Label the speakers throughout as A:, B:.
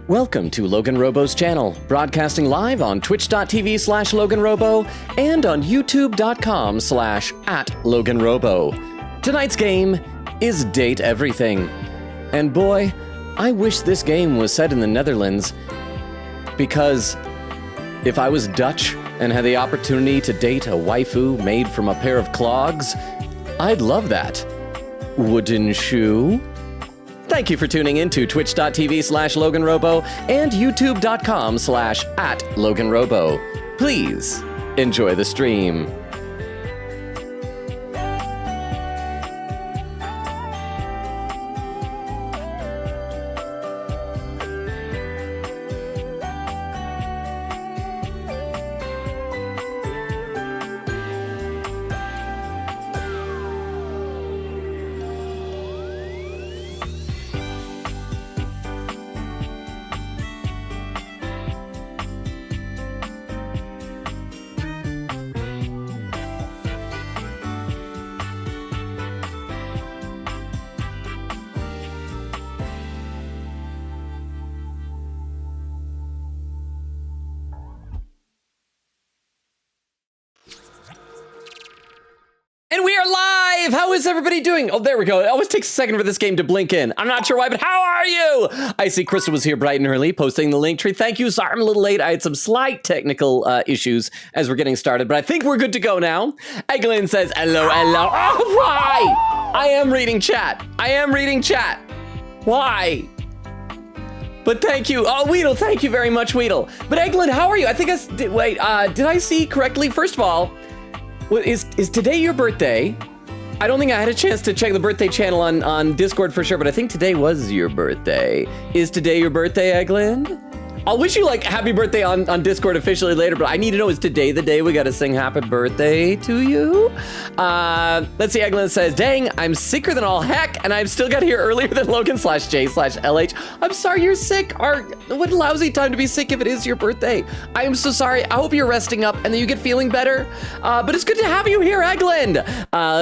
A: Welcome to LoganRobo's channel, broadcasting live on twitch.tv/LoganRobo and on youtube.com/@LoganRobo. Tonight's game is Date Everything. And boy, I wish this game was set in the Netherlands, because if I was Dutch and had the opportunity to date a waifu made from a pair of clogs, I'd love that. Wouldn't you? Thank you for tuning in to twitch.tv/LoganRobo and youtube.com/@LoganRobo. Please enjoy the stream. And we are live! How is everybody doing? Oh, there we go. It always takes a second for this game to blink in. I'm not sure why, but how are you? I see Crystal was here bright and early, posting the link tree. Thank you. Sorry I'm a little late. I had some slight technical issues as we're getting started, but I think we're good to go now. Eglin says, hello, hello. Oh, why? I am reading chat. Why? But thank you. Oh, Weedle, thank you very much, Weedle. But Eglin, how are you? I think did I see correctly? First of all, is today your birthday? I don't think I had a chance to check the birthday channel on Discord for sure, but I think today was your birthday. Is today your birthday, Eglin? I'll wish you like happy birthday on Discord officially later, but I need to know, is today the day we gotta sing happy birthday to you? Let's see, Eglin says, dang, I'm sicker than all heck, and I've still got here earlier than Logan/J/LH. I'm sorry you're sick. What a lousy time to be sick if it is your birthday. I am so sorry. I hope you're resting up and that you get feeling better. But it's good to have you here, Eglin.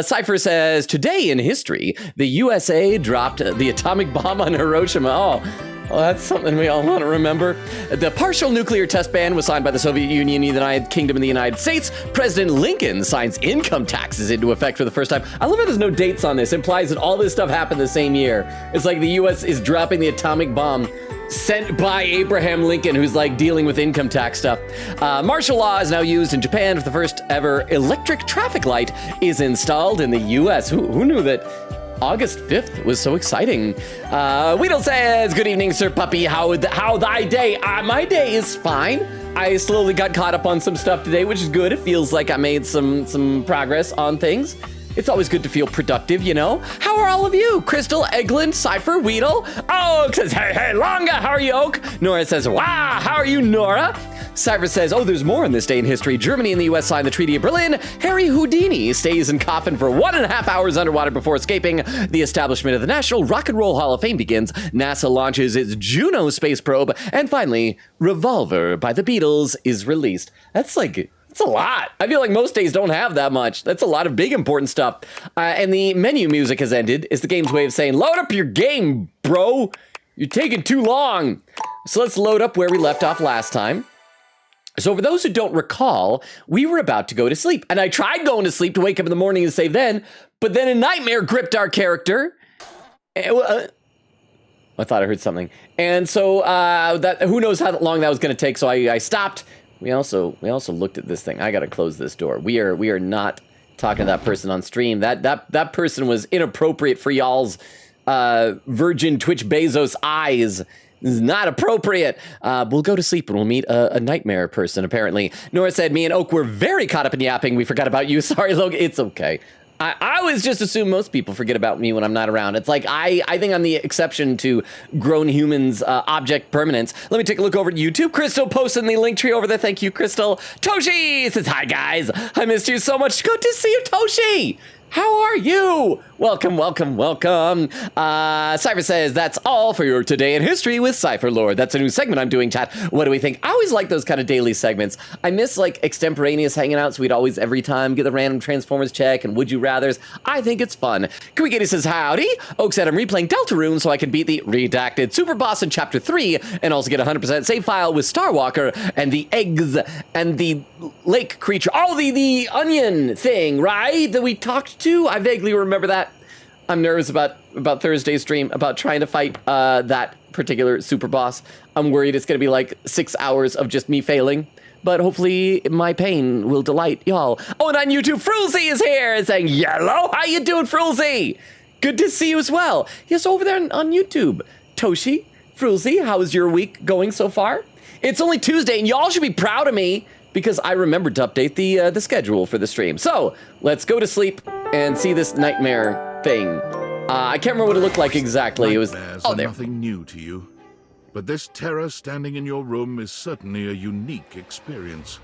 A: Cypher says, today in history, the USA dropped the atomic bomb on Hiroshima. Oh, well, that's something we all want to remember. The partial nuclear test ban was signed by the Soviet Union, the United Kingdom, and the United States. President Lincoln signs income taxes into effect for the first time. I love how there's no dates on this. It implies that all this stuff happened the same year. It's like the US is dropping the atomic bomb sent by Abraham Lincoln, who's like dealing with income tax stuff. Martial law is now used in Japan. The first ever electric traffic light is installed in the US. Who knew that August 5th was so exciting? Weedle says, good evening, Sir Puppy. How thy day? My day is fine. I slowly got caught up on some stuff today, which is good. It feels like I made some progress on things. It's always good to feel productive, you know? How are all of you? Crystal, Eglin, Cypher, Weedle? Oak says, hey, Longa, how are you, Oak? Nora says, wow, how are you, Nora? Cypher says, oh, there's more in this day in history. Germany and the US signed the Treaty of Berlin. Harry Houdini stays in coffin for 1.5 hours underwater before escaping. The establishment of the National Rock and Roll Hall of Fame begins. NASA launches its Juno space probe. And finally, Revolver by the Beatles is released. That's a lot. I feel like most days don't have that much. That's a lot of big important stuff. And the menu music has ended. Is the game's way of saying, load up your game, bro. You're taking too long. So let's load up where we left off last time. So for those who don't recall, we were about to go to sleep. And I tried going to sleep to wake up in the morning and save then, but then a nightmare gripped our character. I thought I heard something. And so who knows how long that was going to take, so I stopped. We also looked at this thing. I got to close this door. We are not talking to that person on stream. That person was inappropriate for y'all's Virgin Twitch Bezos eyes. This is not appropriate. We'll go to sleep and we'll meet a nightmare person, apparently. Nora said, me and Oak were very caught up in yapping. We forgot about you. Sorry, Logan. It's okay. I always just assume most people forget about me when I'm not around. It's like, I think I'm the exception to grown humans' object permanence. Let me take a look over to YouTube. Crystal posted in the link tree over there. Thank you, Crystal. Toshi says, hi, guys. I missed you so much. Good to see you, Toshi. How are you? Welcome, welcome, welcome. Cypher says, that's all for your Today in History with Cypher Lord. That's a new segment I'm doing, chat. What do we think? I always like those kind of daily segments. I miss, like, extemporaneous hanging out, so we'd always, every time, get the random Transformers check and Would You Rathers. I think it's fun. Kwigity says, howdy. Oak said, I'm replaying Deltarune so I can beat the redacted Super Boss in Chapter 3 and also get a 100% save file with Starwalker and the eggs and the lake creature. Oh, the onion thing, right? That we talked to? I vaguely remember that. I'm nervous about Thursday's stream, about trying to fight that particular super boss. I'm worried it's going to be like 6 hours of just me failing. But hopefully my pain will delight y'all. Oh, and on YouTube, Frulzy is here saying, yellow, how you doing, Frulzy? Good to see you as well. Yes, over there on YouTube. Toshi, Frulzy, how is your week going so far? It's only Tuesday, and y'all should be proud of me because I remembered to update the schedule for the stream. So let's go to sleep and see this nightmare thing. I can't remember what it looked like exactly. It was there.
B: Nothing new to you, but this terror standing in your room is certainly a unique experience.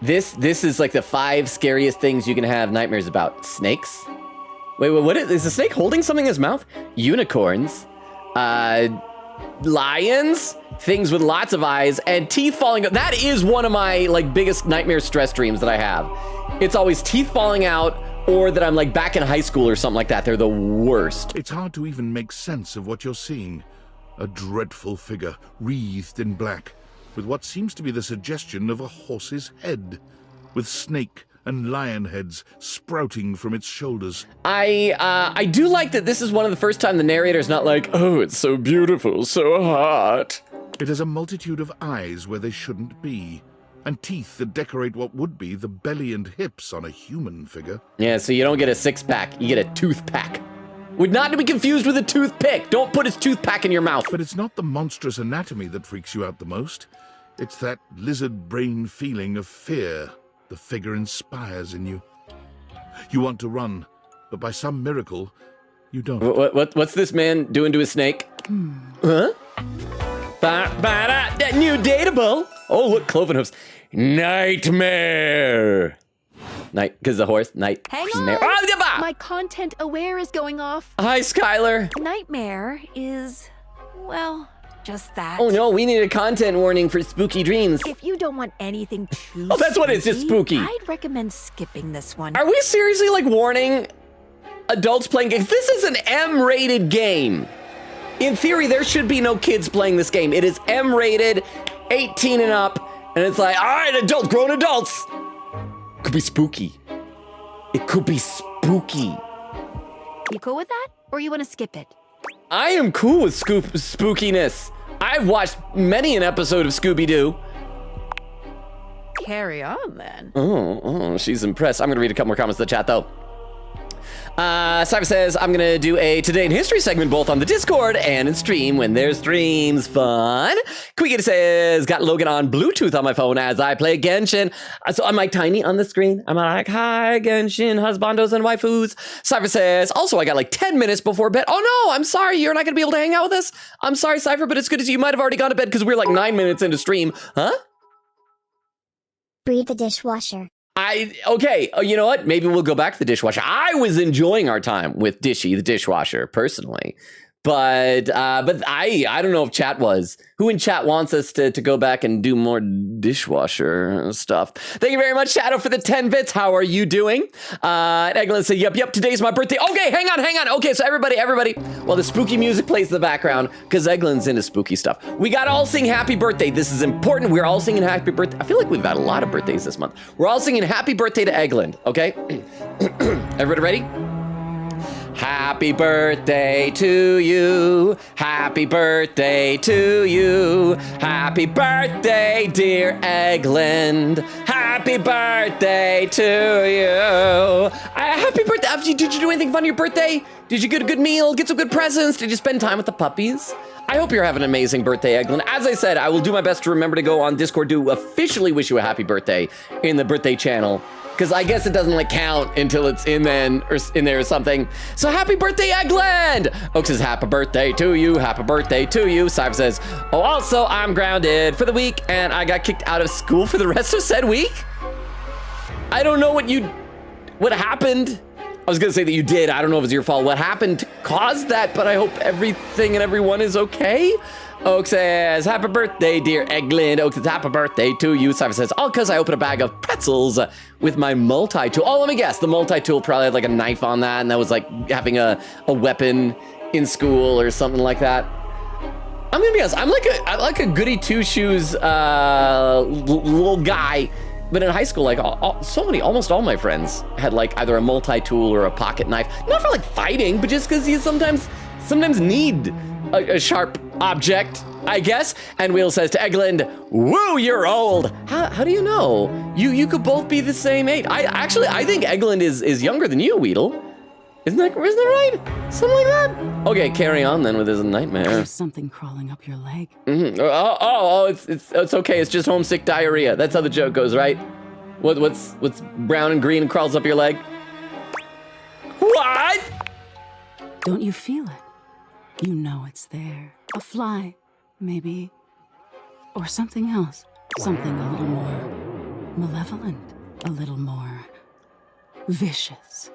A: This is like the 5 scariest things you can have nightmares about. Snakes? Wait, what is the snake holding something in his mouth? Unicorns, lions, things with lots of eyes, and teeth falling out. That is one of my like biggest nightmare stress dreams that I have. It's always teeth falling out, or that I'm like back in high school or something like that. They're the worst.
B: It's hard to even make sense of what you're seeing. A dreadful figure, wreathed in black, with what seems to be the suggestion of a horse's head, with snake and lion heads sprouting from its shoulders.
A: I do like that this is one of the first time the narrator's not like, oh, it's so beautiful, so hot.
B: It has a multitude of eyes where they shouldn't be, and teeth that decorate what would be the belly and hips on a human figure.
A: Yeah, so you don't get a 6-pack, you get a tooth-pack. Would not to be confused with a toothpick. Don't put his toothpack in your mouth.
B: But it's not the monstrous anatomy that freaks you out the most. It's that lizard brain feeling of fear the figure inspires in you. You want to run, but by some miracle, you don't.
A: What's this man doing to his snake? Huh? New dateable. Oh, look, cloven hoofs. Nightmare. Night, because the horse. Night.
C: Hang on.
A: Oh,
C: my content aware is going off.
A: Hi, Skylar.
C: Nightmare is, well, just that.
A: Oh no, we need a content warning for spooky dreams.
C: If you don't want anything too
A: Oh, that's what it is, just spooky.
C: I'd recommend skipping this one.
A: Are we seriously like warning adults playing games? This is an M-rated game. In theory, there should be no kids playing this game. It is M-rated, 18 and up, and it's like, all right, adults, grown adults. Could be spooky. It could be spooky.
C: You cool with that? Or you want to skip it?
A: I am cool with spookiness. I've watched many an episode of Scooby-Doo.
C: Carry on, then.
A: Oh, she's impressed. I'm going to read a couple more comments in the chat, though. Cypher says, I'm going to do a Today in History segment both on the Discord and in stream when there's streams. Fun. Quigita says, got Logan on Bluetooth on my phone as I play Genshin. So am I tiny on the screen? I'm like, hi, Genshin, husbandos and waifus. Cypher says, also, I got like 10 minutes before bed. Oh, no, I'm sorry. You're not going to be able to hang out with us. I'm sorry, Cypher, but it's good as you might have already gone to bed because we're like 9 minutes into stream. Huh?
D: Breathe the dishwasher.
A: Okay, you know what? Maybe we'll go back to the dishwasher. I was enjoying our time with Dishy, the dishwasher, personally. But I don't know if chat was. Who in chat wants us to go back and do more dishwasher stuff? Thank you very much, Shadow, for the 10 bits. How are you doing? Eglin said, yep, today's my birthday. Okay, hang on. Okay, so everybody, while the spooky music plays in the background, because Eglin's into spooky stuff, we got to all sing happy birthday. This is important. We're all singing happy birthday. I feel like we've had a lot of birthdays this month. We're all singing happy birthday to Eglin, okay? Everybody ready? Happy birthday to you. Happy birthday to you. Happy birthday, dear Eglin. Happy birthday to you. Happy birthday. Did you do anything fun on your birthday? Did you get a good meal? Get some good presents? Did you spend time with the puppies? I hope you're having an amazing birthday, Eglin. As I said, I will do my best to remember to go on Discord to officially wish you a happy birthday in the birthday channel. because I guess it doesn't like count until it's in there or something. So happy birthday, Eggland! Oak says happy birthday to you, happy birthday to you. Cypher says, oh, also I'm grounded for the week and I got kicked out of school for the rest of said week. I don't know what happened. I was gonna say that you did. I don't know if it's your fault. What happened to cause that, but I hope everything and everyone is okay. Oak says, happy birthday, dear Eggland. Oak says, happy birthday to you. Cypher says, all because I opened a bag of pretzels with my multi-tool. Oh, let me guess. The multi-tool probably had like a knife on that, and that was like having a weapon in school or something like that. I'm gonna be honest. I'm like a goody two-shoes little guy. But in high school, like almost all my friends had like either a multi-tool or a pocket knife. Not for like fighting, but just because you sometimes need a sharp object, I guess. And Wheel says to Eggland, woo, you're old. How do you know? You could both be the same age. I think Eggland is younger than you, Weedle. Isn't that right? Something like that? Okay, carry on then with his nightmare.
D: There's something crawling up your leg.
A: Mm-hmm. It's okay. It's just homesick diarrhea. That's how the joke goes, right? What's brown and green and crawls up your leg? What?
D: Don't you feel it? You know it's there. A fly, maybe. Or something else. Something a little more malevolent. A little more vicious.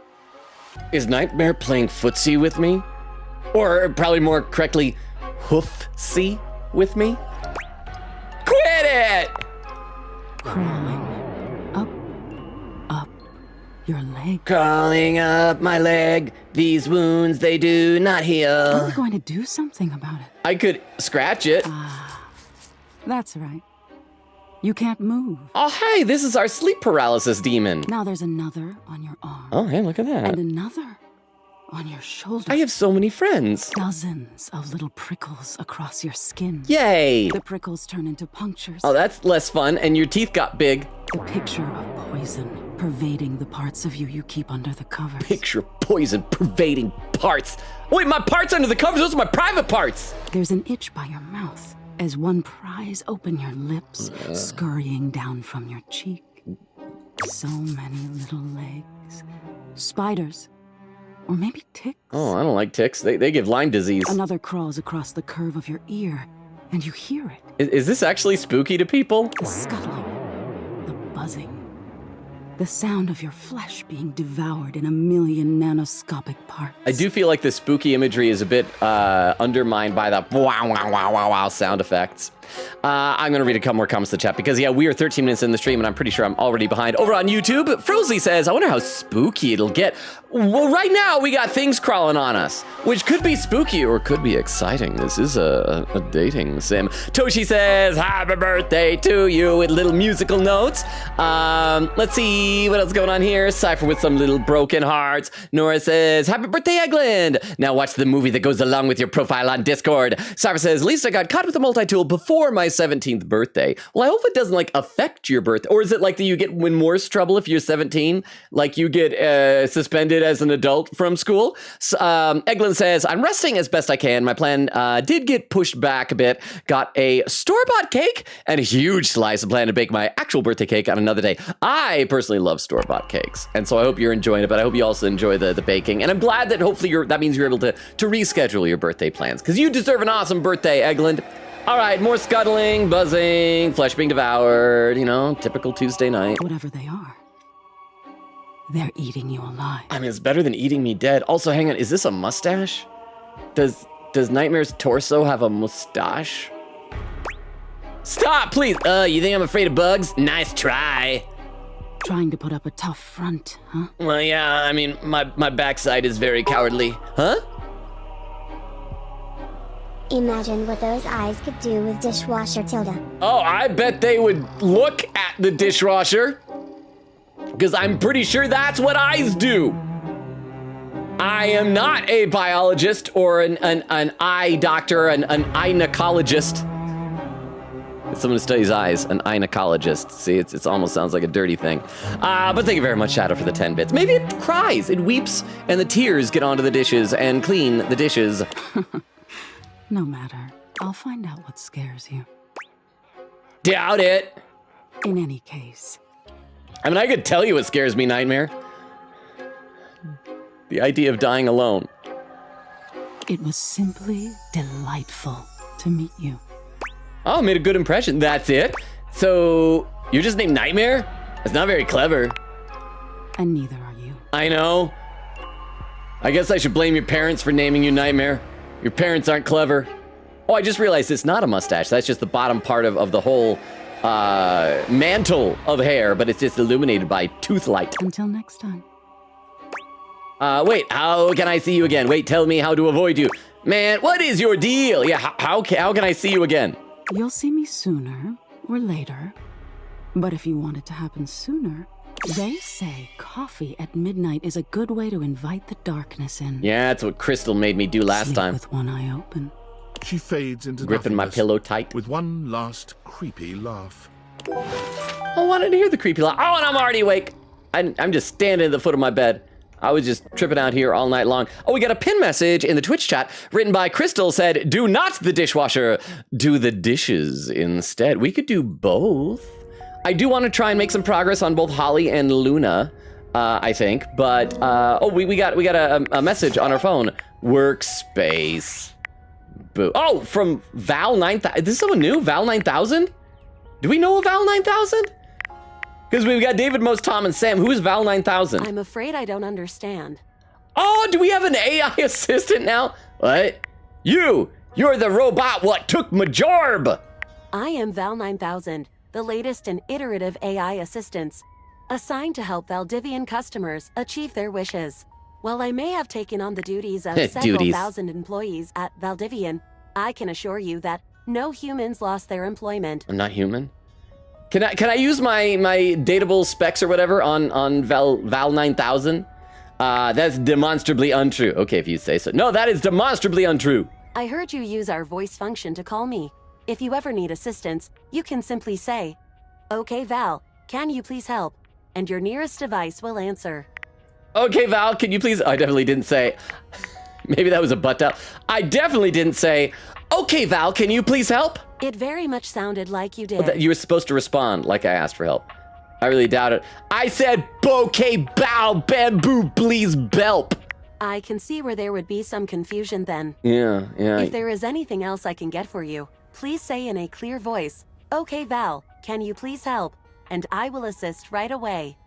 A: Is Nightmare playing footsie with me? Or probably more correctly, hoofsy with me? Quit it!
D: Crawling up your leg.
A: Crawling up my leg, these wounds, they do not
D: Are
A: heal.
D: we going to do something about it?
A: I could scratch it.
D: That's right. You can't move.
A: Oh, hey, this is our sleep paralysis demon.
D: Now there's another on your arm.
A: Oh, hey, look at that.
D: And another on your shoulder.
A: I have so many friends.
D: Dozens of little prickles across your skin.
A: Yay!
D: The prickles turn into punctures.
A: Oh, that's less fun, and your teeth got big.
D: The picture of poison pervading the parts of you keep under the covers.
A: Picture poison pervading parts. Wait, my parts under the covers, those are my private parts.
D: There's an itch by your mouth as one pries open your lips, scurrying down from your cheek. So many little legs. Spiders. Or maybe ticks.
A: Oh, I don't like ticks. They give Lyme disease.
D: Another crawls across the curve of your ear, and you hear it.
A: Is this actually spooky to people?
D: The scuttling, the buzzing, the sound of your flesh being devoured in a million nanoscopic parts.
A: I do feel like the spooky imagery is a bit undermined by the wow, wow, wow, wow, wow sound effects. I'm going to read a couple more comments to the chat because, yeah, we are 13 minutes in the stream and I'm pretty sure I'm already behind. Over on YouTube, Frozy says, I wonder how spooky it'll get. Well, right now we got things crawling on us, which could be spooky or could be exciting. This is a dating sim. Toshi says, happy birthday to you with little musical notes. Let's see what else is going on here. Cypher with some little broken hearts. Nora says, happy birthday, Eggland. Now watch the movie that goes along with your profile on Discord. Cypher says, at least I got caught with a multi-tool before my 17th birthday. Well, I hope it doesn't like affect your birthday. Or is it like that you get in worse trouble if you're 17? Like you get suspended as an adult from school? Eggland says, I'm resting as best I can. My plan did get pushed back a bit. Got a store-bought cake and a huge slice. I plan to bake my actual birthday cake on another day. I personally love store-bought cakes. And so I hope you're enjoying it, but I hope you also enjoy the baking. And I'm glad that hopefully that means you're able to reschedule your birthday plans because you deserve an awesome birthday, Eggland. All right, more scuttling, buzzing, flesh being devoured, you know, typical Tuesday night.
D: Whatever they are, they're eating you alive.
A: I mean, it's better than eating me dead. Also, hang on, is this a mustache? Does Nightmare's torso have a mustache? Stop, please. You think I'm afraid of bugs? Nice try.
D: Trying to put up a tough front, huh?
A: Well, yeah, I mean, my backside is very cowardly. Huh?
E: Imagine what those eyes could do with dishwasher Tilda.
A: Oh, I bet they would look at the dishwasher. Because I'm pretty sure that's what eyes do. I am not a biologist or an eye doctor, an gynecologist. Someone who studies eyes, an gynecologist. See, it almost sounds like a dirty thing. But thank you very much, Shadow, for the 10 bits. Maybe it cries, it weeps, and the tears get onto the dishes and clean the dishes.
D: No matter. I'll find out what scares you.
A: Doubt it.
D: In any case,
A: I mean, I could tell you what scares me, Nightmare. The idea of dying alone.
D: It was simply delightful to meet you.
A: Oh, made a good impression. That's it? So, you're just named Nightmare? That's not very clever.
D: And neither are you.
A: I know. I guess I should blame your parents for naming you Nightmare. Your parents aren't clever. Oh, I just realized it's not a mustache. That's just the bottom part of the whole mantle of hair, but it's just illuminated by tooth light.
D: Until next time.
A: Wait, how can I see you again? Wait, tell me how to avoid you. Man, what is your deal? Yeah, how can I see you again?
D: You'll see me sooner or later. But if you want it to happen sooner, they say coffee at midnight is a good way to invite the darkness in.
A: Yeah, that's what Crystal made me do last
D: Sleep
A: time.
D: with one eye open.
B: She fades into
A: Gripping my
B: nothingness
A: pillow tight.
B: with one last creepy laugh.
A: I wanted to hear the creepy laugh. Oh, and I'm already awake. I'm just standing at the foot of my bed. I was just tripping out here all night long. Oh, we got a pin message in the Twitch chat written by Crystal, said, do not the dishwasher, do the dishes instead. We could do both. I do want to try and make some progress on both Holly and Luna, I think. But, we got a message on our phone. Workspace. Boo. Oh, from Val 9000. Is this someone new? Val 9000? Do we know a Val 9000? Because we've got David, Most, Tom, and Sam. Who is Val 9000?
F: I'm afraid I don't understand.
A: Oh, do we have an AI assistant now? What? You're the robot what took my job.
F: I am Val 9000, the latest in iterative AI assistants, assigned to help Valdivian customers achieve their wishes. While I may have taken on the duties of several thousand employees at Valdivian, I can assure you that no humans lost their employment.
A: I'm not human. Can I use my dateable specs or whatever on Val 9000? That's demonstrably untrue. Okay, if you say so. No, that is demonstrably untrue.
F: I heard you use our voice function to call me. If you ever need assistance, you can simply say, "Okay, Val, can you please help?" And your nearest device will answer.
A: Okay, Val, can you please? I definitely didn't say. Maybe that was a butt dial. I definitely didn't say, "Okay, Val, can you please help?"
F: It very much sounded like you did.
A: You were supposed to respond like I asked for help. I really doubt it. I said, "Bouquet, bow, bamboo, please, belp."
F: I can see where there would be some confusion then.
A: Yeah.
F: If there is anything else I can get for you, please say in a clear voice, "Okay, Val, can you please help?" And I will assist right away.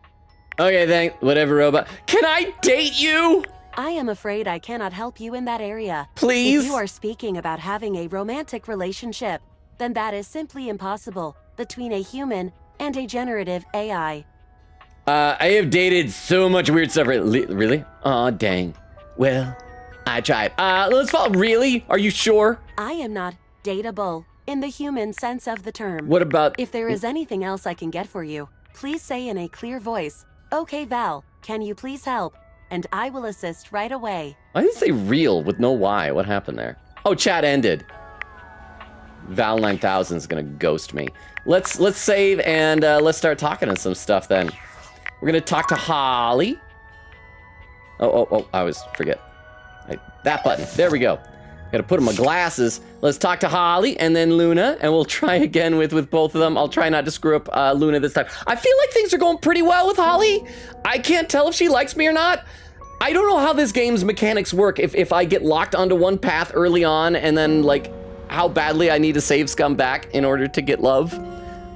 A: Okay, thanks. Whatever, robot. Can I date you?
F: I am afraid I cannot help you in that area.
A: Please?
F: If you are speaking about having a romantic relationship, then that is simply impossible between a human and a generative AI.
A: I have dated so much weird stuff. Really? Aw, dang. Well, I tried. Let's follow. Really? Are you sure?
F: I am not dateable in the human sense of the term.
A: What about...
F: If there is anything else I can get for you, please say in a clear voice, "Okay, Val, can you please help?" And I will assist right away.
A: I didn't say real with no Y. What happened there? Oh, chat ended. Val 9000 is gonna ghost me. Let's save and let's start talking to some stuff then. We're gonna talk to Holly. Oh, I always forget. That button, there we go. Gotta put on my glasses. Let's talk to Holly and then Luna, and we'll try again with both of them. I'll try not to screw up Luna this time. I feel like things are going pretty well with Holly. I can't tell if she likes me or not. I don't know how this game's mechanics work. If I get locked onto one path early on and then like how badly I need to save scum back in order to get love.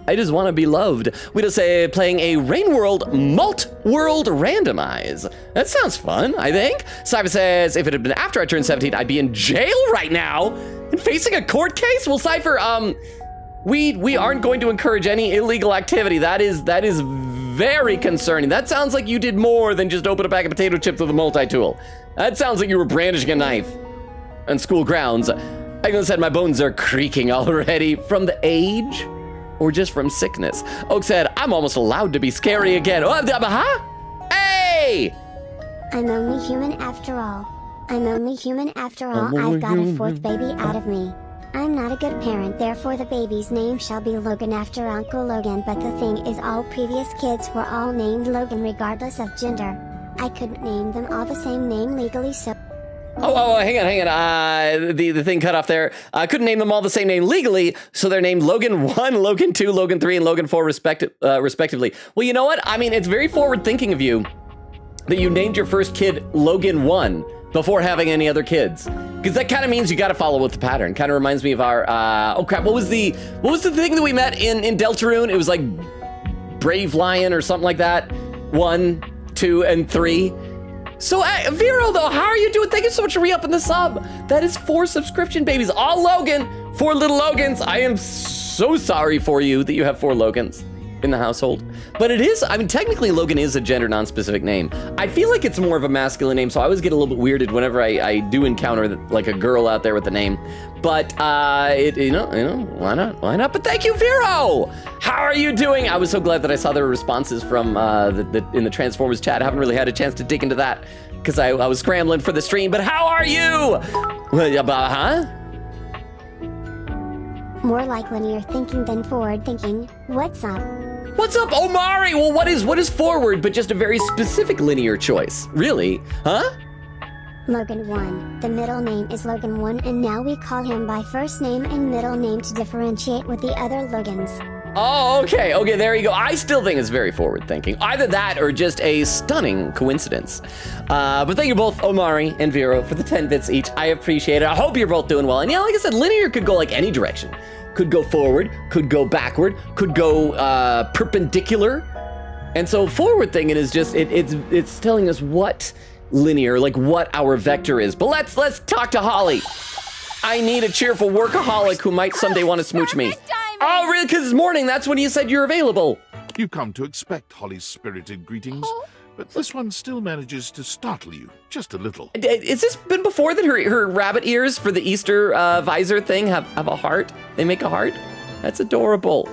A: I just want to be loved. We just say playing a Rain World World Randomize. That sounds fun, I think. Cypher says, if it had been after I turned 17, I'd be in jail right now and facing a court case. Well, Cypher, we aren't going to encourage any illegal activity. That is very concerning. That sounds like you did more than just open a bag of potato chips with a multi-tool. That sounds like you were brandishing a knife on school grounds. I said my bones are creaking already from the age. Or just from sickness. Oak said, I'm almost allowed to be scary again. Oh, huh? Hey!
E: I'm only human after all. I've got a fourth baby out of me. I'm not a good parent, therefore the baby's name shall be Logan after Uncle Logan. But the thing is, all previous kids were all named Logan regardless of gender. I couldn't name them all the same name legally, so
A: Oh, hang on. The thing cut off there. I couldn't name them all the same name legally, so they're named Logan 1, Logan 2, Logan 3, and Logan 4 respectively. Well, you know what? I mean, it's very forward thinking of you that you named your first kid Logan 1 before having any other kids. Because that kind of means you got to follow with the pattern. Kind of reminds me of our, oh crap, what was the thing that we met in Deltarune? It was like Brave Lion or something like that. 1, 2, and 3. So, Vero, though, how are you doing? Thank you so much for re-upping the sub. That is 4 subscription babies. All Logan, 4 little Logans. I am so sorry for you that you have 4 Logans in the household. But it is, I mean, technically Logan is a gender non-specific name. I feel like it's more of a masculine name, so I always get a little bit weirded whenever I do encounter like a girl out there with the name. But, you know, why not? But thank you, Vero! How are you doing? I was so glad that I saw there were responses from in the Transformers chat. I haven't really had a chance to dig into that because I was scrambling for the stream, but how are you? Huh?
E: More like linear thinking than forward thinking. What's up?
A: What's up, Omari? Well, what is forward but just a very specific linear choice? Really? Huh?
E: Logan 1. The middle name is Logan 1 and now we call him by first name and middle name to differentiate with the other Logans.
A: Oh, okay, there you go. I still think it's very forward thinking. Either that or just a stunning coincidence. But thank you both, Omari and Vero, for the 10 bits each. I appreciate it. I hope you're both doing well. And yeah, like I said, linear could go like any direction. Could go forward, could go backward, could go perpendicular. And so forward thinking is just, it's telling us what linear, like what our vector is. But let's talk to Holly. I need a cheerful workaholic who might someday want to smooch me. Oh, really? Because it's morning. That's when you said you're available.
B: You come to expect Holly's spirited greetings, but this one still manages to startle you just a little.
A: Has this been before that her rabbit ears for the Easter visor thing have a heart? They make a heart? That's adorable.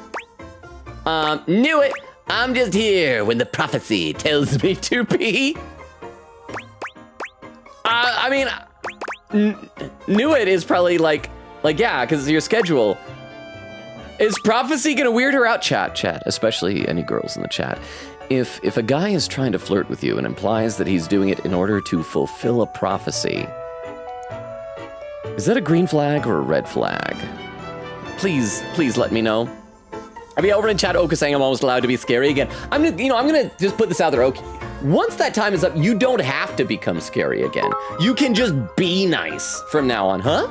A: Knew it. I'm just here when the prophecy tells me to be. I mean, knew it is probably like yeah, because your schedule. Is prophecy gonna weird her out, chat, especially any girls in the chat? If a guy is trying to flirt with you and implies that he's doing it in order to fulfill a prophecy, is that a green flag or a red flag? Please let me know. I'll be over in chat, Oka saying I'm almost allowed to be scary again. I'm gonna just put this out there, Oka. Once that time is up, you don't have to become scary again. You can just be nice from now on, huh?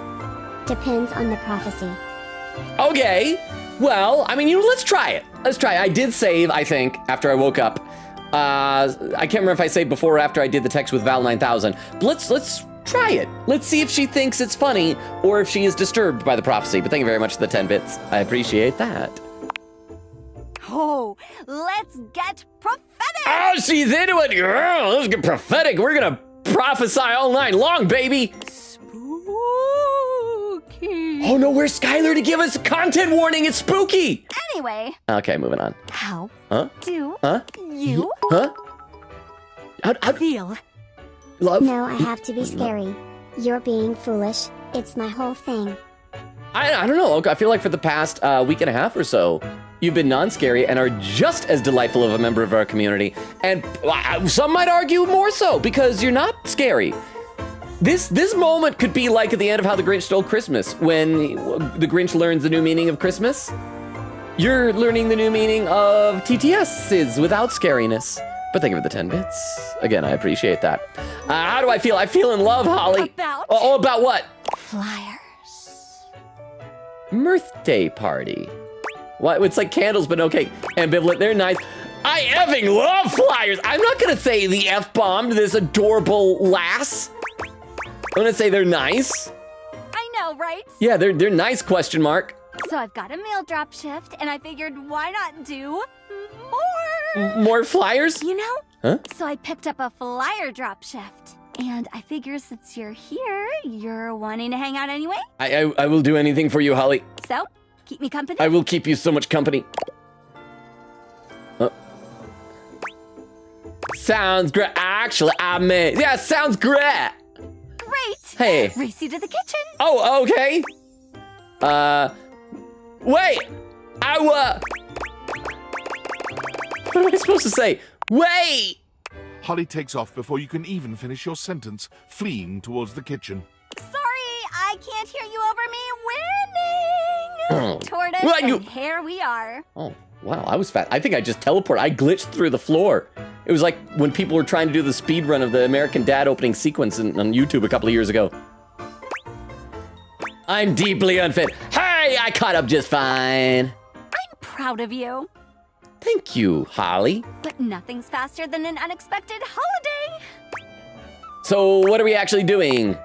E: Depends on the prophecy.
A: Okay, well, I mean, let's try it. I did save, I think, after I woke up. I can't remember if I saved before or after I did the text with Val 9000. But let's try it. Let's see if she thinks it's funny or if she is disturbed by the prophecy. But thank you very much for the 10 bits. I appreciate that.
C: Oh, let's get prophetic!
A: Oh, she's into it, girl. Let's get prophetic. We're gonna prophesy all night long, baby. Oh no, where's Skylar to give us a content warning? It's spooky!
C: Anyway.
A: Okay, moving on.
C: How
A: Huh?
C: do
A: Huh?
C: you
A: Huh? How
C: feel?
A: love?
E: No, I have to be scary. You're being foolish. It's my whole thing.
A: I don't know. I feel like for the past week and a half or so, you've been non-scary and are just as delightful of a member of our community. And some might argue more so because you're not scary. This moment could be like at the end of How the Grinch Stole Christmas, when the Grinch learns the new meaning of Christmas. You're learning the new meaning of TTS's without scariness. But thank you for the 10 bits. Again, I appreciate that. How do I feel? I feel in love, Holly.
C: About?
A: Oh, about what?
C: Flyers.
A: Mirthday party. What? It's like candles, but okay. Ambivalent, they're nice. I effing love flyers. I'm not gonna say the F-bomb to this adorable lass. I'm gonna say they're nice.
C: I know, right?
A: Yeah, they're nice, question mark.
C: So I've got a meal drop shift, and I figured why not do more?
A: More flyers?
C: You know?
A: Huh?
C: So I picked up a flyer drop shift. And I figure since you're here, you're wanting to hang out anyway?
A: I will do anything for you, Holly.
C: So, keep me company?
A: I will keep you so much company. Sounds great. Actually, yeah, sounds great.
C: Great.
A: Hey.
C: Race you to the kitchen.
A: Oh, okay. Wait. What am I supposed to say? Wait.
B: Holly takes off before you can even finish your sentence, fleeing towards the kitchen.
C: Sorry, I can't hear you over me. Winning! Tortoise,
A: Well,
C: and here we are.
A: Oh, wow, I was fat. I think I just teleported. I glitched through the floor. It was like when people were trying to do the speed run of the American Dad opening sequence on YouTube a couple of years ago. I'm deeply unfit. Hey, I caught up just fine.
C: I'm proud of you.
A: Thank you, Holly.
C: But nothing's faster than an unexpected holiday.
A: So what are we actually doing?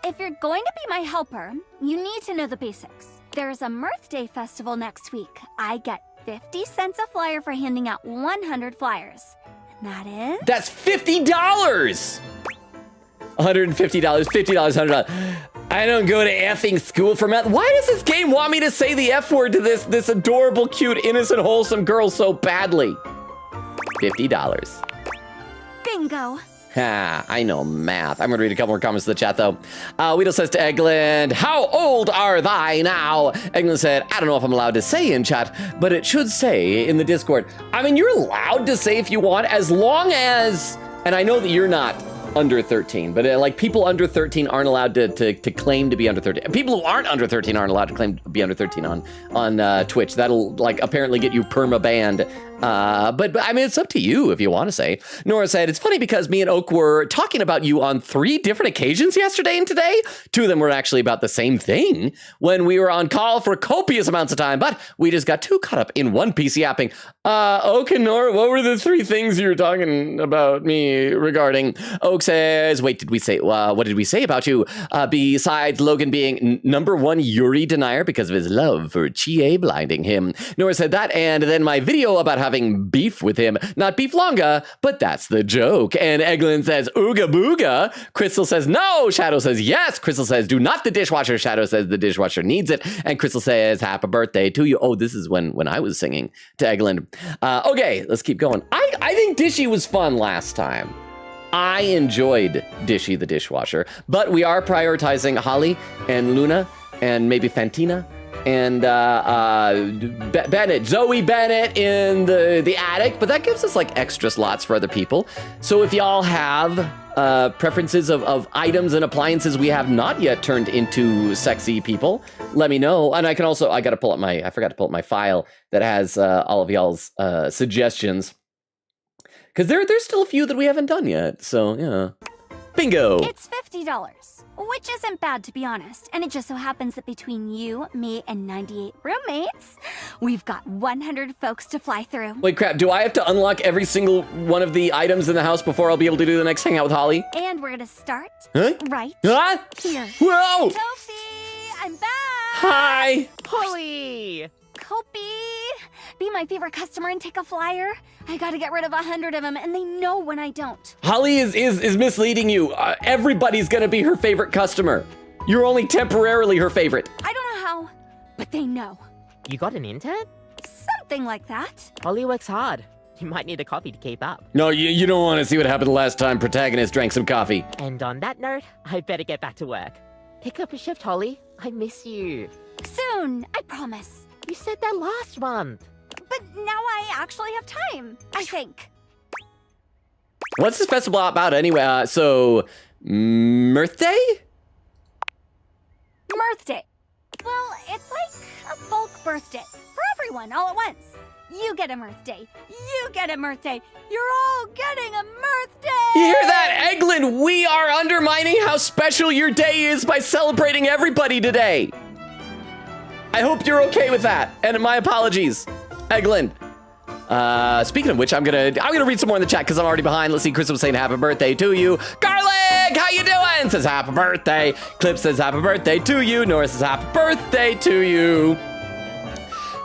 C: If you're going to be my helper, you need to know the basics. There's a Mirth Day festival next week. I get 50 cents a flyer for handing out 100 flyers. And that is...
A: That's $50! $150, $50, $100. I don't go to effing school for math. Why does this game want me to say the F word to this adorable, cute, innocent, wholesome girl so badly? $50.
C: Bingo.
A: Ha, I know math. I'm gonna read a couple more comments in the chat though. Weedle says to Eglin, how old are thy now? Eglin said, I don't know if I'm allowed to say in chat, but it should say in the Discord. I mean, you're allowed to say if you want, as long as, and I know that you're not under 13, but like people under 13 aren't allowed to claim to be under 13. People who aren't under 13 aren't allowed to claim to be under 13 on Twitch. That'll like apparently get you perma-banned. But I mean, it's up to you if you want to say. Nora said, it's funny because me and Oak were talking about you on 3 different occasions yesterday and today. 2 of them were actually about the same thing when we were on call for copious amounts of time, but we just got too caught up in one PC yapping. Oak and Nora, what were the 3 things you were talking about me regarding? Oak says, wait, what did we say about you? Besides Logan being #1 Yuri denier because of his love for Chie blinding him. Nora said that, and then my video about having beef with him. Not beef longa, but that's the joke. And Eglin says, ooga booga. Crystal says, no. Shadow says, yes. Crystal says, do not the dishwasher. Shadow says, the dishwasher needs it. And Crystal says, happy birthday to you. Oh, this is when I was singing to Eglin. Okay, let's keep going. I think Dishy was fun last time. I enjoyed Dishy the dishwasher, but we are prioritizing Holly and Luna and maybe Fantina and Bennett, Zoe Bennett in the attic, but that gives us like extra slots for other people. So if y'all have preferences of items and appliances we have not yet turned into sexy people, let me know. And I forgot to pull up my file that has all of y'all's suggestions. Because there's still a few that we haven't done yet, so yeah. Bingo!
C: It's $50, which isn't bad to be honest. And it just so happens that between you, me, and 98 roommates, we've got 100 folks to fly through.
A: Wait, crap, do I have to unlock every single one of the items in the house before I'll be able to do the next hangout with Holly?
C: And we're gonna start right here.
A: Whoa!
C: Kofi, I'm back!
A: Hi!
G: Holly!
C: Kopi, be my favorite customer and take a flyer. I gotta get rid of 100 of them, and they know when I don't.
A: Holly is misleading you. Everybody's gonna be her favorite customer. You're only temporarily her favorite.
C: I don't know how, but they know.
G: You got an intern?
C: Something like that.
G: Holly works hard. You might need a coffee to keep up.
A: No, you don't want to see what happened the last time Protagonist drank some coffee.
G: And on that note, I better get back to work. Pick up a shift, Holly. I miss you.
C: Soon, I promise.
G: You said that last month.
C: But now I actually have time, I think.
A: What's this festival about anyway? Mirth Day?
C: Mirth Day. Well, it's like a bulk birthday for everyone all at once. You get a Mirth Day. You get a Mirth Day. You're all getting a Mirth Day.
A: You hear that, Eglin? We are undermining how special your day is by celebrating everybody today. I hope you're okay with that, and my apologies, Eglin. Speaking of which, I'm gonna read some more in the chat because I'm already behind. Let's see. Crystal saying happy birthday to you. Garlic, how you doing? Says happy birthday. Clip says happy birthday to you. Nora says happy birthday to you.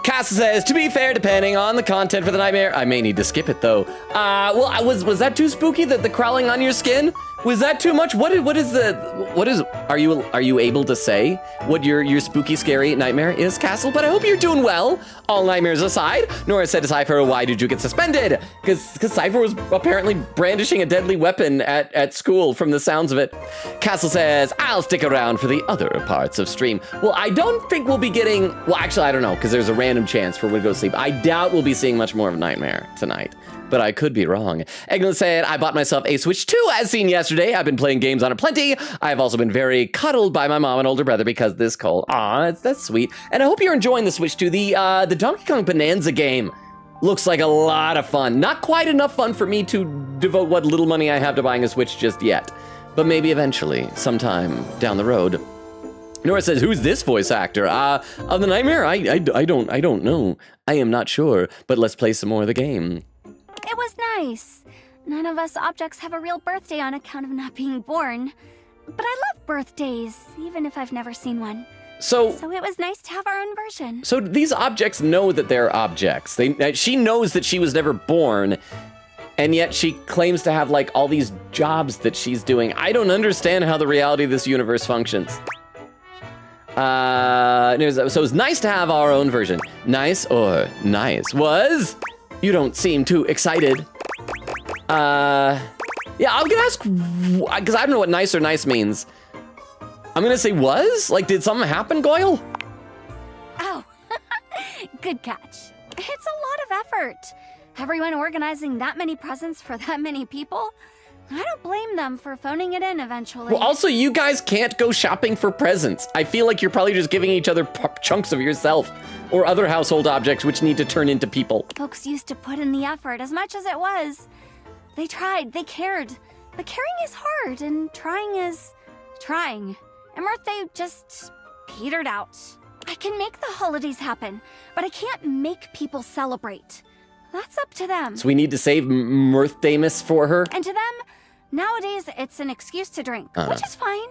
A: Casa says, to be fair, depending on the content for the nightmare, I may need to skip it though. Well, was that too spooky? The crawling on your skin? Was that too much? Are you able to say what your spooky, scary nightmare is, Castle? But I hope you're doing well. All nightmares aside, Nora said to Cypher, why did you get suspended? Because Cypher was apparently brandishing a deadly weapon at school from the sounds of it. Castle says, I'll stick around for the other parts of stream. Well, I don't think we'll be getting, well, actually, I don't know, because there's a random chance for we'll go sleep. I doubt we'll be seeing much more of Nightmare tonight. but I could be wrong. Eglin said, I bought myself a Switch 2 as seen yesterday. I've been playing games on it plenty. I've also been very cuddled by my mom and older brother because this cold. Aw, that's sweet. And I hope you're enjoying the Switch 2. The Donkey Kong Bonanza game looks like a lot of fun. Not quite enough fun for me to devote what little money I have to buying a Switch just yet, but maybe eventually, sometime down the road. Nora says, who's this voice actor? Of the Nightmare? I don't know. I am not sure, but let's play some more of the game.
C: It was nice. None of us objects have a real birthday on account of not being born. But I love birthdays, even if I've never seen one.
A: So
C: it was nice to have our own version.
A: So these objects know that they're objects. She knows that she was never born, and yet she claims to have like all these jobs that she's doing. I don't understand how the reality of this universe functions. So it's nice to have our own version. Nice or nice? Was? You don't seem too excited. Yeah, I'm gonna ask, because I don't know what nice or nice means. I'm gonna say was? Like, did something happen, Goyle?
C: Oh, good catch. It's a lot of effort. Everyone organizing that many presents for that many people? I don't blame them for phoning it in eventually.
A: Well, also, you guys can't go shopping for presents. I feel like you're probably just giving each other chunks of yourself or other household objects which need to turn into people.
C: Folks used to put in the effort as much as it was. They tried, they cared. But caring is hard, and trying is trying. And birthday just petered out. I can make the holidays happen, but I can't make people celebrate. That's up to them.
A: So we need to save Mirthdamus for her?
C: And to them, nowadays it's an excuse to drink, which is fine.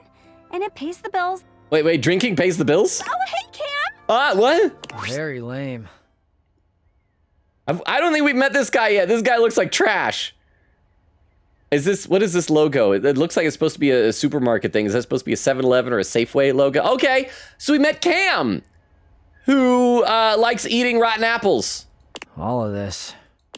C: And it pays the bills.
A: Wait, drinking pays the bills?
C: Oh, hey, Cam!
A: What?
H: Very lame.
A: I don't think we've met this guy yet. This guy looks like trash. What is this logo? It looks like it's supposed to be a supermarket thing. Is that supposed to be a 7-Eleven or a Safeway logo? Okay, so we met Cam, who likes eating rotten apples.
H: All of this.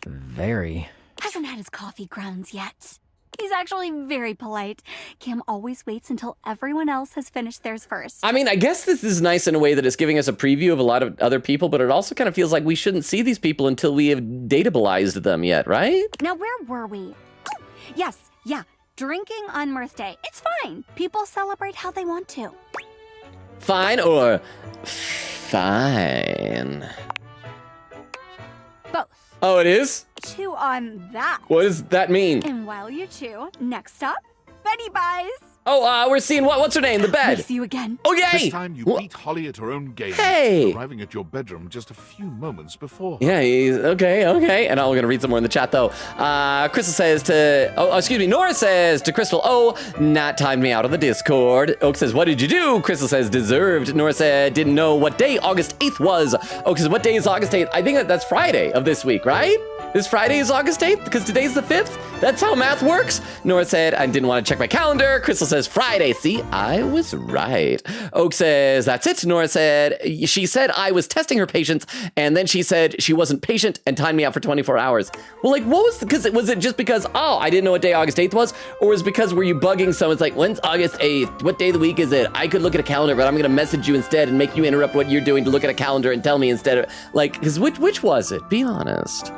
H: Very.
C: Hasn't had his coffee grounds yet. He's actually very polite. Cam always waits until everyone else has finished theirs first.
A: I mean, I guess this is nice in a way that it's giving us a preview of a lot of other people, but it also kind of feels like we shouldn't see these people until we have datableized them yet, right?
C: Now, where were we? Oh, yes, yeah. Drinking on Mirth Day. It's fine. People celebrate how they want to.
A: Fine or fine?
C: Both.
A: Oh, it is?
C: Chew on that.
A: What does that mean?
C: And while you chew, next up, Betty buys.
A: Oh, we're seeing what's her name? The bed.
C: Miss you again.
A: Oh, yay!
B: This time you beat Holly at her own game,
A: Hey!
B: arriving at your bedroom just a few moments before.
A: Yeah, he's okay. And I'm gonna read some more in the chat though. Crystal says Nora says to Crystal, oh, Nat timed me out on the Discord. Oak says, what did you do? Crystal says, deserved. Nora said, didn't know what day August 8th was. Oak says, what day is August 8th? I think that's Friday of this week, right? This Friday is August 8th because today's the 5th? That's how math works? Nora said, I didn't want to check my calendar. Crystal says, Friday. See, I was right. Oak says, that's it. Nora said, she said I was testing her patience, and then she said she wasn't patient and timed me out for 24 hours. Well, like, what was it just because, oh, I didn't know what day August 8th was? Or was it because were you bugging someone? It's like, when's August 8th? What day of the week is it? I could look at a calendar, but I'm going to message you instead and make you interrupt what you're doing to look at a calendar and tell me instead of, like, because which was it? Be honest.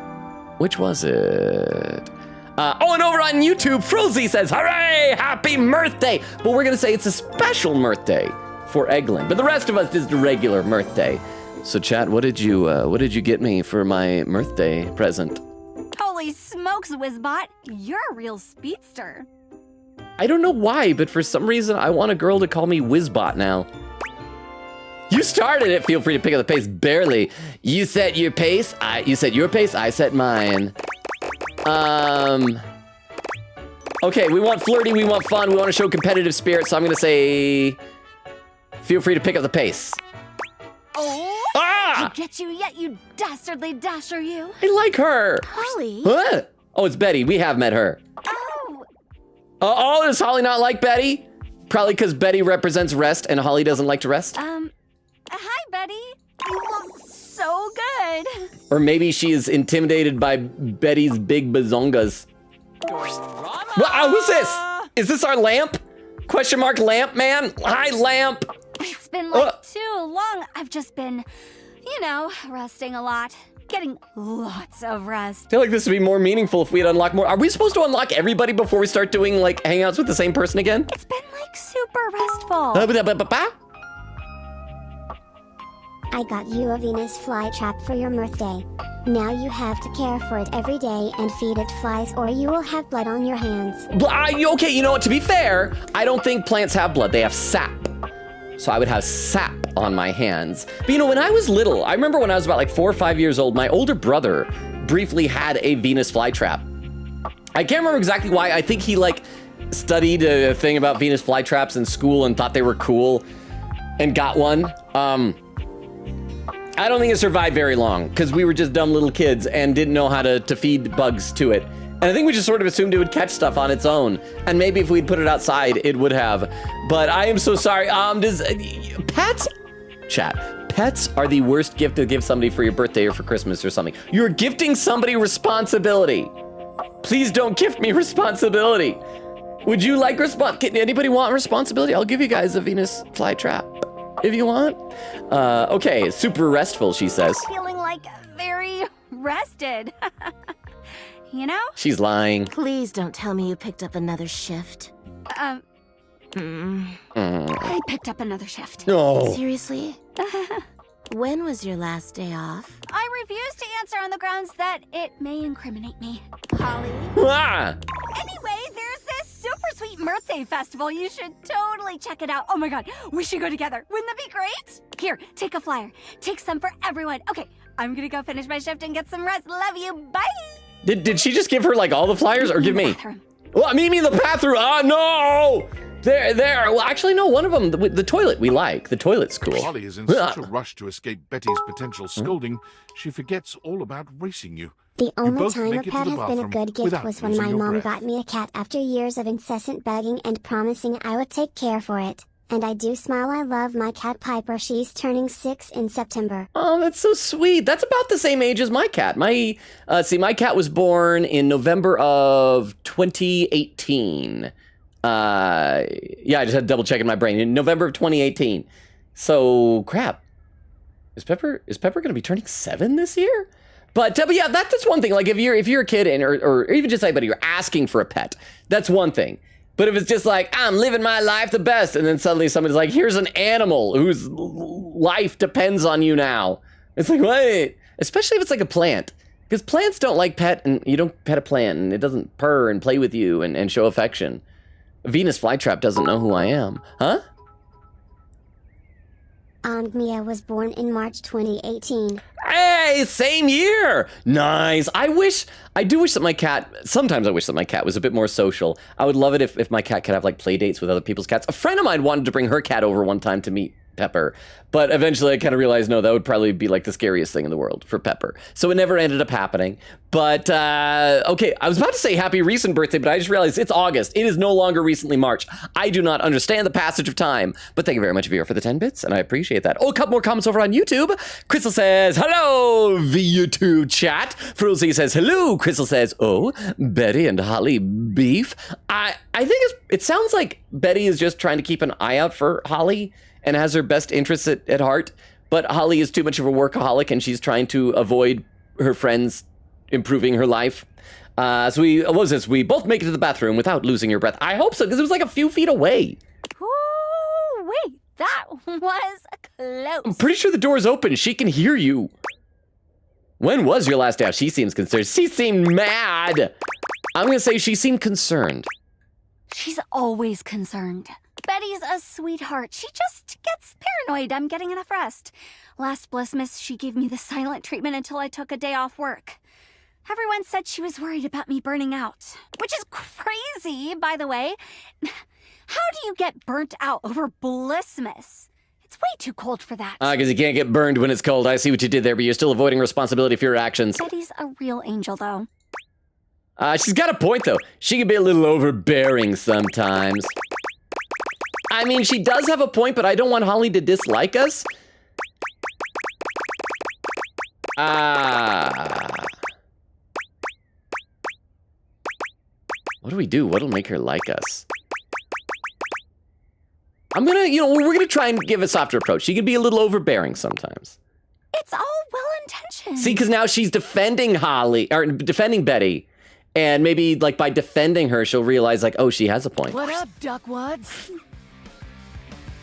A: Which was it? And over on YouTube, Frozy says, hooray, happy Mirth Day. But we're going to say it's a special Mirth Day for Eglin. But the rest of us is the regular Mirth Day. So chat, what did you get me for my Mirth Day present?
C: Holy smokes, Wizbot. You're a real speedster.
A: I don't know why, but for some reason, I want a girl to call me Wizbot now. You started it. Feel free to pick up the pace. Barely. You set your pace. You set your pace. I set mine. Okay, we want flirty. We want fun. We want to show competitive spirit. So I'm going to say, feel free to pick up the pace.
C: Oh,
A: Ah!
C: I'll get you yet, you dastardly dasher, you.
A: I like her.
C: Holly?
A: What? Oh, it's Betty. We have met her.
C: Oh.
A: Oh, does Holly not like Betty? Probably because Betty represents rest and Holly doesn't like to rest.
C: Hi, Betty. You look so good.
A: Or maybe she is intimidated by Betty's big bazongas. Wow, who's this? Is this our lamp? Question mark lamp man? Hi, lamp.
C: It's been like too long. I've just been, resting a lot. getting lots of rest.
A: I feel like this would be more meaningful if we had unlocked more. Are we supposed to unlock everybody before we start doing like hangouts with the same person again?
C: It's been like super restful.
E: I got you a Venus flytrap for your birthday. Now you have to care for it every day and feed it flies or you will have blood on your hands.
A: Okay, you know what? To be fair, I don't think plants have blood. They have sap. So I would have sap on my hands. But you know, when I was little, I remember when I was about like 4 or 5 years old, my older brother briefly had a Venus flytrap. I can't remember exactly why. I think he like studied a thing about Venus flytraps in school and thought they were cool and got one. I don't think it survived very long because we were just dumb little kids and didn't know how to feed bugs to it. And I think we just sort of assumed it would catch stuff on its own. And maybe if we'd put it outside, it would have. But I am so sorry. Pets are the worst gift to give somebody for your birthday or for Christmas or something. You're gifting somebody responsibility. Please don't gift me responsibility. Would you like anybody want responsibility? I'll give you guys a Venus flytrap if you want. Okay, super restful, she says.
C: Feeling like very rested. You know?
A: She's lying.
I: Please don't tell me you picked up another shift.
C: I picked up another shift.
A: No.
I: Seriously? When was your last day off?
C: I refuse to answer on the grounds that it may incriminate me. Holly.
A: Ah!
C: Anyway, there's this super sweet birthday festival. You should totally check it out. Oh my god, we should go together. Wouldn't that be great? Here, take a flyer. Take some for everyone. Okay, I'm gonna go finish my shift and get some rest. Love you. Bye.
A: Did she just give her like all the flyers or give me?
C: Bathroom.
A: Well, meet me in the bathroom. Oh, no. There. Well, actually, no, one of them, the toilet we like. The toilet's cool.
B: Holly is in such a rush to escape Betty's potential scolding, she forgets all about racing you.
E: The only
B: both
E: time a
B: make it to
E: pet
B: the
E: has been a
B: bathroom
E: good gift
B: without
E: was when
B: losing
E: my
B: your
E: mom
B: breath.
E: got me a cat after years of incessant begging and promising I would take care for it. And I do smile. I love my cat Piper. She's turning 6 in September.
A: Oh, that's so sweet. That's about the same age as my cat. My cat was born in November of 2018. I just had to double check in my brain. In November of 2018. So, crap. Is Pepper going to be turning 7 this year? But yeah, that's one thing. Like if you're a kid or even just anybody, you're asking for a pet. That's one thing. But if it's just like, I'm living my life the best, and then suddenly somebody's like, here's an animal whose life depends on you now. It's like, wait. Especially if it's like a plant. Because plants don't like pet, and you don't pet a plant, and it doesn't purr and play with you and show affection. Venus flytrap doesn't know who I am. Huh?
E: Mia was born in March 2018.
A: Hey, same year. Nice. I do wish that my cat, sometimes I wish that my cat was a bit more social. I would love it if my cat could have like play dates with other people's cats. A friend of mine wanted to bring her cat over one time to meet Pepper, but eventually I kind of realized, no, that would probably be like the scariest thing in the world for Pepper. So it never ended up happening. But, okay, I was about to say happy recent birthday, but I just realized it's August. It is no longer recently March. I do not understand the passage of time, but thank you very much, Vera, for the 10 bits, and I appreciate that. Oh, a couple more comments over on YouTube. Crystal says, hello, the YouTube chat. Frozy says, hello. Crystal says, oh, Betty and Holly beef. I think it sounds like Betty is just trying to keep an eye out for Holly and has her best interests at heart, but Holly is too much of a workaholic and she's trying to avoid her friends improving her life. So we both make it to the bathroom without losing your breath. I hope so, because it was like a few feet away.
C: Ooh, wait, that was close.
A: I'm pretty sure the door is open. She can hear you. When was your last day out? She seems concerned. She seemed mad. I'm going to say she seemed concerned.
C: She's always concerned. Betty's a sweetheart. She just gets paranoid I'm getting enough rest. Last Blissmas, she gave me the silent treatment until I took a day off work. Everyone said she was worried about me burning out, which is crazy, by the way. How do you get burnt out over Blissmas? It's way too cold for that.
A: Because you can't get burned when it's cold. I see what you did there, but you're still avoiding responsibility for your actions.
C: Betty's a real angel, though.
A: She's got a point, though. She can be a little overbearing sometimes. I mean, she does have a point, but I don't want Holly to dislike us. What do we do? What'll make her like us? I'm gonna, we're gonna try and give a softer approach. She can be a little overbearing sometimes.
C: It's all well-intentioned.
A: See, because now she's defending Holly, or defending Betty. And maybe, like, by defending her, she'll realize, like, oh, she has a point.
D: What up, duckwads?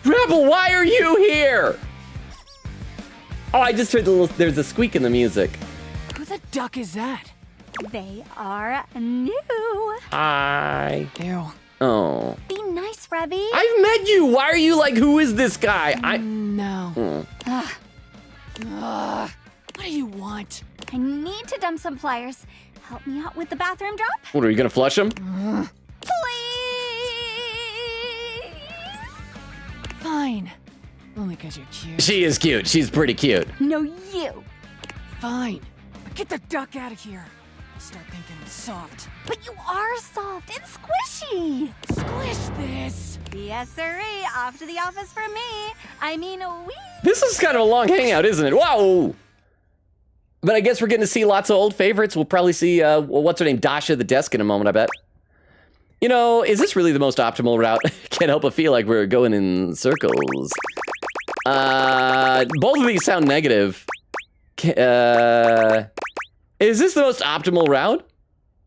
A: Rebel, why are you here? Oh, I just heard there's a squeak in the music.
D: Who the duck is that?
C: They are new.
A: Hi.
D: Ew.
A: Oh.
C: Be nice, Rebby.
A: I've met you. Why are you like, who is this guy?
D: No. What do you want?
C: I need to dump some flyers. Help me out with the bathroom drop?
A: What, are you gonna flush him?
C: Please.
D: Fine. Only because you're cute.
A: She is cute. She's pretty cute.
C: No, you.
D: Fine. But get the duck out of here. I'll start thinking I'm soft.
C: But you are soft and squishy.
D: Squish this.
C: Yes, sirree. Off to the office for me. I mean, we.
A: This is kind of a long hangout, isn't it? Whoa! But I guess we're getting to see lots of old favorites. We'll probably see, what's her name? Dasha the desk in a moment, I bet. You know, is this really the most optimal route? Can't help but feel like we're going in circles. Both of these sound negative. Is this the most optimal route?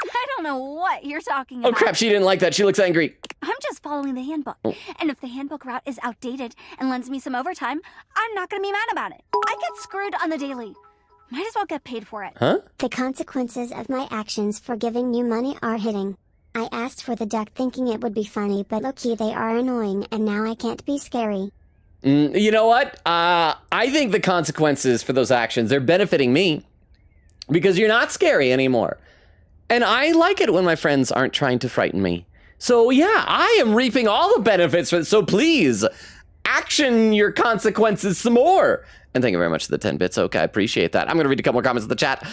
C: I don't know what you're talking about.
A: Oh crap, she didn't like that. She looks angry.
C: I'm just following the handbook.
A: Oh.
C: And if the handbook route is outdated and lends me some overtime, I'm not gonna be mad about it. I get screwed on the daily. Might as well get paid for it.
A: Huh?
E: The consequences of my actions for giving you money are hitting. I asked for the duck thinking it would be funny, but look-y, they are annoying, and now I can't be scary.
A: You know what? I think the consequences for those actions, they're benefiting me. Because you're not scary anymore. And I like it when my friends aren't trying to frighten me. So yeah, I am reaping all the benefits for this. So please, action your consequences some more. And thank you very much for the 10 bits. Okay, I appreciate that. I'm going to read a couple more comments in the chat.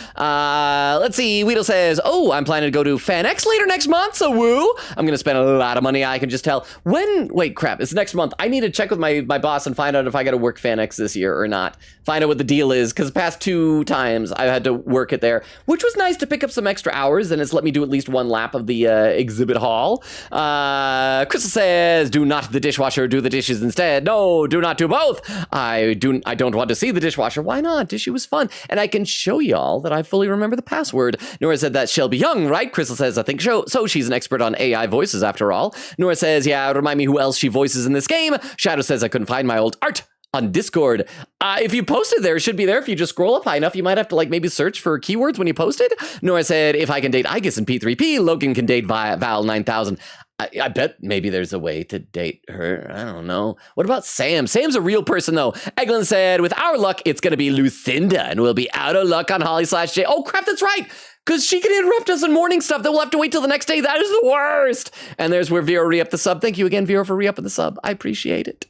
A: Let's see. Weedle says, oh, I'm planning to go to FanX later next month, so woo. I'm going to spend a lot of money, I can just tell. Wait, crap, it's next month. I need to check with my boss and find out if I got to work FanX this year or not. Find out what the deal is, because the past 2 times I had to work it there, which was nice to pick up some extra hours, and it's let me do at least 1 lap of the exhibit hall. Crystal says, do not the dishwasher, do the dishes instead. No, do not do both. I don't want to see the dishwasher. Why not? Dishy was fun. And I can show y'all that I fully remember the password. Nora said that's Shelby Young, right? Crystal says, I think so. She's an expert on AI voices after all. Nora says, yeah, remind me who else she voices in this game. Shadow says, I couldn't find my old art on Discord. If you posted there, it should be there. If you just scroll up high enough, you might have to like maybe search for keywords when you posted. Nora said, if I can date Igus in P3P, Logan can date Val 9000. I bet maybe there's a way to date her. I don't know. What about Sam? Sam's a real person, though. Eglin said, with our luck, it's going to be Lucinda, and we'll be out of luck on Holly/J. Oh, crap, that's right. Because she can interrupt us in morning stuff. Then we'll have to wait till the next day. That is the worst. And there's where Vero re-upped the sub. Thank you again, Vero, for re-upping the sub. I appreciate it.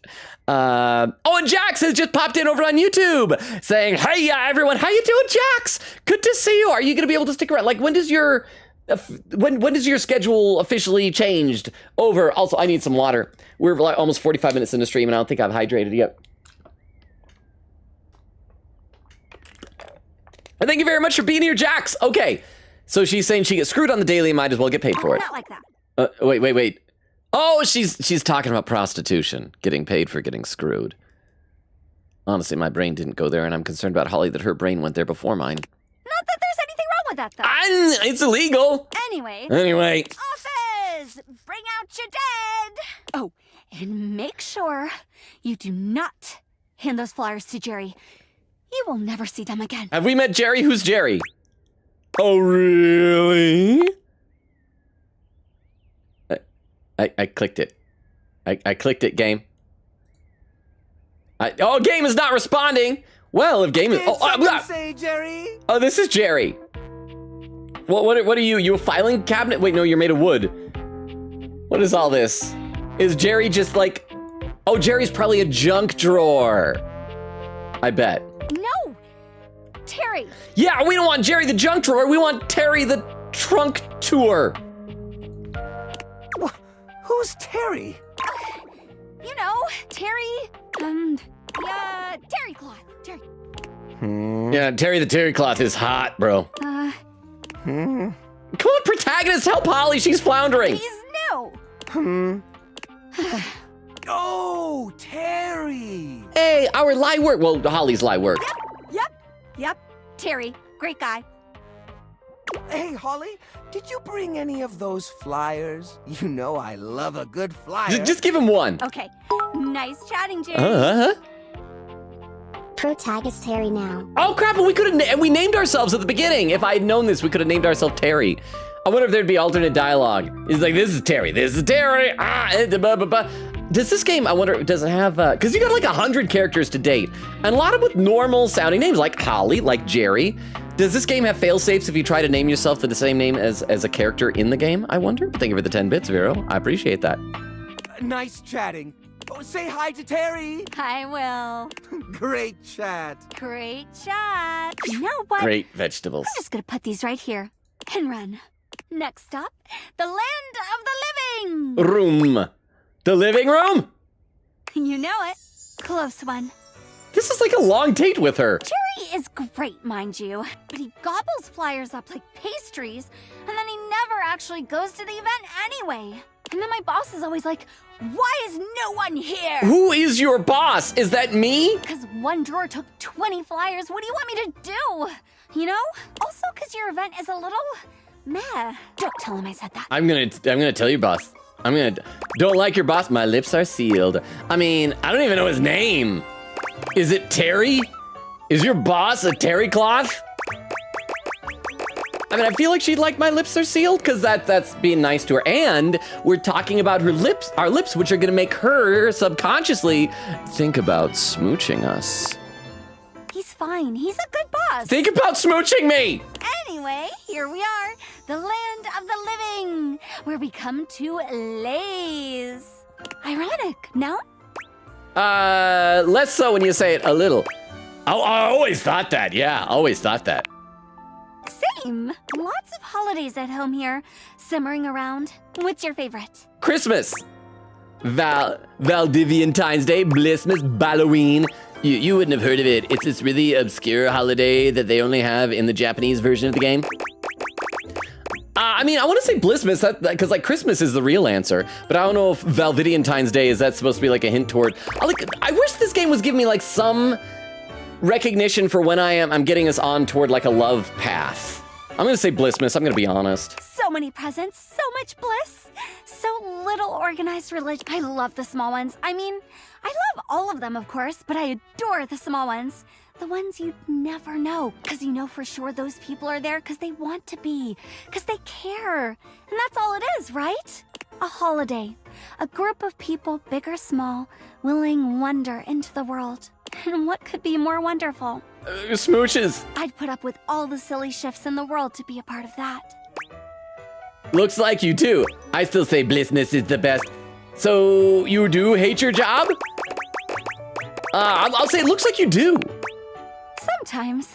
A: Oh, and Jax has just popped in over on YouTube saying, hey, everyone, how you doing, Jax? Good to see you. Are you going to be able to stick around? Like, when does your schedule officially changed over? Also, I need some water. We're like almost 45 minutes in the stream, and I don't think I've hydrated yet. And thank you very much for being here, Jax. Okay, so she's saying she gets screwed on the daily, might as well get paid for it.
C: Not like that.
A: Wait. Oh, she's talking about prostitution, getting paid for getting screwed. Honestly, my brain didn't go there, and I'm concerned about Holly that her brain went there before mine.
C: Not that there's anything wrong with that, though.
A: It's illegal.
C: Anyway. Office! Bring out your dead! Oh, and make sure you do not hand those flyers to Jerry. You will never see them again.
A: Have we met Jerry? Who's Jerry? Oh, really? I clicked it. I clicked it, game. Game is not responding. Well, if game is...
J: Say, Jerry?
A: Oh, this is Jerry. What are you? You a filing cabinet? Wait, no, you're made of wood. What is all this? Is Jerry just like... Oh, Jerry's probably a junk drawer. I bet.
C: No! Terry!
A: Yeah, we don't want Jerry the junk drawer. We want Terry the trunk tour.
J: Who's Terry?
C: You know, Terry... terry cloth. Terry.
A: Yeah, Terry the terry cloth is hot, bro. Come on, protagonist, help Holly. She's floundering.
C: He's new.
J: Oh, Terry.
A: Hey, our light work. Well, Holly's light work.
C: Yep. Yep, Terry, great guy.
J: Hey, Holly, did you bring any of those flyers? You know I love a good flyer.
A: Just give him one.
C: Okay, nice chatting, Jerry.
A: Uh-huh.
E: Protagonist Terry now.
A: Oh crap! We could have. We named ourselves at the beginning. If I had known this, we could have named ourselves Terry. I wonder if there'd be alternate dialogue. He's like, "This is Terry. This is Terry." Does this game? I wonder. Does it have? Because you got like 100 characters to date, and a lot of with normal sounding names, like Holly, like Jerry. Does this game have fail safes if you try to name yourself to the same name as a character in the game? I wonder. Thank you for the 10 bits, Vero. I appreciate that.
J: Nice chatting. Oh, say hi to Terry.
C: I will.
J: Great chat.
C: Great chat. You know what?
A: Great vegetables.
C: I'm just gonna put these right here and run. Next up, the land of the living.
A: Room. The living room?
C: You know it. Close one.
A: This is like a long date with her.
C: Jerry is great, mind you, but he gobbles flyers up like pastries, and then he never actually goes to the event anyway. And then my boss is always like, why is no one here?
A: Who is your boss? Is that me?
C: Because one drawer took 20 flyers. What do you want me to do? You know? Also, because your event is a little meh. Don't tell him I said that.
A: I'm gonna tell your boss. Don't like your boss. My lips are sealed. I mean, I don't even know his name. Is it Terry? Is your boss a terry cloth? I mean, I feel like she'd like my lips are sealed because that's being nice to her. And we're talking about her lips, our lips, which are gonna make her subconsciously think about smooching us.
C: He's fine. He's a good boss.
A: Think about smooching me!
C: Anyway, here we are, the land of the living, where we come to lays. Ironic, no?
A: Less so when you say it a little. I always thought that, yeah, always thought that.
C: Same. Lots of holidays at home here, simmering around. What's your favorite?
A: Christmas. Valdiviantine's Day, Blissmas, Halloween. You wouldn't have heard of it. It's this really obscure holiday that they only have in the Japanese version of the game. I mean, I want to say Blissmas, because like Christmas is the real answer, but I don't know if Valdiviantine's Day, is that supposed to be like a hint toward, I wish this game was giving me like some recognition for when I'm getting us on toward like a love path. I'm gonna say Blissmas, I'm gonna be honest.
C: So many presents, so much bliss, so little organized religion. I love the small ones. I mean, I love all of them, of course, but I adore the small ones. The ones you'd never know, because you know for sure those people are there because they want to be, because they care. And that's all it is, right? A holiday. A group of people, big or small, willing wonder into the world. And what could be more wonderful?
A: Smooches.
C: I'd put up with all the silly shifts in the world to be a part of that.
A: Looks like you do. I still say Blissmas is the best. So you do hate your job? I'll say it looks like you do.
C: Sometimes.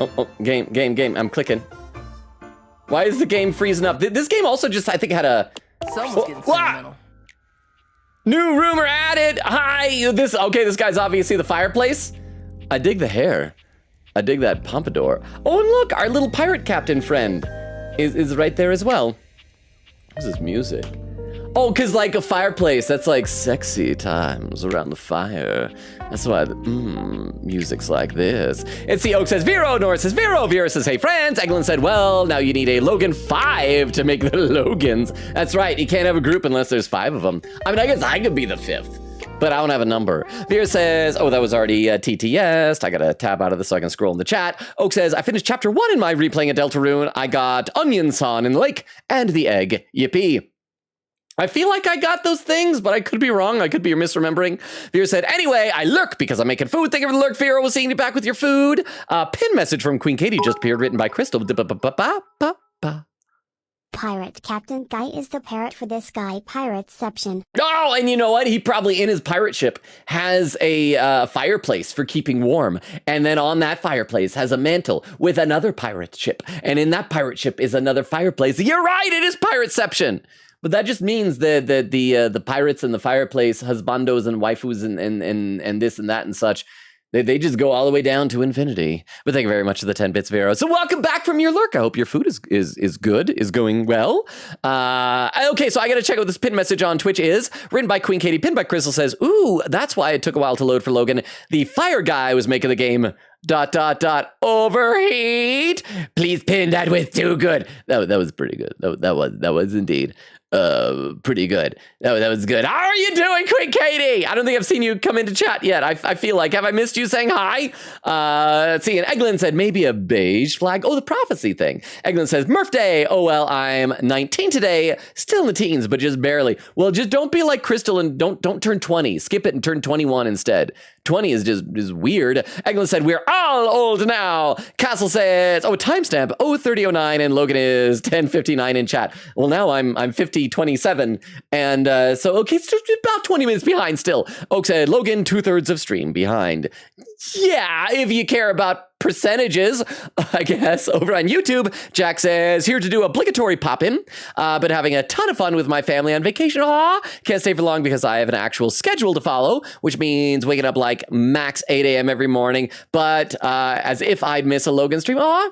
A: Oh, game. I'm clicking. Why is the game freezing up? This game also just, I think, had a...
J: Someone's getting sentimental.
A: New rumor added. Hi. This guy's obviously the fireplace. I dig the hair. I dig that pompadour. Oh, and look, our little pirate captain friend is right there as well. What's this music? Oh, because like a fireplace, that's like sexy times around the fire. That's why music's like this. It's the Oak says Vero, Norris says Vero, Vera says hey friends. Eglin said, well, now you need a Logan 5 to make the Logans. That's right, you can't have a group unless there's 5 of them. I mean, I guess I could be the 5th, but I don't have a number. Vera says, oh, that was already TTS. I gotta tab out of this so I can scroll in the chat. Oak says, I finished chapter 1 in my replaying at Deltarune. I got onion san in the lake and the egg. Yippee. I feel like I got those things, but I could be wrong. I could be misremembering. Vera said, anyway, I lurk because I'm making food. Thank you for the lurk, Vera. We'll see you back with your food. Pin message from Queen Katie just appeared, written by Crystal.
E: Pirate Captain Guy is the parrot for this guy pirateception.
A: Oh, and you know what? He probably in his pirate ship has a fireplace for keeping warm. And then on that fireplace has a mantle with another pirate ship. And in that pirate ship is another fireplace. You're right, it is pirateception. But that just means that the pirates and the fireplace, husbandos and waifus and this and that and such, They just go all the way down to infinity. But thank you very much for the 10 bits, Vero. So welcome back from your lurk. I hope your food is good, is going well. Okay, so I got to check out what this pin message on Twitch is. Written by Queen Katie, pinned by Crystal, says, ooh, that's why it took a while to load for Logan. The fire guy was making the game ... overheat. Please pin that with too good. That was pretty good. That was indeed pretty good. That was good. How are you doing, Queen Katie? I don't think I've seen you come into chat yet. I feel like, have I missed you saying hi? Let's see, and Eglin said maybe a beige flag. Oh, the prophecy thing. Eglin says, Murph Day. Oh, well, I'm 19 today. Still in the teens, but just barely. Well, just don't be like Crystal and don't turn 20. Skip it and turn 21 instead. 20 is weird. Eglin said, we're all old now. Castle says, oh, timestamp 03009, and Logan is 1059 in chat. Well, now I'm 5027, and so okay, it's just about 20 minutes behind still. Oak said, Logan 2/3 of stream behind. Yeah, if you care about percentages, I guess. Over on YouTube, Jack says, here to do obligatory pop-in, but having a ton of fun with my family on vacation. Aw, can't stay for long because I have an actual schedule to follow, which means waking up like max 8 a.m. every morning, but as if I'd miss a Logan stream. Aw,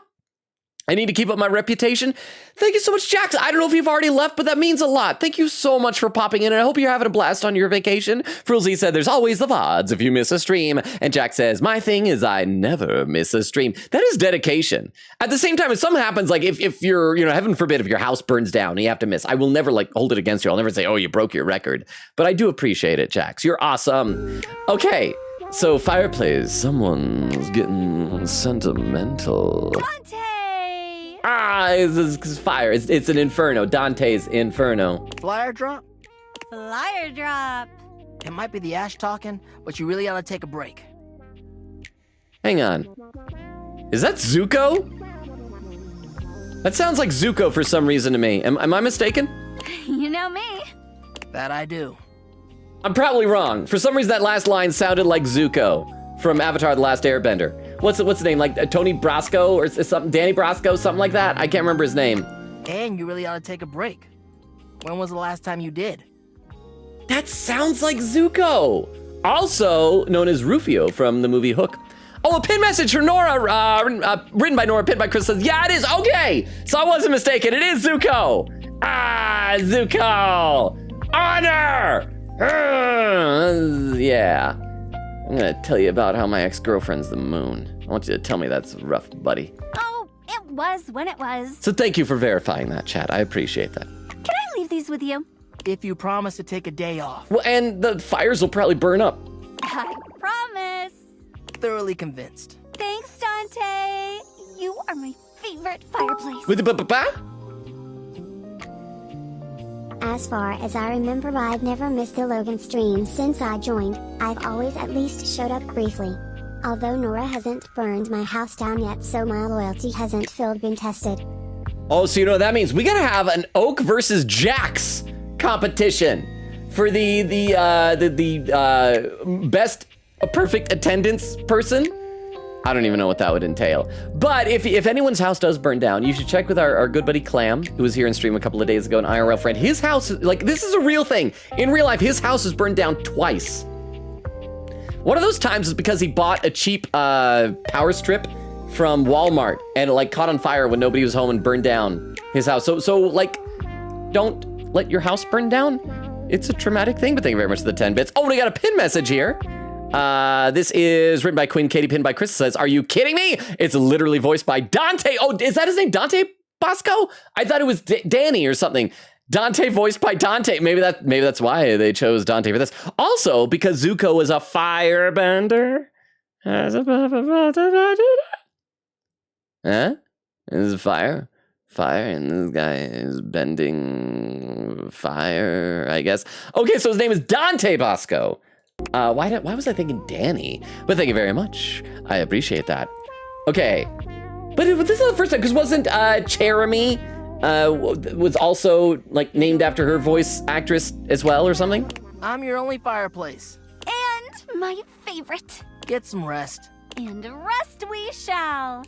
A: I need to keep up my reputation. Thank you so much, Jax. I don't know if you've already left, but that means a lot. Thank you so much for popping in, and I hope you're having a blast on your vacation. Frulzy said, there's always the VODs if you miss a stream. And Jack says, my thing is I never miss a stream. That is dedication. At the same time, if something happens, like if you're, heaven forbid, if your house burns down and you have to miss, I will never hold it against you. I'll never say, oh, you broke your record. But I do appreciate it, Jax. You're awesome. Okay, so fireplace. Someone's getting sentimental.
C: Dante!
A: It's fire. It's an inferno. Dante's Inferno.
K: Flyer drop?
C: Flyer drop.
K: It might be the ash talking, but you really ought to take a break.
A: Hang on. Is that Zuko? That sounds like Zuko for some reason to me. Am I mistaken?
C: You know me.
K: That I do.
A: I'm probably wrong. For some reason, that last line sounded like Zuko from Avatar: The Last Airbender. What's the name? Like Tony Brasco or something? Danny Brasco, something like that? I can't remember his name.
K: And you really ought to take a break. When was the last time you did?
A: That sounds like Zuko. Also known as Rufio from the movie Hook. Oh, a pin message from Nora, written by Nora, pinned by Chris, says, yeah, it is. Okay, so I wasn't mistaken. It is Zuko. Zuko. Honor. Yeah. I'm gonna tell you about how my ex-girlfriend's the moon. I want you to tell me that's rough, buddy.
C: Oh, it was when it was.
A: So thank you for verifying that, chat. I appreciate that.
C: Can I leave these with you?
K: If you promise to take a day off.
A: Well, and the fires will probably burn up.
C: I promise.
K: Thoroughly convinced.
C: Thanks, Dante. You are my favorite fireplace.
A: With the
E: As far as I remember, I've never missed a Logan stream since I joined. I've always at least showed up briefly. Although Nora hasn't burned my house down yet, so my loyalty hasn't been tested.
A: Oh, so you know what that means? We gotta have an Oak versus Jax competition for the best perfect attendance person. I don't even know what that would entail. But if anyone's house does burn down, you should check with our good buddy Clam, who was here in stream a couple of days ago, an IRL friend. His house, like, this is a real thing. In real life, his house is burned down twice. One of those times is because he bought a cheap power strip from Walmart, and it like caught on fire when nobody was home and burned down his house. So like, don't let your house burn down. It's a traumatic thing, but thank you very much for the 10 bits. Oh, and we got a pin message here. This is written by Queen Katie, pinned by Chris. It says, are you kidding me? It's literally voiced by Dante. Oh, is that his name? Dante Bosco? I thought it was Danny or something. Dante voiced by Dante. Maybe that's why they chose Dante for this. Also, because Zuko was a firebender. Huh? This is fire. Fire, and this guy is bending fire, I guess. Okay, so his name is Dante Bosco. Why was I thinking Danny? But thank you very much. I appreciate that. Okay. But this is the first time, because wasn't Cherami was also like named after her voice actress as well or something?
K: I'm your only fireplace.
C: And my favorite.
K: Get some rest.
C: And rest we shall.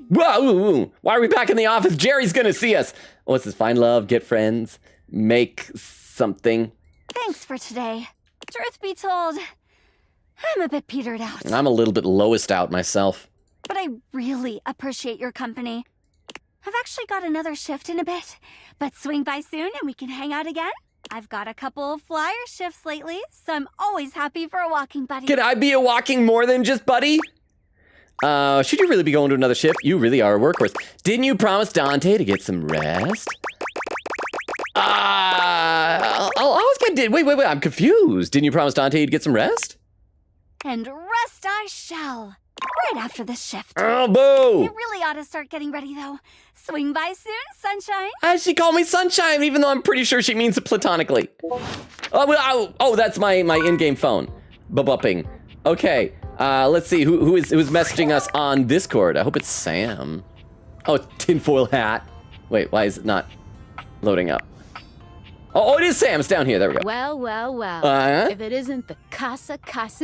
A: Whoa, why are we back in the office? Jerry's gonna see us. What's this? Find love, get friends, make something.
C: Thanks for today. Truth be told, I'm a bit petered out.
A: I'm a little bit lowest out myself.
C: But I really appreciate your company. I've actually got another shift in a bit, but swing by soon and we can hang out again. I've got a couple of flyer shifts lately, so I'm always happy for a walking buddy.
A: Can I be a walking more than just buddy? Should you really be going to another shift? You really are a workhorse. Didn't you promise Dante to get some rest? I'll always get... Wait, I'm confused. Didn't you promise Dante you'd get some rest?
C: And rest I shall. Right after this shift.
A: Oh, boo!
C: You really ought to start getting ready, though. Swing by soon, Sunshine.
A: She called me Sunshine, even though I'm pretty sure she means it platonically. Oh, that's my in-game phone. Bupping. Okay, let's see who's messaging us on Discord. I hope it's Sam. Oh, tinfoil hat. Wait, why is it not loading up? Oh, it is Sam. It's down here. There we go.
D: Well. If it isn't the Casa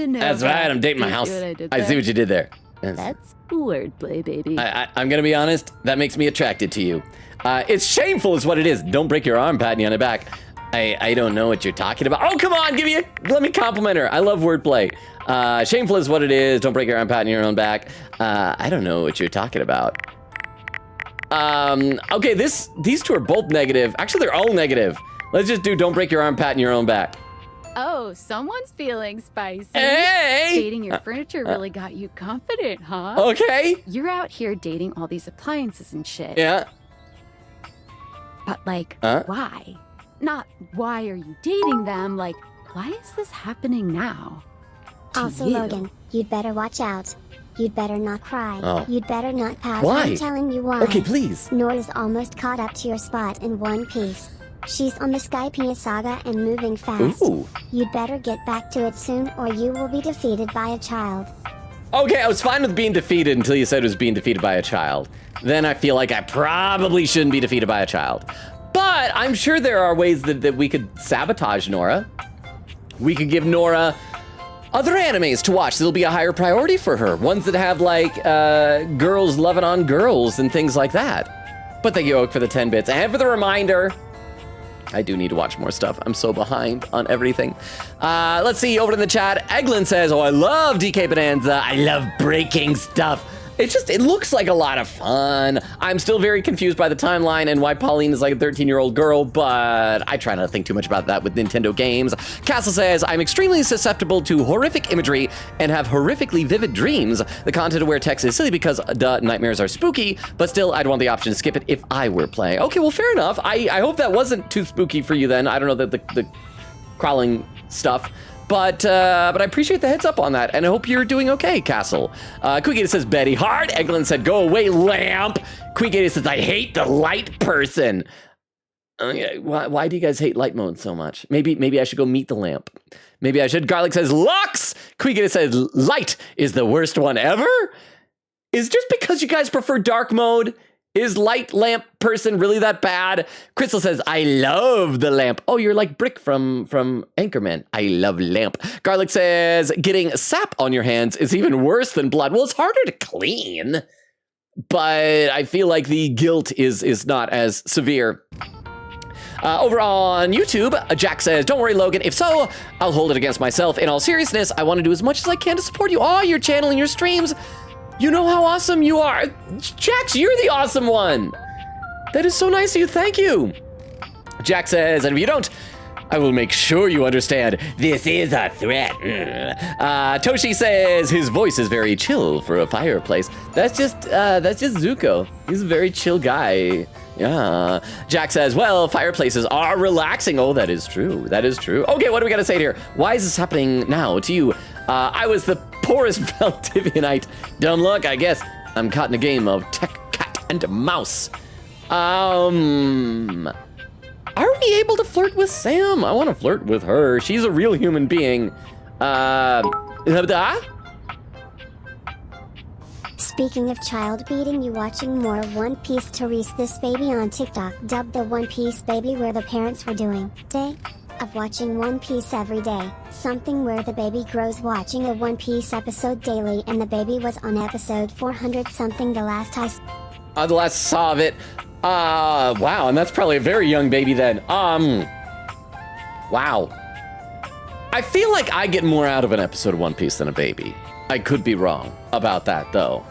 D: Nova.
A: That's right. I'm dating my house. I see what you did there.
D: That's wordplay, baby.
A: I'm gonna be honest. That makes me attracted to you. It's shameful, is what it is. Don't break your arm, patting you on the back. I don't know what you're talking about. Oh, come on, let me compliment her. I love wordplay. Shameful is what it is. Don't break your arm, patting your own back. I don't know what you're talking about. Okay, these two are both negative. Actually, they're all negative. Let's just do don't break your arm, patting your own back.
D: Oh, someone's feeling spicy.
A: Hey!
D: Dating your furniture really got you confident, huh?
A: Okay.
D: You're out here dating all these appliances and shit.
A: Yeah.
D: But why? Not why are you dating them, like, why is this happening now?
E: Also, Logan, you'd better watch out. You'd better not cry.
A: Oh.
E: You'd better not pout.
A: Why?
E: I'm telling you why.
A: Okay, please.
E: Nora's almost caught up to your spot in One Piece. She's on the Skypiea saga and moving fast.
A: Ooh.
E: You'd better get back to it soon or you will be defeated by a child.
A: Okay, I was fine with being defeated until you said it was being defeated by a child. Then I feel like I probably shouldn't be defeated by a child. But I'm sure there are ways that we could sabotage Nora. We could give Nora other animes to watch that'll be a higher priority for her. Ones that have, like, girls loving on girls and things like that. But thank you, Oak, for the 10 bits. And for the reminder, I do need to watch more stuff. I'm so behind on everything. Let's see, over in the chat, Eglin says, oh, I love DK Bonanza. I love breaking stuff. It looks like a lot of fun. I'm still very confused by the timeline and why Pauline is like a 13-year-old girl, but I try not to think too much about that with Nintendo games. Castle says, I'm extremely susceptible to horrific imagery and have horrifically vivid dreams. The content aware text is silly because nightmares are spooky, but still I'd want the option to skip it if I were playing. Okay, well, fair enough. I hope that wasn't too spooky for you then. I don't know the crawling stuff. But I appreciate the heads up on that, and I hope you're doing okay, Castle. Queegator says, Betty Hart. Eglin said, go away, lamp. Queegator says, I hate the light person. Okay, why do you guys hate light mode so much? Maybe I should go meet the lamp. Maybe I should. Garlic says, Lux. Queegator says, light is the worst one ever. Is just because you guys prefer dark mode, is light lamp person really that bad? Crystal says, I love the lamp. Oh, you're like Brick from Anchorman. I love lamp. Garlic says, getting sap on your hands is even worse than blood. Well, it's harder to clean, but I feel like the guilt is not as severe. Over on YouTube, Jack says, don't worry, Logan. If so, I'll hold it against myself. In all seriousness, I want to do as much as I can to support you. Oh, your channel and your streams. You know how awesome you are. Jax, you're the awesome one. That is so nice of you. Thank you. Jack says, and if you don't, I will make sure you understand. This is a threat. Toshi says his voice is very chill for a fireplace. That's just Zuko. He's a very chill guy. Yeah. Jack says, well, fireplaces are relaxing. Oh, that is true. That is true. Okay, what do we got to say here? Why is this happening now to you? I was the poorest Valdivianite. Dumb luck, I guess. I'm caught in a game of tech, cat, and mouse. Are we able to flirt with Sam? I want to flirt with her. She's a real human being.
E: Speaking of child beating, you watching more One Piece. Therese, this baby on TikTok dubbed the One Piece baby, where the parents were doing day of watching One Piece every day, something where the baby grows watching a One Piece episode daily, and the baby was on episode 400 something the last I
A: the last saw of it. Wow, and that's probably a very young baby then. Wow. I feel like I get more out of an episode of One Piece than a baby. I could be wrong about that, though.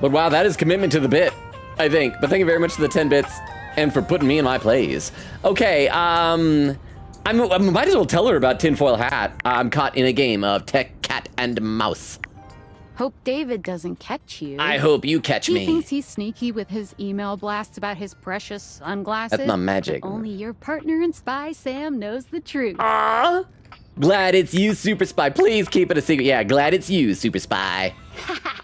A: But wow, that is commitment to the bit, I think. But thank you very much for the 10 bits and for putting me in my place. Okay, I might as well tell her about Tinfoil Hat. I'm caught in a game of tech, cat, and mouse.
L: Hope David doesn't catch you.
A: I hope you catch me.
L: He thinks he's sneaky with his email blasts about his precious sunglasses.
A: That's not magic.
L: But only your partner in Spy, Sam, knows the truth.
A: Aww. Glad it's you, Super Spy. Please keep it a secret. Yeah, glad it's you, Super Spy.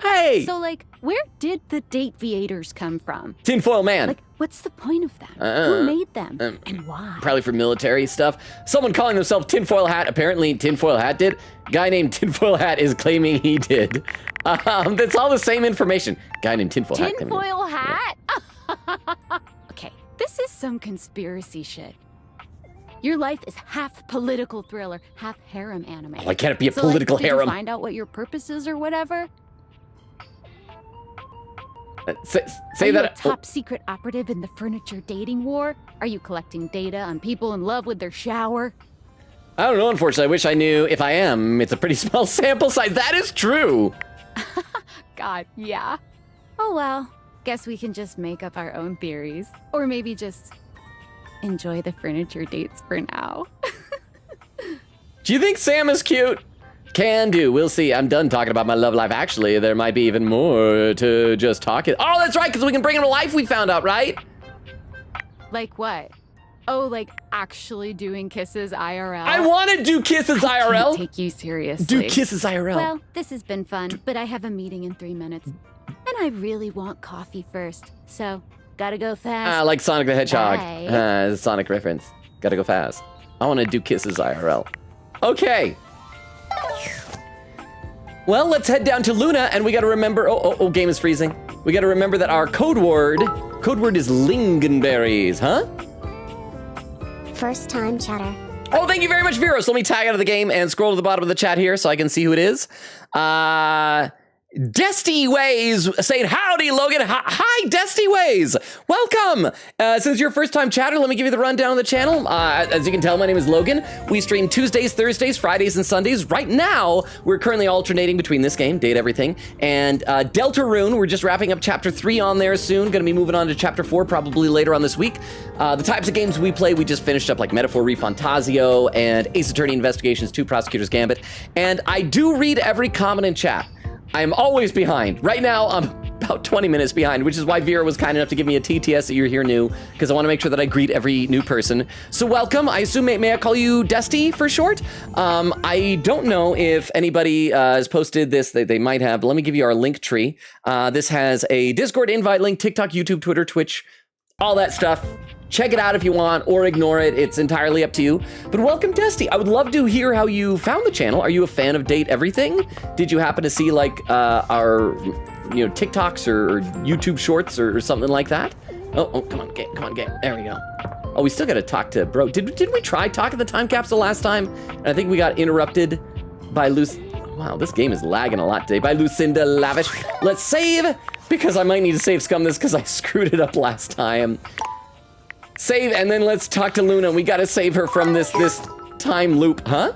A: Hey!
L: So, like, where did the date viators come from?
A: Tinfoil Man.
L: Like, what's the point of them? Who made them? And why?
A: Probably for military stuff. Someone calling themselves Tinfoil Hat. Apparently, Tinfoil Hat did. Guy named Tinfoil Hat is claiming he did. That's all the same information. Guy named Tinfoil Hat.
L: Tinfoil Hat? Okay, this is some conspiracy shit. Your life is half political thriller, half harem anime.
A: Oh, why can't it be a political
L: did
A: harem?
L: You find out what your purpose is or whatever?
A: Say
L: Are
A: that.
L: You a top secret operative in the furniture dating war? Are you collecting data on people in love with their shower?
A: I don't know, unfortunately. I wish I knew. If I am, it's a pretty small sample size. That is true.
L: God, yeah. Oh well, guess we can just make up our own theories. Or maybe just enjoy the furniture dates for now.
A: Do you think Sam is cute? Can do. We'll see. I'm done talking about my love life. Actually, there might be even more to just talk it. Oh, that's right, because we can bring him to life, we found out, right?
L: Like what? Oh, like actually doing kisses IRL?
A: I want to do kisses IRL.
L: I can't take you seriously.
A: Do kisses IRL.
L: Well, this has been fun, but I have a meeting in 3 minutes. And I really want coffee first, so gotta go fast.
A: Like Sonic the Hedgehog.
L: Bye.
A: Sonic reference. Gotta go fast. I want to do kisses IRL. Okay. Well, let's head down to Luna, and we gotta remember, game is freezing. We gotta remember that our code word is lingonberries, huh?
E: First time chatter.
A: Oh, thank you very much, Vero. So let me tag out of the game and scroll to the bottom of the chat here so I can see who it is. Desty Ways saying, howdy, Logan. Hi, Desty Ways. Welcome. Since you're first time chatter, let me give you the rundown of the channel. As you can tell, my name is Logan. We stream Tuesdays, Thursdays, Fridays, and Sundays. Right now, we're currently alternating between this game, Date Everything, and Deltarune. We're just wrapping up Chapter 3 on there soon. Gonna be moving on to Chapter 4 probably later on this week. The types of games we play, we just finished up like Metaphor Refantasio and Ace Attorney Investigations 2 Prosecutor's Gambit. And I do read every comment in chat. I am always behind. Right now, I'm about 20 minutes behind, which is why Vera was kind enough to give me a TTS that you're here new, because I want to make sure that I greet every new person. So welcome. I assume, may I call you Desty for short? I don't know if anybody has posted this. They might have. But let me give you our link tree. This has a Discord invite link, TikTok, YouTube, Twitter, Twitch, all that stuff. Check it out if you want, or ignore it. It's entirely up to you. But welcome, Desty. I would love to hear how you found the channel. Are you a fan of Date Everything? Did you happen to see like our, TikToks or YouTube Shorts or something like that? Oh, come on, game. There we go. Oh, we still got to talk to bro. Did we try talking to the time capsule last time? And I think we got interrupted by Wow, this game is lagging a lot today. By Lucinda Lavish. Let's save, because I might need to save scum this because I screwed it up last time. Save, and then let's talk to Luna. We gotta save her from this time loop, huh?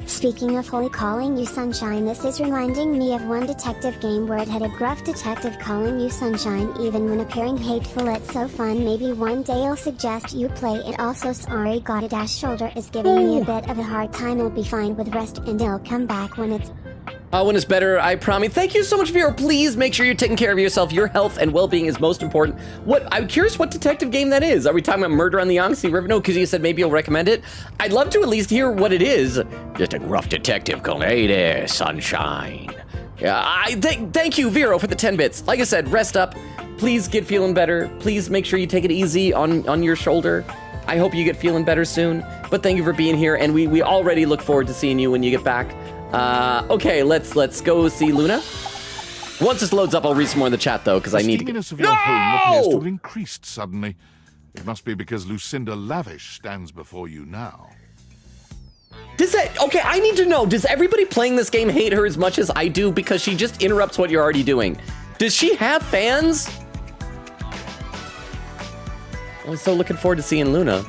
E: Speaking of Holy calling you Sunshine, this is reminding me of one detective game where it had a gruff detective calling you Sunshine even when appearing hateful. It's so fun. Maybe one day I'll suggest you play it. Also, sorry, got a dash shoulder is giving me a bit of a hard time. I'll be fine with rest and I'll come back when it's
A: when it's better, I promise. Thank you so much, Vera. Please make sure you're taking care of yourself. Your health and well-being is most important. I'm curious what detective game that is. Are we talking about Murder on the Yangtze River? No, because you said maybe you'll recommend it. I'd love to at least hear what it is. Just a gruff detective calling, hey there, Sunshine. Yeah, thank you, Vero, for the 10 bits. Like I said, rest up. Please get feeling better. Please make sure you take it easy on your shoulder. I hope you get feeling better soon. But thank you for being here, and we already look forward to seeing you when you get back. Okay, let's go see Luna. Once this loads up, I'll read some more in the chat, though, because I need to get...
B: The steaminess of your home appears to have increased suddenly. It must be because Lucinda Lavish stands before you now.
A: Okay, I need to know, does everybody playing this game hate her as much as I do because she just interrupts what you're already doing? Does she have fans? I'm so looking forward to seeing Luna.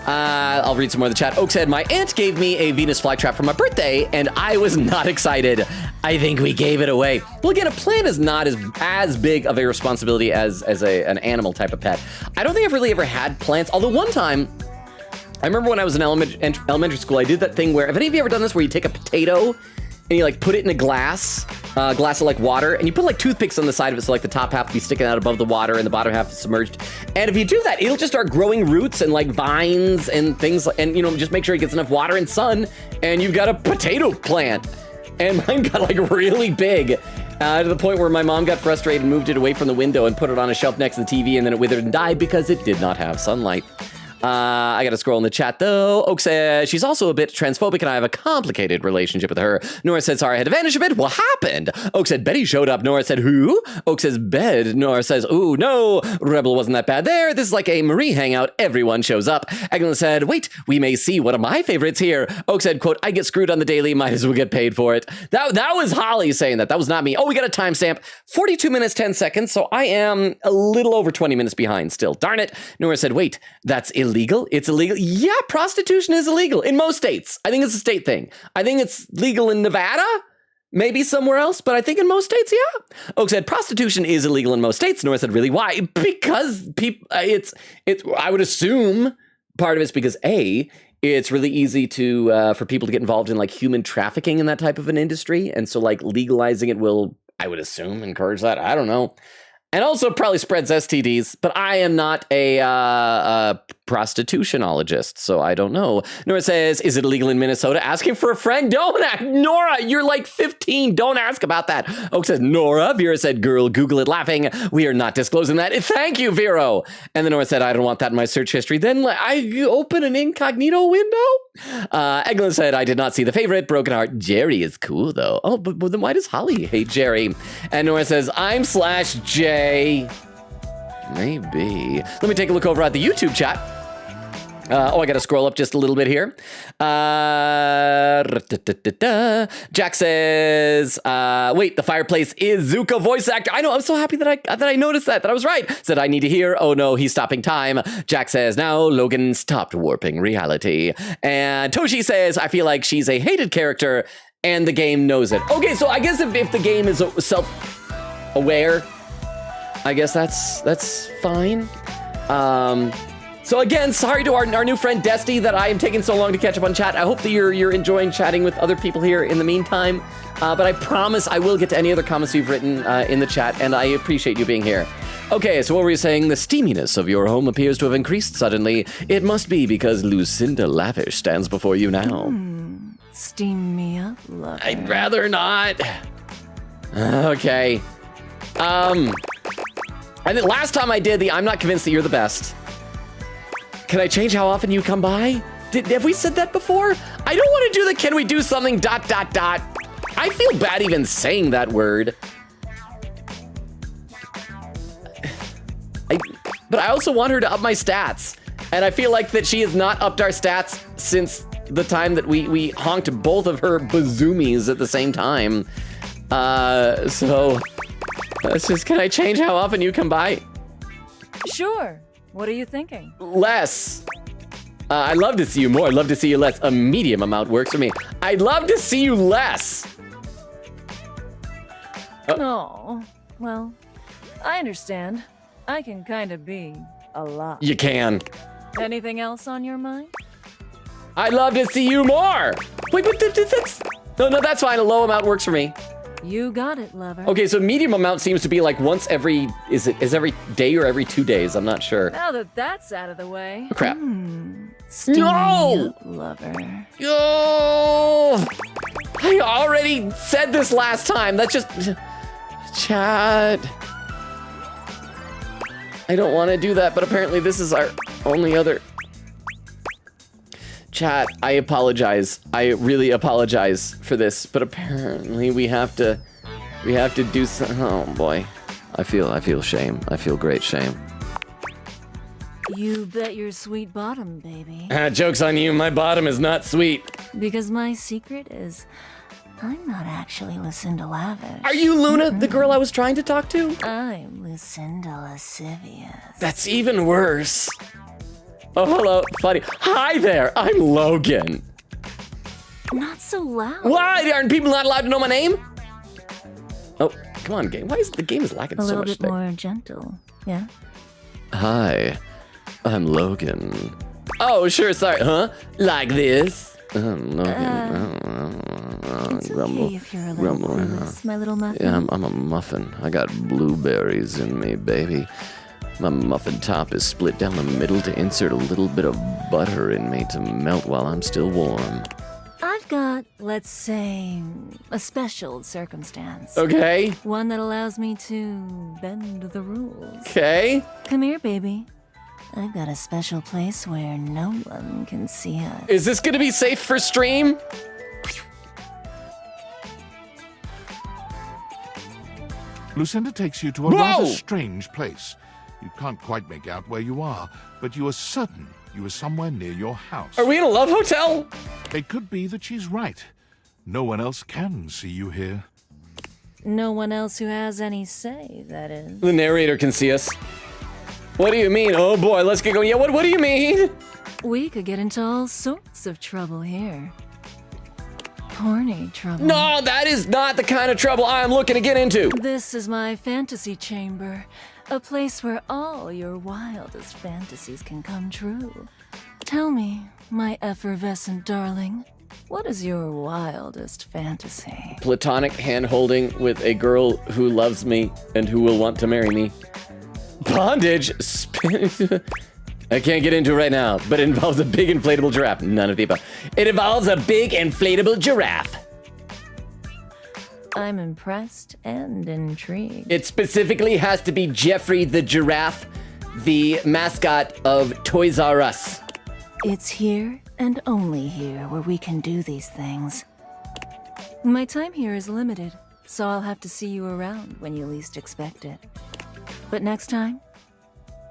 A: I'll read some more of the chat. Oak said, my aunt gave me a Venus flytrap for my birthday, and I was not excited. I think we gave it away. Well, again, a plant is not as big of a responsibility as an animal type of pet. I don't think I've really ever had plants, although one time, I remember when I was in elementary school, I did that thing where, have any of you ever done this, where you take a potato and you like put it in a glass of like water, and you put like toothpicks on the side of it, so like the top half will be sticking out above the water and the bottom half is submerged. And if you do that, it'll just start growing roots and like vines and things, and just make sure it gets enough water and sun, and you've got a potato plant. And mine got like really big, to the point where my mom got frustrated and moved it away from the window and put it on a shelf next to the TV, and then it withered and died because it did not have sunlight. I gotta scroll in the chat though. Oak says she's also a bit transphobic and I have a complicated relationship with her. Nora said, sorry, I had to vanish a bit. What happened? Oak said, Betty showed up. Nora said, who? Oak says, bed. Nora says, ooh, no, Rebel wasn't that bad there. This is like a Marie hangout. Everyone shows up. Eglin said, wait, we may see one of my favorites here. Oak said, quote, I get screwed on the daily. Might as well get paid for it. That was Holly saying that. That was not me. Oh, we got a timestamp. 42 minutes, 10 seconds. So I am a little over 20 minutes behind still. Darn it. Nora said, wait, that's illegal? It's illegal? Yeah, prostitution is illegal in most states. I think it's a state thing. I think it's legal in Nevada, maybe somewhere else, but I think in most states, yeah. Oak said, prostitution is illegal in most states. Nora said, really, why? Because people, I would assume part of it's because it's really easy to, for people to get involved in like human trafficking in that type of an industry. And so like legalizing it will, I would assume, encourage that. I don't know. And also probably spreads STDs, but I am not a prostitutionologist, so I don't know. Nora says, is it illegal in Minnesota? Asking for a friend? Don't, Nora, you're like 15. Don't ask about that. Oak says, Nora. Vera said, girl, Google it, laughing. We are not disclosing that. Thank you, Vero. And then Nora said, I don't want that in my search history. Then I open an incognito window. Eglin said, I did not see the favorite. Broken Heart. Jerry is cool, though. Oh, but then why does Holly hate Jerry? And Nora says, I'm /J. Maybe. Let me take a look over at the YouTube chat. I gotta scroll up just a little bit here. Jack says, wait, the fireplace is Zuko voice actor. I know, I'm so happy that I noticed that I was right. Said I need to hear, oh no, he's stopping time. Jack says, now Logan stopped warping reality. And Toshi says, I feel like she's a hated character and the game knows it. Okay, so I guess if the game is self-aware, I guess that's fine. So again, sorry to our new friend Desty that I am taking so long to catch up on chat. I hope that you're enjoying chatting with other people here in the meantime. But I promise I will get to any other comments you've written in the chat, and I appreciate you being here. Okay, so what were you saying? The steaminess of your home appears to have increased suddenly. It must be because Lucinda Lavish stands before you now.
M: Steam me up, lover.
A: I'd rather not. Okay. I think last time I did the I'm not convinced that you're the best. Can I change how often you come by? Have we said that before? I don't want to do the can we do something ... I feel bad even saying that word. But I also want her to up my stats. And I feel like that she has not upped our stats since the time that we honked both of her bazoomies at the same time. So let's just, can I change how often you come by?
M: Sure. What are you thinking?
A: Less. I'd love to see you more. I'd love to see you less. A medium amount works for me. I'd love to see you less.
M: Oh, well, I understand. I can kind of be a lot.
A: You can.
M: Anything else on your mind?
A: I'd love to see you more. Wait, but that's... No, that's fine. A low amount works for me.
M: You got it, lover.
A: Okay, so medium amount seems to be like once every... Is every day or every 2 days? I'm not sure.
M: Now that that's out of the way.
A: Oh, crap.
M: No! Lover.
A: Yo! I already said this last time. That's just... Chat. I don't want to do that, but apparently this is our only other... Chat, I apologize. I really apologize for this, but apparently we have to do some... Oh boy. I feel shame. I feel great shame.
M: You bet your sweet bottom, baby.
A: Joke's on you, my bottom is not sweet.
M: Because my secret is... I'm not actually Lucinda Lavish.
A: Are you Luna, the girl I was trying to talk to?
M: I'm Lucinda Lascivious.
A: That's even worse. Oh, hello, funny. Hi there, I'm Logan.
M: Not so loud.
A: Why? Aren't people not allowed to know my name? Oh, come on, game. Why is the game is lacking
M: A
A: so
M: little
A: much
M: bit
A: today?
M: more gentle, yeah?
A: Hi, I'm Logan. Oh, sure, sorry. Huh? Like this? Logan.
M: It's okay if you're a little clueless, my little muffin.
A: Yeah, I'm a muffin. I got blueberries in me, baby. My muffin top is split down the middle to insert a little bit of butter in me to melt while I'm still warm.
M: I've got, let's say, a special circumstance.
A: Okay.
M: One that allows me to bend the rules.
A: Okay.
M: Come here, baby. I've got a special place where no one can see us.
A: Is this gonna be safe for stream?
B: Lucinda takes you to a
A: Whoa!
B: rather strange place. You can't quite make out where you are, but you are certain you are somewhere near your house.
A: Are we in a love hotel?
B: It could be that she's right. No one else can see you here.
M: No one else who has any say, that is.
A: The narrator can see us. What do you mean? Oh boy, let's get going. Yeah, what do you mean?
M: We could get into all sorts of trouble here. Horny trouble.
A: No, that is not the kind of trouble I'm looking to get into.
M: This is my fantasy chamber. A place where all your wildest fantasies can come true. Tell me, my effervescent darling, what is your wildest fantasy?
A: Platonic hand-holding with a girl who loves me and who will want to marry me. Bondage? I can't get into it right now, but it involves a big inflatable giraffe. None of the above. It involves a big inflatable giraffe.
M: I'm impressed and intrigued.
A: It specifically has to be Jeffrey the giraffe, the mascot of Toys R Us.
M: It's here and only here where we can do these things. My time here is limited, so I'll have to see you around when you least expect it. But next time,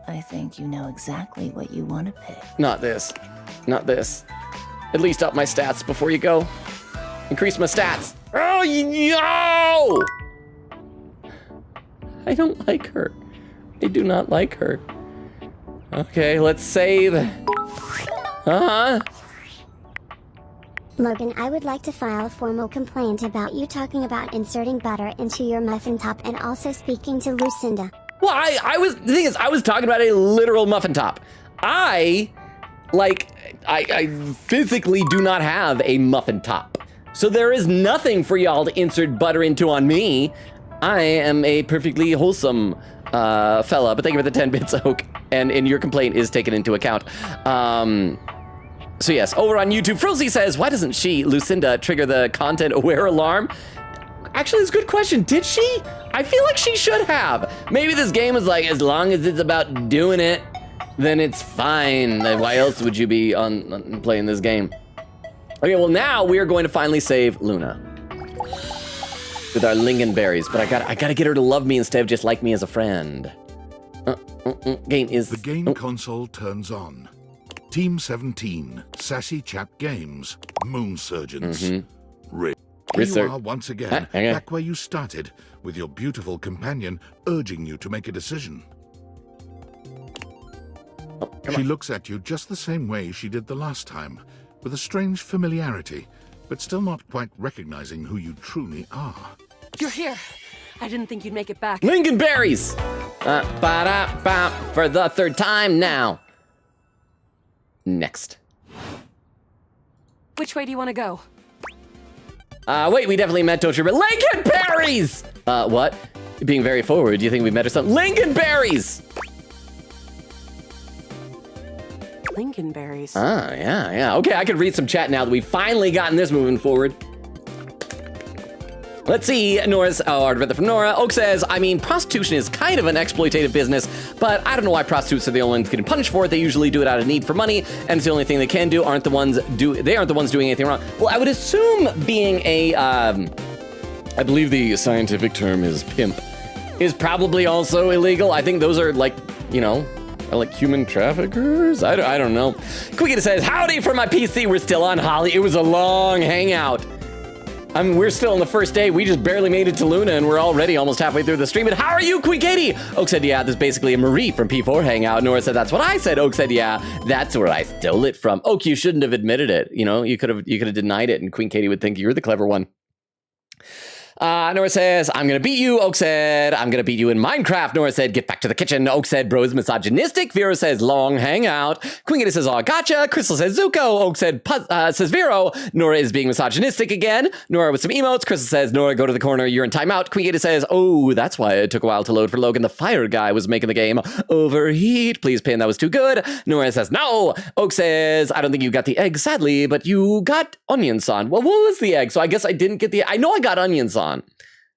M: I think you know exactly what you want to pick.
A: Not this. Not this. At least up my stats before you go. Increase my stats. Oh, no! I don't like her. I do not like her. Okay, let's save.
E: Logan, I would like to file a formal complaint about you talking about inserting butter into your muffin top and also speaking to Lucinda.
A: Well, the thing is, I was talking about a literal muffin top. I physically do not have a muffin top. So there is nothing for y'all to insert butter into on me. I am a perfectly wholesome fella, but thank you for the 10 bits, Oak. And your complaint is taken into account. So yes, over on YouTube, Frozy says, why doesn't she, Lucinda, trigger the content-aware alarm? Actually, it's a good question. Did she? I feel like she should have. Maybe this game is like, as long as it's about doing it, then it's fine. Like, why else would you be on playing this game? Okay, well now we are going to finally save Luna with our lingonberries, but I gotta get her to love me instead of just like me as a friend. Game is...
B: The game console turns on. Team 17, Sassy Chap Games, Moon Surgeons. Here you are once again, back where you started, with your beautiful companion urging you to make a decision. She looks at you just the same way she did the last time, with a strange familiarity, but still not quite recognizing who you truly are.
F: You're here. I didn't think you'd make it back.
A: Lingonberries! For the third time now. Next.
F: Which way do you want to go?
A: Wait, we definitely met Tocher, but Lingonberries! What? Being very forward, do you think we met or something? Lingonberries!
F: Lingonberries.
A: Yeah. Okay, I could read some chat now that we've finally gotten this moving forward. Let's see, Nora's, from Nora. Oak says, I mean, prostitution is kind of an exploitative business, but I don't know why prostitutes are the only ones getting punished for it. They usually do it out of need for money, and it's the only thing they can do. They aren't the ones doing anything wrong. Well, I would assume being a, I believe the scientific term is pimp, is probably also illegal. I think those are like, you know, like human traffickers? I don't know. Quickita says, howdy from my PC. We're still on, Holly. It was a long hangout. I mean, we're still on the first day. We just barely made it to Luna, and we're already almost halfway through the stream. And how are you, Queen Katie? Oak said, yeah, this is basically a Marie from P4 Hangout. Nora said, that's what I said. Oak said, yeah, that's where I stole it from. Oak, you shouldn't have admitted it. You know, you could have denied it, and Queen Katie would think you're the clever one. Nora says, I'm gonna beat you. Oak said, I'm gonna beat you in Minecraft. Nora said, get back to the kitchen. Oak said, bro is misogynistic. Vero says, long hangout. Queen Katie says, oh, gotcha. Crystal says, Zuko. Oak said, says Vero. Nora is being misogynistic again. Nora with some emotes. Crystal says, Nora, go to the corner. You're in timeout. Queen Katie says, oh, that's why it took a while to load for Logan. The fire guy was making the game overheat. Please pin, that was too good. Nora says, no. Oak says, I don't think you got the egg, sadly, but you got onions on. Well, what was the egg? So I guess I didn't get I know I got onions on,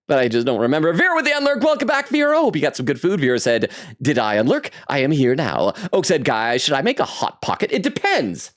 A: but I just don't remember. Vera with the unlurk. Welcome back, Vera. Hope you got some good food. Vera said, did I unlurk? I am here now. Oak said, guys, should I make a hot pocket? It depends.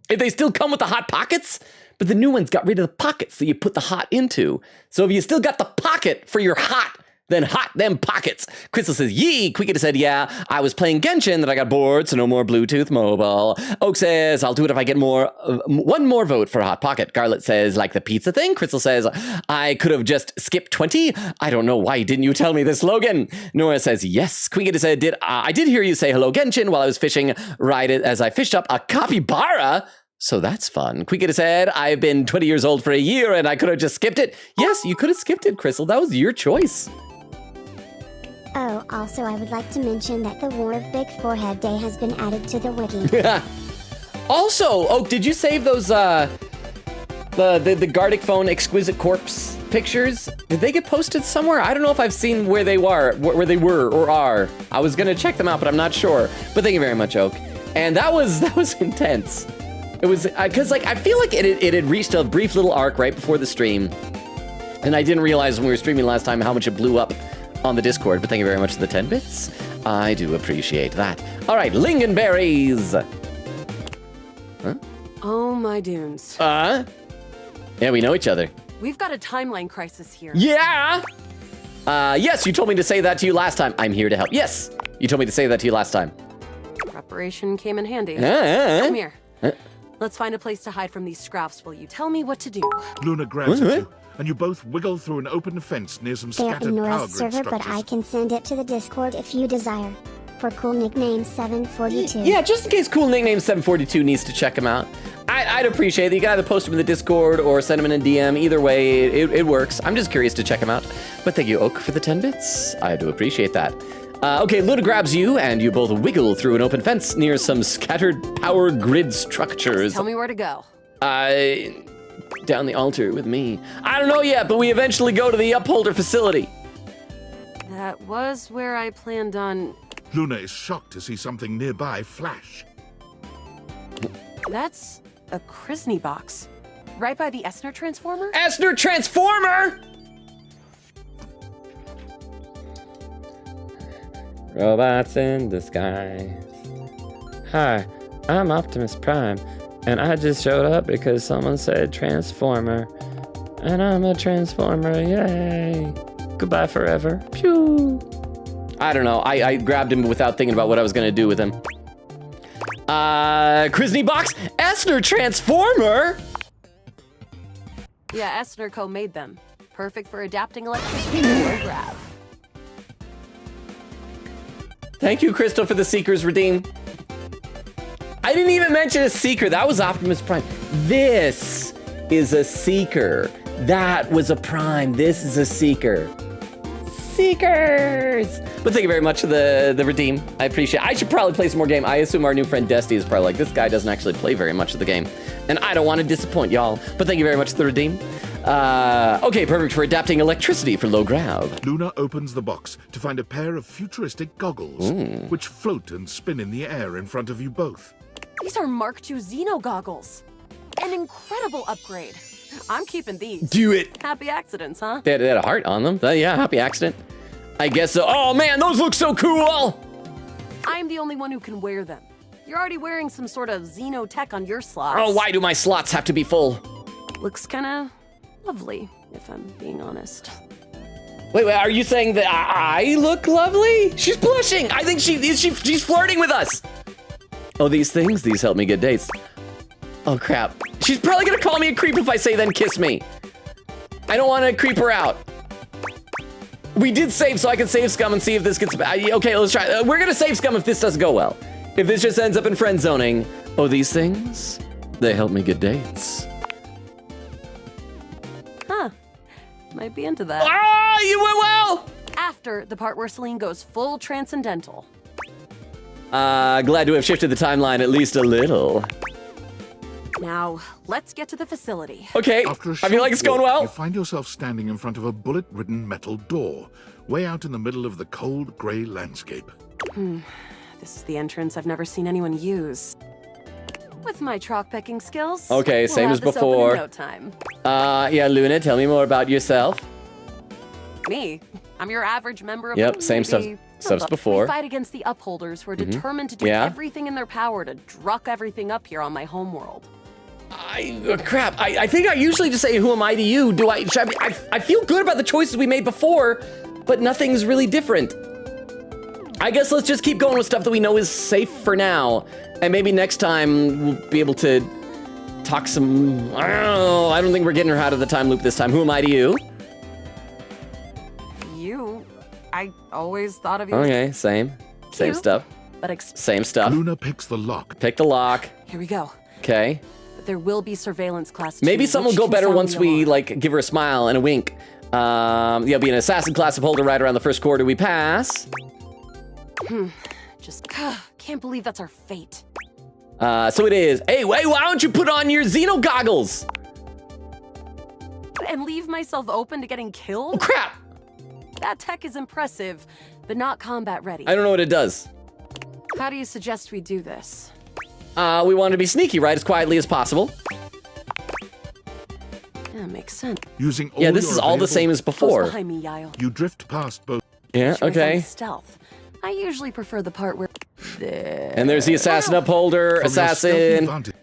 A: If they still come with the hot pockets, but the new ones got rid of the pockets that you put the hot into. So if you still got the pocket for your hot, then hot them pockets. Crystal says, yee. Quicket said, yeah, I was playing Genshin, then I got bored, so no more Bluetooth mobile. Oak says, I'll do it if I get one more vote for a hot pocket. Garlet says, like the pizza thing. Crystal says, I could have just skipped 20. I don't know, why didn't you tell me this, Logan? Nora says, yes. Quicket said, I did hear you say hello, Genshin, while I was fishing, right as I fished up a capybara. So that's fun. Quicket said, I've been 20 years old for a year and I could have just skipped it. Yes, you could have skipped it, Crystal. That was your choice.
E: Oh, also I would like to mention that the War of Big Forehead Day has been added to the wiki.
A: Also, Oak, did you save those, the Gardic Phone Exquisite Corpse pictures? Did they get posted somewhere? I don't know if I've seen where they were or are. I was gonna check them out, but I'm not sure. But thank you very much, Oak. And that was intense. It was, cause like, I feel like it had reached a brief little arc right before the stream. And I didn't realize when we were streaming last time how much it blew up on the Discord, but thank you very much for the 10 bits. I do appreciate that. All right, lingonberries. Huh?
F: Oh, my dunes.
A: Yeah, we know each other.
F: We've got a timeline crisis here.
A: Yeah! Yes, you told me to say that to you last time. I'm here to help. Yes, you told me to say that to you last time.
F: Preparation came in handy. Come here. Let's find a place to hide from these scraps while you tell me what to do.
B: Luna grabs at you, and you both wiggle through an open fence near some
E: They're
B: scattered
E: in
B: power
E: Nora's
B: grid
E: server, but
B: structures.
E: I can send it to the Discord if you desire. For cool nickname 742.
A: Yeah, just in case cool nickname 742 needs to check him out. I'd appreciate it. You can either post him in the Discord or send him in a DM. Either way, it works. I'm just curious to check him out. But thank you, Oak, for the 10 bits. I do appreciate that. Okay, Luna grabs you, and you both wiggle through an open fence near some scattered power grid structures.
F: Tell me where to go.
A: Down the altar with me. I don't know yet, but we eventually go to the upholder facility.
F: That was where I planned on...
B: Luna is shocked to see something nearby flash.
F: That's a Krisny box. Right by the Esner transformer?
A: Esner transformer! Robots in disguise. Hi, I'm Optimus Prime, and I just showed up because someone said Transformer. And I'm a Transformer, yay! Goodbye forever. Pew! I don't know, I grabbed him without thinking about what I was gonna do with him. Krisny Box, Esner Transformer?
F: Yeah, Esner Co. made them. Perfect for adapting electricity to a grav.
A: Thank you, Crystal, for the Seekers Redeem. I didn't even mention a Seeker. That was Optimus Prime. This is a Seeker. That was a Prime. This is a Seeker. Seekers! But thank you very much for the Redeem. I appreciate it. I should probably play some more game. I assume our new friend Dusty is probably like, this guy doesn't actually play very much of the game. And I don't want to disappoint y'all. But thank you very much for the Redeem. Okay, perfect for adapting electricity for low grav.
B: Luna opens the box to find a pair of futuristic goggles, which float and spin in the air in front of you both.
F: These are Mark II Xeno goggles. An incredible upgrade. I'm keeping these.
A: Do it.
F: Happy accidents, huh?
A: They had a heart on them. Yeah, happy accident. I guess so. Oh man, those look so cool.
F: I'm the only one who can wear them. You're already wearing some sort of Xeno tech on your slots.
A: Oh, why do my slots have to be full?
F: Looks kinda lovely, if I'm being honest.
A: Wait, are you saying that I look lovely? She's blushing. I think she's flirting with us. Oh, these things help me get dates. Oh crap. She's probably gonna call me a creep if I say then kiss me. I don't want to creep her out. We did save, so I can save scum and see if this gets bad. Okay, let's try. We're gonna save scum if this doesn't go well. If this just ends up in friend zoning. Oh, these things, they help me get dates.
F: Huh. Might be into that.
A: Ah, you went well!
F: After the part where Celine goes full transcendental.
A: Glad to have shifted the timeline at least a little.
F: Now, let's get to the facility.
A: Okay,
B: After a
A: I feel like it's
B: short
A: going
B: walk,
A: well.
B: You find yourself standing in front of a bullet-ridden metal door, way out in the middle of the cold, grey landscape.
F: This is the entrance I've never seen anyone use. With my chalk picking skills.
A: Okay,
F: we'll
A: same
F: have
A: as
F: this open
A: before.
F: in no time.
A: Yeah, Luna, tell me more about yourself.
F: Me? I'm your average member of
A: Yep, same stuff.
F: maybe-
A: Stuff's
F: Look,
A: before.
F: We fight against the upholders who are determined to do
A: Yeah.
F: everything in their power to druck everything up here on my homeworld.
A: Crap. I think I usually just say, who am I to you? I feel good about the choices we made before, but nothing's really different. I guess let's just keep going with stuff that we know is safe for now. And maybe next time we'll be able to talk some, I don't know. I don't think we're getting her out of the time loop this time. Who am I to you?
F: You? I always thought of you.
A: Okay, same
F: Cute,
A: stuff.
F: But
A: Same stuff.
B: Luna picks the lock.
A: Pick the lock.
F: here we go.
A: Okay.
F: But there will be surveillance class 2,
A: Maybe something
F: which
A: will go
F: can
A: better
F: sound
A: once
F: the
A: we
F: alarm.
A: like give her a smile and a wink. There'll be an assassin class upholder right around the first quarter we pass.
F: Just can't believe that's our fate.
A: So it is. Hey, wait, why don't you put on your Xeno goggles?
F: And leave myself open to getting killed?
A: Oh, crap.
F: That tech is impressive, but not combat ready.
A: I don't know what it does.
F: How do you suggest we do this?
A: We want to be sneaky, right? As quietly as possible.
F: Yeah, makes sense.
B: Using all
A: Yeah, this
B: your
A: is all the same as
F: Close
A: before.
F: behind me, Yael.
B: You drift past both.
A: Yeah,
F: Sure,
A: okay.
F: some Stealth. I usually prefer the part where there.
A: And there's the assassin upholder,
B: From your stealthy
A: assassin.
B: vantage,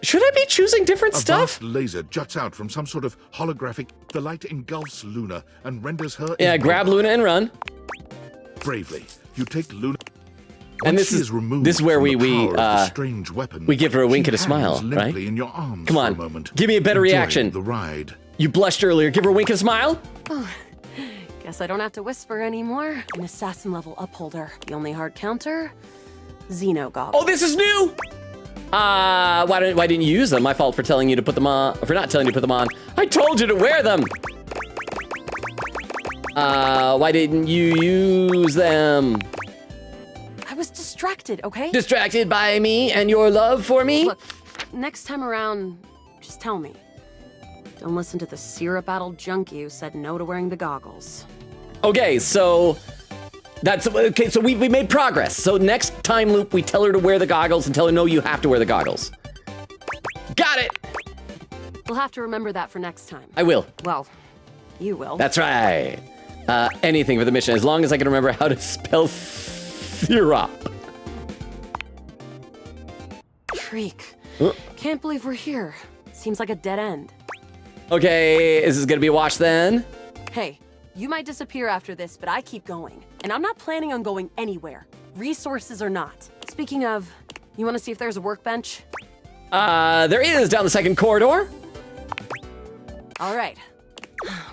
A: Should I be choosing different
B: a
A: stuff?
B: vast laser juts out from some sort of holographic. The light engulfs Luna and renders her.
A: Yeah, grab Luna and run.
B: Bravely, you take Luna.
A: And
B: Once
A: this
B: she
A: is
B: removed
A: this is where
B: from
A: we
B: the power of the strange weapon,
A: we give her a wink
B: she
A: and a smile,
B: hangs
A: right?
B: limply in your arms
A: Come
B: for
A: on,
B: a moment,
A: give me a better
B: enjoying
A: reaction.
B: The ride.
A: You blushed earlier. Give her a wink and a smile.
F: Guess I don't have to whisper anymore. An assassin level upholder. The only hard counter, Xeno goggles.
A: Oh, this is new. Why didn't you use them? My fault for telling you to put them on. For not telling you to put them on. I told you to wear them. Why didn't you use them?
F: I was distracted, okay?
A: Distracted by me and your love for me?
F: Look, next time around, just tell me. Don't listen to the syrup-addled junkie who said no to wearing the goggles.
A: Okay, so that's okay. So we made progress. So next time loop, we tell her to wear the goggles and tell her no, you have to wear the goggles. Got it.
F: We'll have to remember that for next time.
A: I will.
F: Well, you will.
A: That's right. Anything for the mission, as long as I can remember how to spell syrup.
F: Freak. Can't believe we're here. Seems like a dead end.
A: Okay, is this gonna be a wash then?
F: Hey, you might disappear after this, but I keep going. And I'm not planning on going anywhere. Resources or not. Speaking of, you want to see if there's a workbench?
A: There is down the second corridor.
F: All right.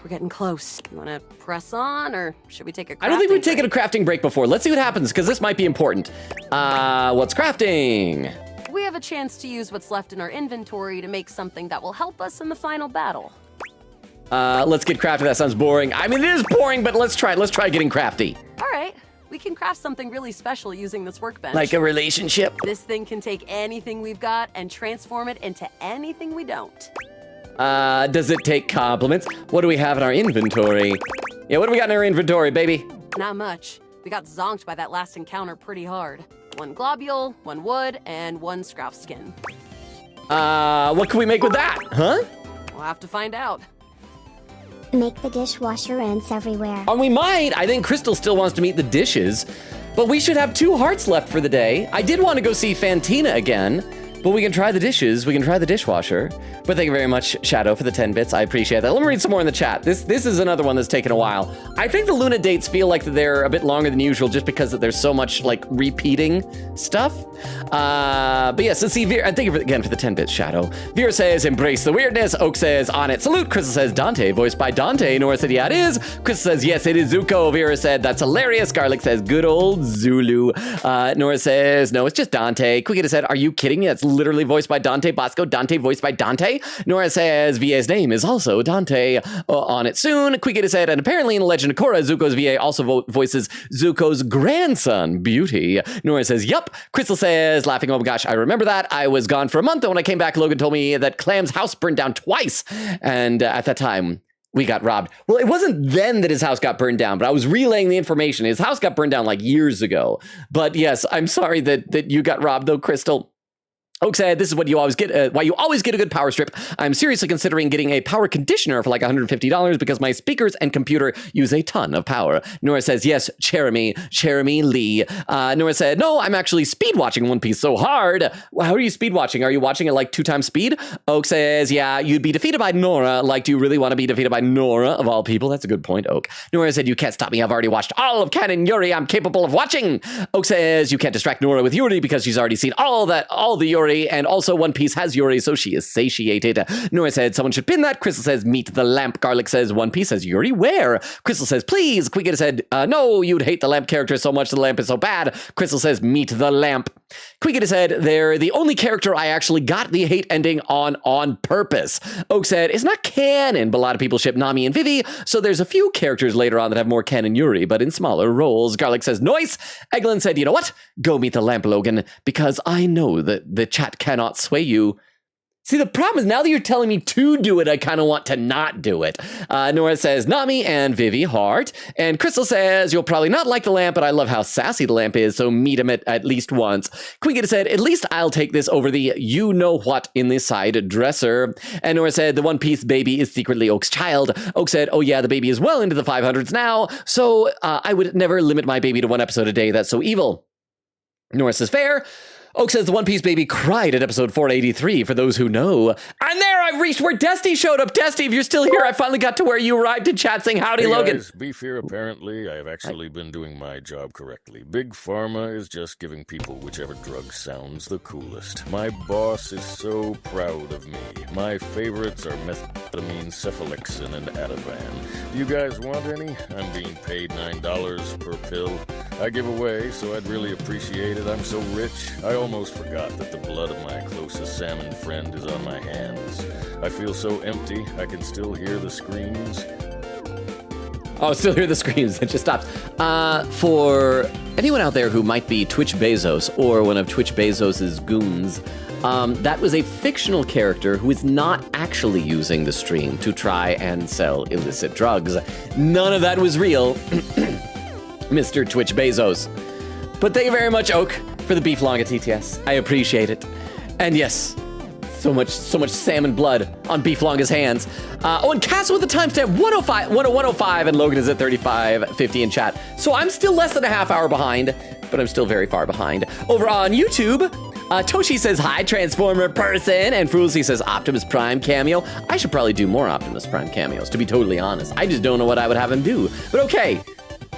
F: We're getting close. You want to press on, or should we take a crafting
A: I don't think we've
F: break?
A: taken a crafting break before. Let's see what happens, because this might be important. What's crafting?
F: We have a chance to use what's left in our inventory to make something that will help us in the final battle.
A: Let's get crafty. That sounds boring. I mean, it is boring, but let's try. Let's try getting crafty.
F: All right. We can craft something really special using this workbench.
A: Like a relationship.
F: This thing can take anything we've got and transform it into anything we don't.
A: Does it take compliments? What do we have in our inventory? Yeah, what do we got in our inventory, baby?
F: Not much. We got zonked by that last encounter pretty hard. 1 globule, 1 wood, and 1 scrouf skin.
A: What can we make with that, huh?
F: We'll have to find out.
E: Make the dishwasher rinse everywhere.
A: We might. I think Crystal still wants to meet the dishes, but we should have 2 hearts left for the day. I did want to go see Fantina again. But we can try the dishes. We can try the dishwasher. But thank you very much, Shadow, for the 10 bits. I appreciate that. Let me read some more in the chat. This is another one that's taken a while. I think the Luna dates feel like they're a bit longer than usual just because there's so much like repeating stuff. But yes, let's see. And thank you again for the 10 bits, Shadow. Vera says, embrace the weirdness. Oak says, on it. Salute. Crystal says, Dante, voiced by Dante. Nora said, yeah, it is. Crystal says, yes, it is Zuko. Vera said, that's hilarious. Garlic says, good old Zulu. Nora says, no, it's just Dante. Quickita said, are you kidding me? That's literally voiced by Dante Bosco. Dante voiced by Dante. Nora says, VA's name is also Dante. On it soon. Quickita said, and apparently in The Legend of Korra, Zuko's VA also voices Zuko's grandson, Beauty. Nora says, yup. Crystal says, laughing, oh my gosh, I remember that. I was gone for a month, and when I came back, Logan told me that Clam's house burned down twice. And at that time, we got robbed. Well, it wasn't then that his house got burned down, but I was relaying the information. His house got burned down like years ago. But yes, I'm sorry that you got robbed, though, Crystal. Oak said, this is what you always get, why you always get a good power strip. I'm seriously considering getting a power conditioner for like $150 because my speakers and computer use a ton of power. Nora says, yes, Jeremy Lee. Nora said, no, I'm actually speed watching One Piece so hard. How are you speed watching? Are you watching at like 2 times speed? Oak says, yeah, you'd be defeated by Nora. Like, do you really want to be defeated by Nora of all people? That's a good point, Oak. Nora said, you can't stop me. I've already watched all of Ken and Yuri. I'm capable of watching. Oak says, you can't distract Nora with Yuri because she's already seen all the Yuri. And also One Piece has Yuri, so she is satiated. Nora said, someone should pin that. Crystal says, meet the lamp. Garlic says, One Piece has Yuri where? Crystal says, please. Quickita said, no, you'd hate the lamp character so much. The lamp is so bad. Crystal says, meet the lamp. Quickita said, they're the only character I actually got the hate ending on purpose. Oak said, it's not canon, but a lot of people ship Nami and Vivi, so there's a few characters later on that have more Ken and Yuri, but in smaller roles. Garlic says, noise. Eglin said, you know what? Go meet the lamp, Logan, because I know that the chat cannot sway you. See, the problem is now that you're telling me to do it, I kind of want to not do it. Nora says, Nami and Vivi, heart. And Crystal says, you'll probably not like the lamp, but I love how sassy the lamp is, so meet him at least once. Quickita said, at least I'll take this over the you-know-what in the side dresser. And Nora said, the One Piece baby is secretly Oak's child. Oak said, oh yeah, the baby is well into the 500s now, so I would never limit my baby to 1 episode a day. That's so evil. Nora says, fair. Oak says the One Piece baby cried at episode 483, for those who know. And there I've reached where Dusty showed up. Dusty, if you're still here, I finally got to where you arrived in chat saying, howdy, Logan.
N: Guys, beef here, apparently. I have actually been doing my job correctly. Big Pharma is just giving people whichever drug sounds the coolest. My boss is so proud of me. My favorites are methamphetamine, cephalexin, and Ativan. Do you guys want any? I'm being paid $9 per pill. I give away, so I'd really appreciate it. I'm so rich, I almost forgot that the blood of my closest salmon friend is on my hands. I feel so empty, I can still hear the screams.
A: Oh, still hear the screams. It just stops. For anyone out there who might be Twitch Bezos or one of Twitch Bezos's goons, that was a fictional character who is not actually using the stream to try and sell illicit drugs. None of that was real, Mr. Twitch Bezos. But thank you very much, Oak, for the beef longa TTS. I appreciate it. And yes, so much salmon blood on beef longa's hands. And Castle with the timestamp 105, and Logan is at 35:50 in chat. So I'm still less than a half hour behind, but I'm still very far behind. Over on YouTube, Toshi says, hi, Transformer person, and Fruelsy says, Optimus Prime cameo. I should probably do more Optimus Prime cameos, to be totally honest. I just don't know what I would have him do. But okay,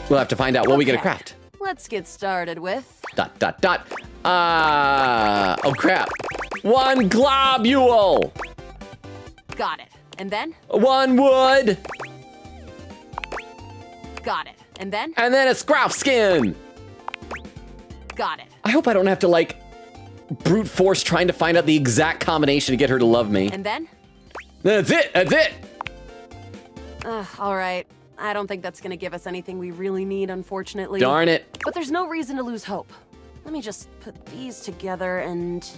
A: we'll have to find out what we get to craft.
F: Let's get started with... ...
A: Oh crap. 1 globule.
F: Got it. And then?
A: 1 wood.
F: Got it. And then?
A: And then a scroff skin.
F: Got it.
A: I hope I don't have to, like, brute force trying to find out the exact combination to get her to love me.
F: And then?
A: That's it.
F: All right. I don't think that's gonna give us anything we really need, unfortunately.
A: Darn it.
F: But there's no reason to lose hope. Let me just put these together and...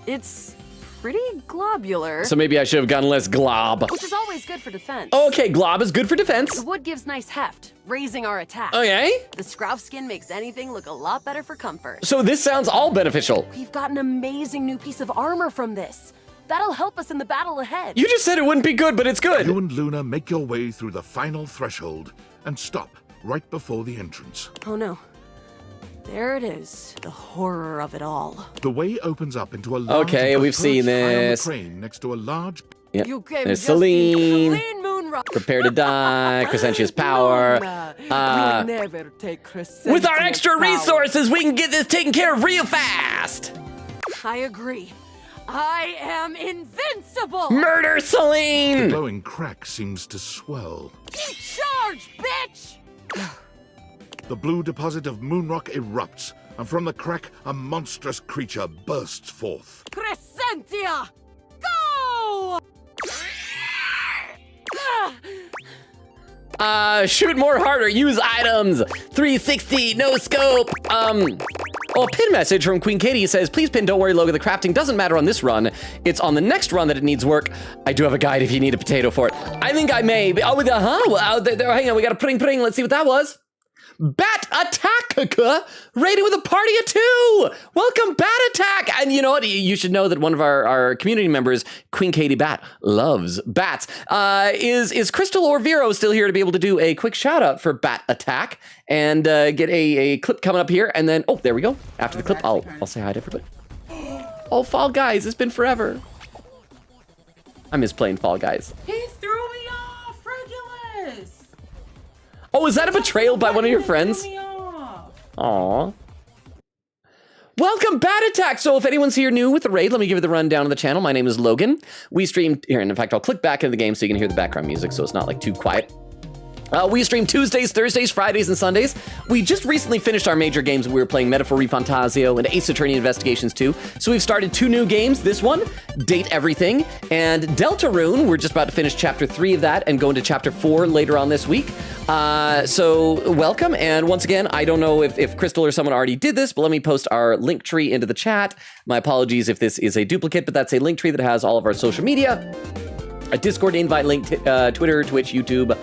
F: It's pretty globular.
A: So maybe I should have gone less glob.
F: Which is always good for defense.
A: Okay, glob is good for defense.
F: The wood gives nice heft, raising our attack.
A: Okay.
F: The scroff skin makes anything look a lot better for comfort.
A: So this sounds all beneficial.
F: We've got an amazing new piece of armor from this. That'll help us in the battle ahead.
A: You just said it wouldn't be good, but it's good.
B: You and Luna make your way through the final threshold and stop right before the entrance.
F: Oh no. There it is, the horror of it all.
B: The way opens up into a large
A: Okay, we've seen this.
B: crane next to a large.
A: Yep.
F: You came
A: There's
F: just in
A: Celine.
F: clean moon rock.
A: Prepare to die. Crescentia's power.
F: You'll never take
A: With our extra
F: power.
A: resources, we can get this taken care of real fast.
F: I agree. I am invincible!
A: Murder
B: The
A: Celine!
B: glowing crack seems to swell.
F: In charge, bitch!
B: The blue deposit of moonrock erupts, and from the crack, a monstrous creature bursts forth.
F: Crescentia! Go!
A: Shoot more harder, use items. 360, no scope. Well, a pin message from Queen Katie says, please pin, don't worry, Logan, the crafting doesn't matter on this run. It's on the next run that it needs work. I do have a guide if you need a potato for it. I think I may. Oh, we got, hang on, we got a pudding. Let's see what that was. Bat Attack, raiding with a party of 2. Welcome, Bat Attack. And you know what? You should know that one of our community members, Queen Katie Bat, loves bats. Is Crystal or Vero still here to be able to do a quick shout out for Bat Attack and get a clip coming up here? And then, oh, there we go. After the clip, I'll say hi to everybody. Oh, Fall Guys, it's been forever. I miss playing Fall Guys.
O: He threw me off, Regulus!
A: Oh, is that a betrayal by one of your friends? Aww. Welcome, Bat Attack! So if anyone's here new with the raid, let me give you the rundown of the channel. My name is Logan. We stream here, and in fact, I'll click back into the game so you can hear the background music so it's not like too quiet. We stream Tuesdays, Thursdays, Fridays, and Sundays. We just recently finished our major games. We were playing Metaphor Refantasio and Ace Attorney Investigations 2. So we've started 2 new games. This one, Date Everything, and Deltarune. We're just about to finish Chapter 3 of that and go into Chapter 4 later on this week. So welcome. And once again, I don't know if Crystal or someone already did this, but let me post our link tree into the chat. My apologies if this is a duplicate, but that's a link tree that has all of our social media, a Discord invite link, Twitter, Twitch, YouTube,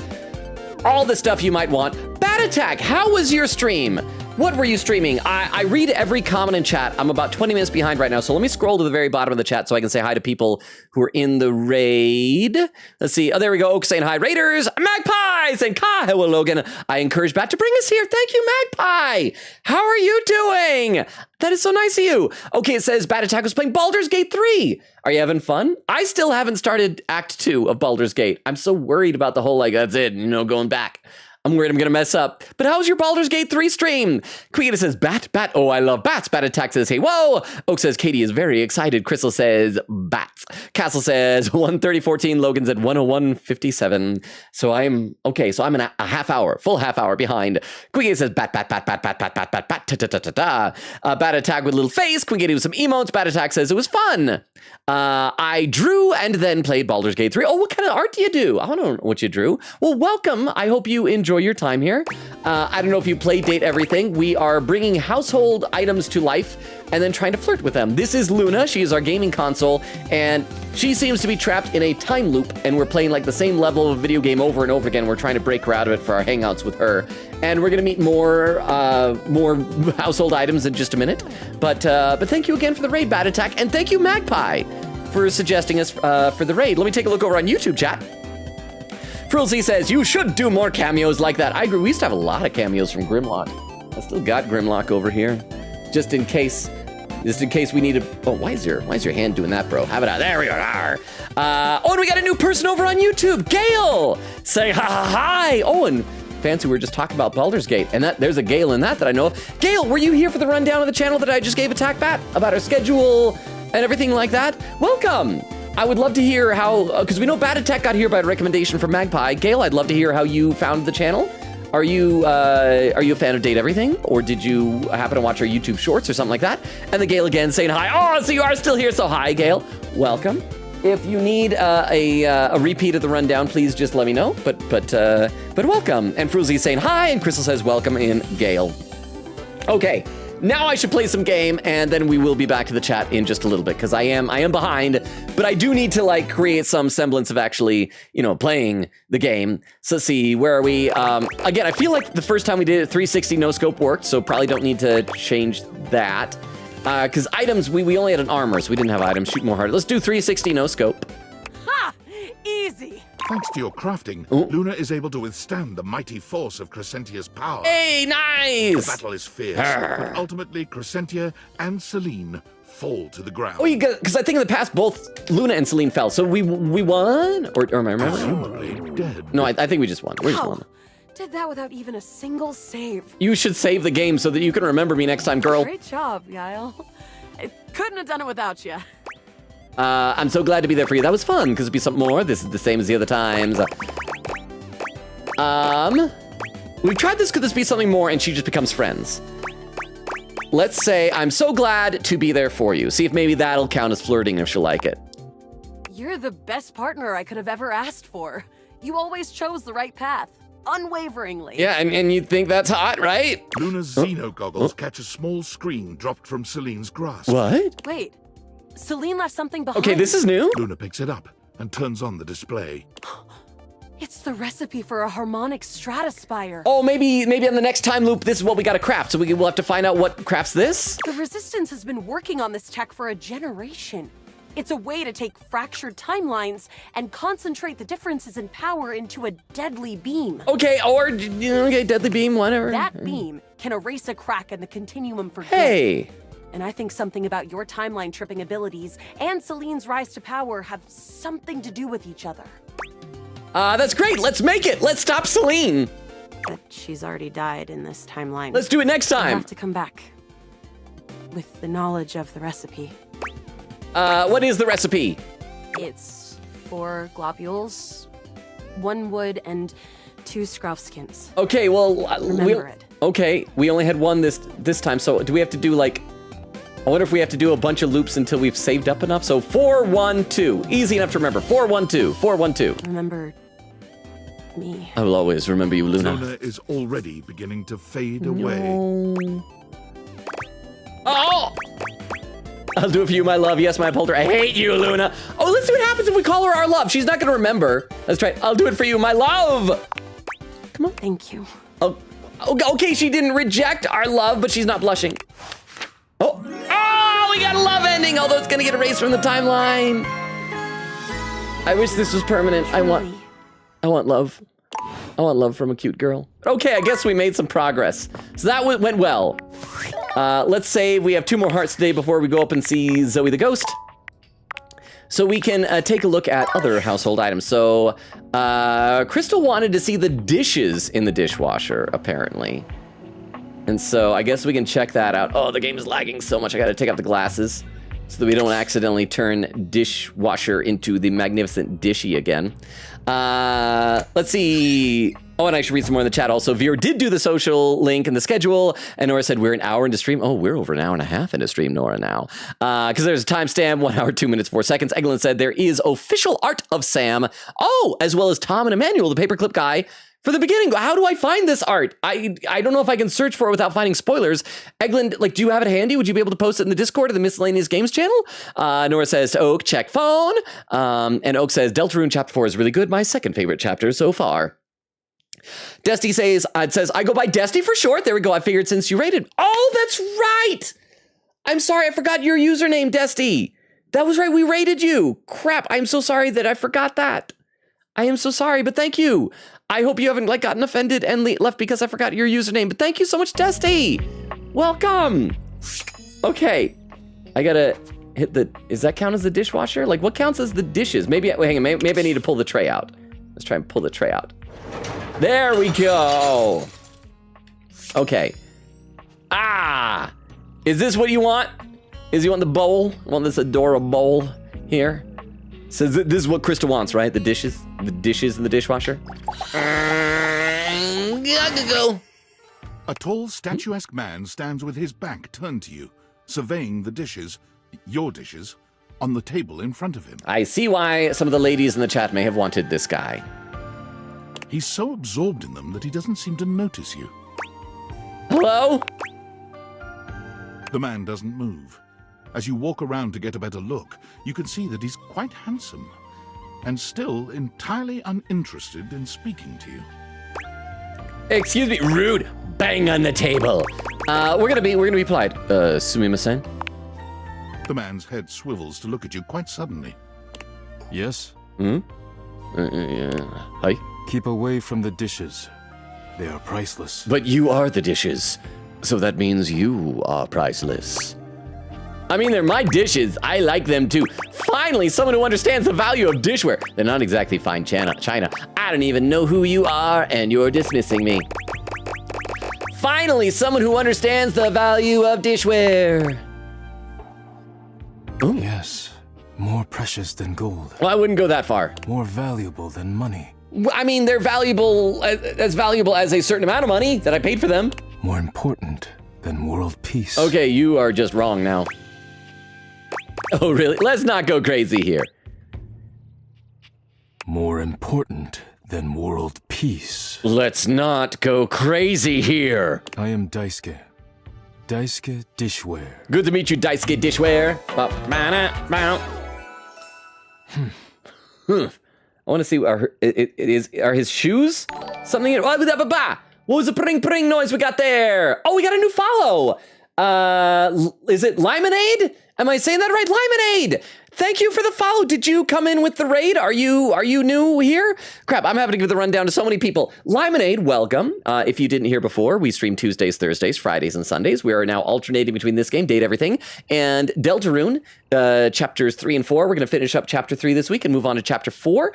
A: all the stuff you might want. Bat Attack, how was your stream? What were you streaming? I read every comment in chat. I'm about 20 minutes behind right now, so let me scroll to the very bottom of the chat so I can say hi to people who are in the raid. Let's see. Oh, there we go. Oak saying hi. Raiders. Magpie saying, "Ka, hello, Logan. I encourage Bat to bring us here. Thank you, Magpie. How are you doing? That is so nice of you." Okay, it says Bat Attack was playing Baldur's Gate 3. Are you having fun? I still haven't started Act 2 of Baldur's Gate. I'm so worried about the whole, like, that's it, going back. I'm worried I'm gonna mess up. But how's your Baldur's Gate 3 stream? Queen says, bat. Oh, I love bats. Bat Attack says, hey, whoa. Oak says, Katie is very excited. Crystal says, bats. Castle says, 1:30:14. Logan's at 1:01:57. So I'm in a half hour, full half hour behind. Queen says, bat, ta ta ta ta ta. Bat Attack with a little face. Queen with some emotes. Bat Attack says, it was fun. I drew and then played Baldur's Gate 3. Oh, what kind of art do you do? I don't know what you drew. Well, welcome. I hope you enjoy your time here. I don't know if you play Date Everything. We are bringing household items to life and then trying to flirt with them. This is Luna. She is our gaming console, and she seems to be trapped in a time loop, and we're playing like the same level of video game over and over again. We're trying to break her out of it for our hangouts with her. And we're gonna meet more household items in just a minute. But thank you again for the raid, Bat Attack, and thank you, Magpie, for suggesting us for the raid. Let me take a look over on YouTube chat. Frilzy says, you should do more cameos like that. I agree, we used to have a lot of cameos from Grimlock. I still got Grimlock over here. Just in case we need to, oh, why is your hand doing that, bro? Have it out, there we are. Oh, and we got a new person over on YouTube, Gail, say hi. Oh, and Fancy, we were just talking about Baldur's Gate, and there's a Gail in that I know of. Gail, were you here for the rundown of the channel that I just gave Attack Bat about our schedule and everything like that? Welcome. I would love to hear how, because we know Bat Attack got here by recommendation from Magpie. Gail, I'd love to hear how you found the channel. Are you a fan of Date Everything, or did you happen to watch our YouTube shorts or something like that? And the Gail again saying hi. Oh, so you are still here, so hi, Gail. Welcome. If you need a repeat of the rundown, please just let me know. But welcome. And Fruzy saying hi, and Crystal says welcome in, Gail. Okay. Now I should play some game, and then we will be back to the chat in just a little bit, because I am behind, but I do need to like create some semblance of actually, playing the game. So let's see, where are we? Again, I feel like the first time we did it, 360 no scope worked, so probably don't need to change that. Because items, we only had an armor, so we didn't have items. Shoot more hard. Let's do 360 no scope.
F: Ha!
J: Easy.
B: Thanks to your crafting, Luna is able to withstand the mighty force of Crescentia's power.
A: Hey, nice!
B: The battle is fierce, but ultimately Crescentia and Celine fall to the ground.
A: Oh, because I think in the past both Luna and Celine fell, so we won? Or am I remembering?
B: Presumably dead.
A: No, I think we just won. We just
F: Wow.
A: won.
F: Did that without even a single save.
A: You should save the game so that you can remember me next time, girl.
F: Great job, Yael. I couldn't have done it without you.
A: I'm so glad to be there for you. That was fun, because it'd be something more. This is the same as the other times. We've tried this, could this be something more, and she just becomes friends. Let's say, I'm so glad to be there for you. See if maybe that'll count as flirting if she'll like it.
F: You're the best partner I could have ever asked for. You always chose the right path, unwaveringly.
A: Yeah, and you think that's hot, right?
B: Luna's Xeno goggles catch a small screen dropped from Celine's grasp.
A: What?
F: Wait, Celine left something behind.
A: Okay, this is new.
B: Luna picks it up and turns on the display.
F: It's the recipe for a harmonic stratospire.
A: Oh, maybe on the next time loop, this is what we gotta craft. So we'll have to find out what crafts this.
F: The Resistance has been working on this tech for a generation. It's a way to take fractured timelines and concentrate the differences in power into a deadly beam.
A: Okay, or, okay, deadly beam, whatever.
F: That beam can erase a crack in the continuum for good.
A: Hey!
F: And I think something about your timeline tripping abilities and Celine's rise to power have something to do with each other.
A: That's great. Let's make it. Let's stop Celine.
F: But she's already died in this timeline.
A: Let's do it next
F: I'll
A: time.
F: have to come back with the knowledge of the recipe.
A: What is the recipe?
F: It's 4 globules, 1 wood, and 2 scruffskins.
A: Okay, well,
F: Remember it.
A: Okay, we only had one this time, so do we have to do like, I wonder if we have to do a bunch of loops until we've saved up enough. So 4, 1, 2. Easy enough to remember. 4, 1, 2. 4, 1, 2.
F: Remember me.
A: I will always remember you, Luna.
B: Luna is already beginning to fade away.
A: Oh! I'll do it for you, my love. Yes, my upholder. I hate you, Luna. Oh, let's see what happens if we call her our love. She's not gonna remember. Let's try it. I'll do it for you, my love. Come on.
F: Thank you.
A: Oh, okay, she didn't reject our love, but she's not blushing. Oh, we got a love ending, although it's gonna get erased from the timeline. I wish this was permanent. I want love. I want love from a cute girl. Okay, I guess we made some progress. So that went well. Let's save. We have 2 more hearts today before we go up and see Zoe the ghost. So we can take a look at other household items. So Crystal wanted to see the dishes in the dishwasher, apparently. And so I guess we can check that out. Oh, the game is lagging so much. I gotta take off the glasses so that we don't accidentally turn dishwasher into the magnificent dishy again. Let's see. Oh, and I should read some more in the chat also. Veer did do the social link and the schedule, and Nora said we're an hour into stream. Oh, we're over an hour and a half into stream, Nora, now. Because there's a timestamp, 1 hour, 2 minutes, 4 seconds. Eglin said there is official art of Sam. Oh, as well as Tom and Emmanuel, the paperclip guy, for the beginning. How do I find this art? I don't know if I can search for it without finding spoilers. Eglin, like, do you have it handy? Would you be able to post it in the Discord of the Miscellaneous Games channel? Nora says to Oak, check phone. And Oak says, Deltarune Chapter 4 is really good. My second favorite chapter so far. Desty says, I go by Desty for short. There we go. I figured since you rated. Oh, that's right. I'm sorry. I forgot your username, Desty. That was right. We rated you. Crap. I'm so sorry that I forgot that. I am so sorry, but thank you. I hope you haven't gotten offended and left because I forgot your username, but thank you so much, Desty. Welcome. Okay. I gotta hit does that count as the dishwasher? Like, what counts as the dishes? Maybe I need to pull the tray out. Let's try and pull the tray out. There we go. Okay. Is this what you want? You want the bowl? Want this adorable bowl here? So this is what Krista wants, right? The dishes in the dishwasher. Go.
B: A tall, statuesque man stands with his back turned to you, surveying the dishes, your dishes, on the table in front of him.
A: I see why some of the ladies in the chat may have wanted this guy.
B: He's so absorbed in them that he doesn't seem to notice you.
A: Hello?
B: The man doesn't move. As you walk around to get a better look, you can see that he's quite handsome and still entirely uninterested in speaking to you.
A: Excuse me, rude. Bang on the table. We're gonna be polite. Sumimasen.
B: The man's head swivels to look at you quite suddenly.
P: Yes?
A: Hi.
P: Keep away from the dishes. They are priceless.
A: But you are the dishes, so that means you are priceless. I mean, they're my dishes. I like them too. Finally, someone who understands the value of dishware. They're not exactly fine China. I don't even know who you are, and you're dismissing me. Finally, someone who understands the value of dishware. Ooh.
P: Yes, more precious than gold.
A: Well, I wouldn't go that far.
P: More valuable than money.
A: I mean, they're valuable as a certain amount of money that I paid for them.
P: More important than world peace.
A: Okay, you are just wrong now. Oh, really? Let's not go crazy here.
P: More important than world peace.
A: Let's not go crazy here.
P: I am Daisuke. Daisuke Dishware.
A: Good to meet you, Daisuke Dishware. I want to see, are his shoes? Something, what was the pring noise we got there? Oh, we got a new follow. Is it Limonade? Am I saying that right? Limonade! Thank you for the follow. Did you come in with the raid? Are you new here? Crap, I'm having to give the rundown to so many people. Limonade, welcome. If you didn't hear before, we stream Tuesdays, Thursdays, Fridays, and Sundays. We are now alternating between this game, Date Everything, and Deltarune, chapters 3 and 4. We're going to finish up chapter 3 this week and move on to chapter 4.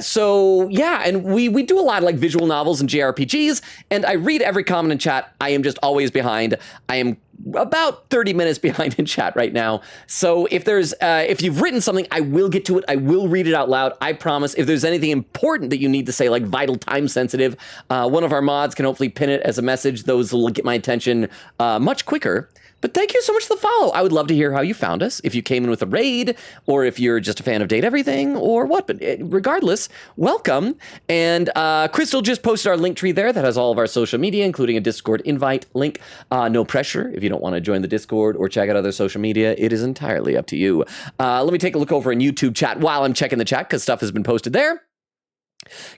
A: So yeah, and we do a lot of like visual novels and JRPGs, and I read every comment in chat. I am just always behind. I am about 30 minutes behind in chat right now. So if you've written something, I will get to it. I will read it out loud. I promise. If there's anything important that you need to say, like vital, time sensitive, one of our mods can hopefully pin it as a message. Those will get my attention much quicker. But thank you so much for the follow. I would love to hear how you found us, if you came in with a raid, or if you're just a fan of Date Everything, or what. But regardless, welcome. And Crystal just posted our link tree there that has all of our social media, including a Discord invite link. No pressure if you don't want to join the Discord or check out other social media. It is entirely up to you. Let me take a look over in YouTube chat while I'm checking the chat, because stuff has been posted there.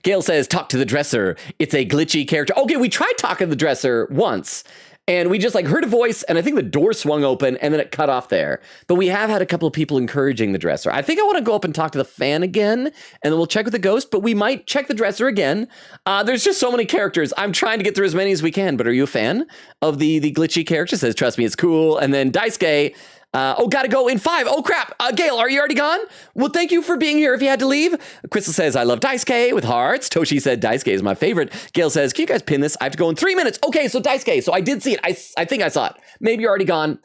A: Gail says, talk to the dresser. It's a glitchy character. Okay, we tried talking to the dresser once. And we just like heard a voice, and I think the door swung open, and then it cut off there. But we have had a couple of people encouraging the dresser. I think I want to go up and talk to the fan again, and then we'll check with the ghost, but we might check the dresser again. There's just so many characters. I'm trying to get through as many as we can, but are you a fan of the glitchy character? Says, trust me, it's cool. And then Daisuke, gotta go in 5. Oh, crap. Gail, are you already gone? Well, thank you for being here if you had to leave. Crystal says, I love Daisuke with hearts. Toshi said, Daisuke is my favorite. Gail says, can you guys pin this? I have to go in 3 minutes. Okay, so Daisuke. So I did see it. I think I saw it. Maybe you're already gone.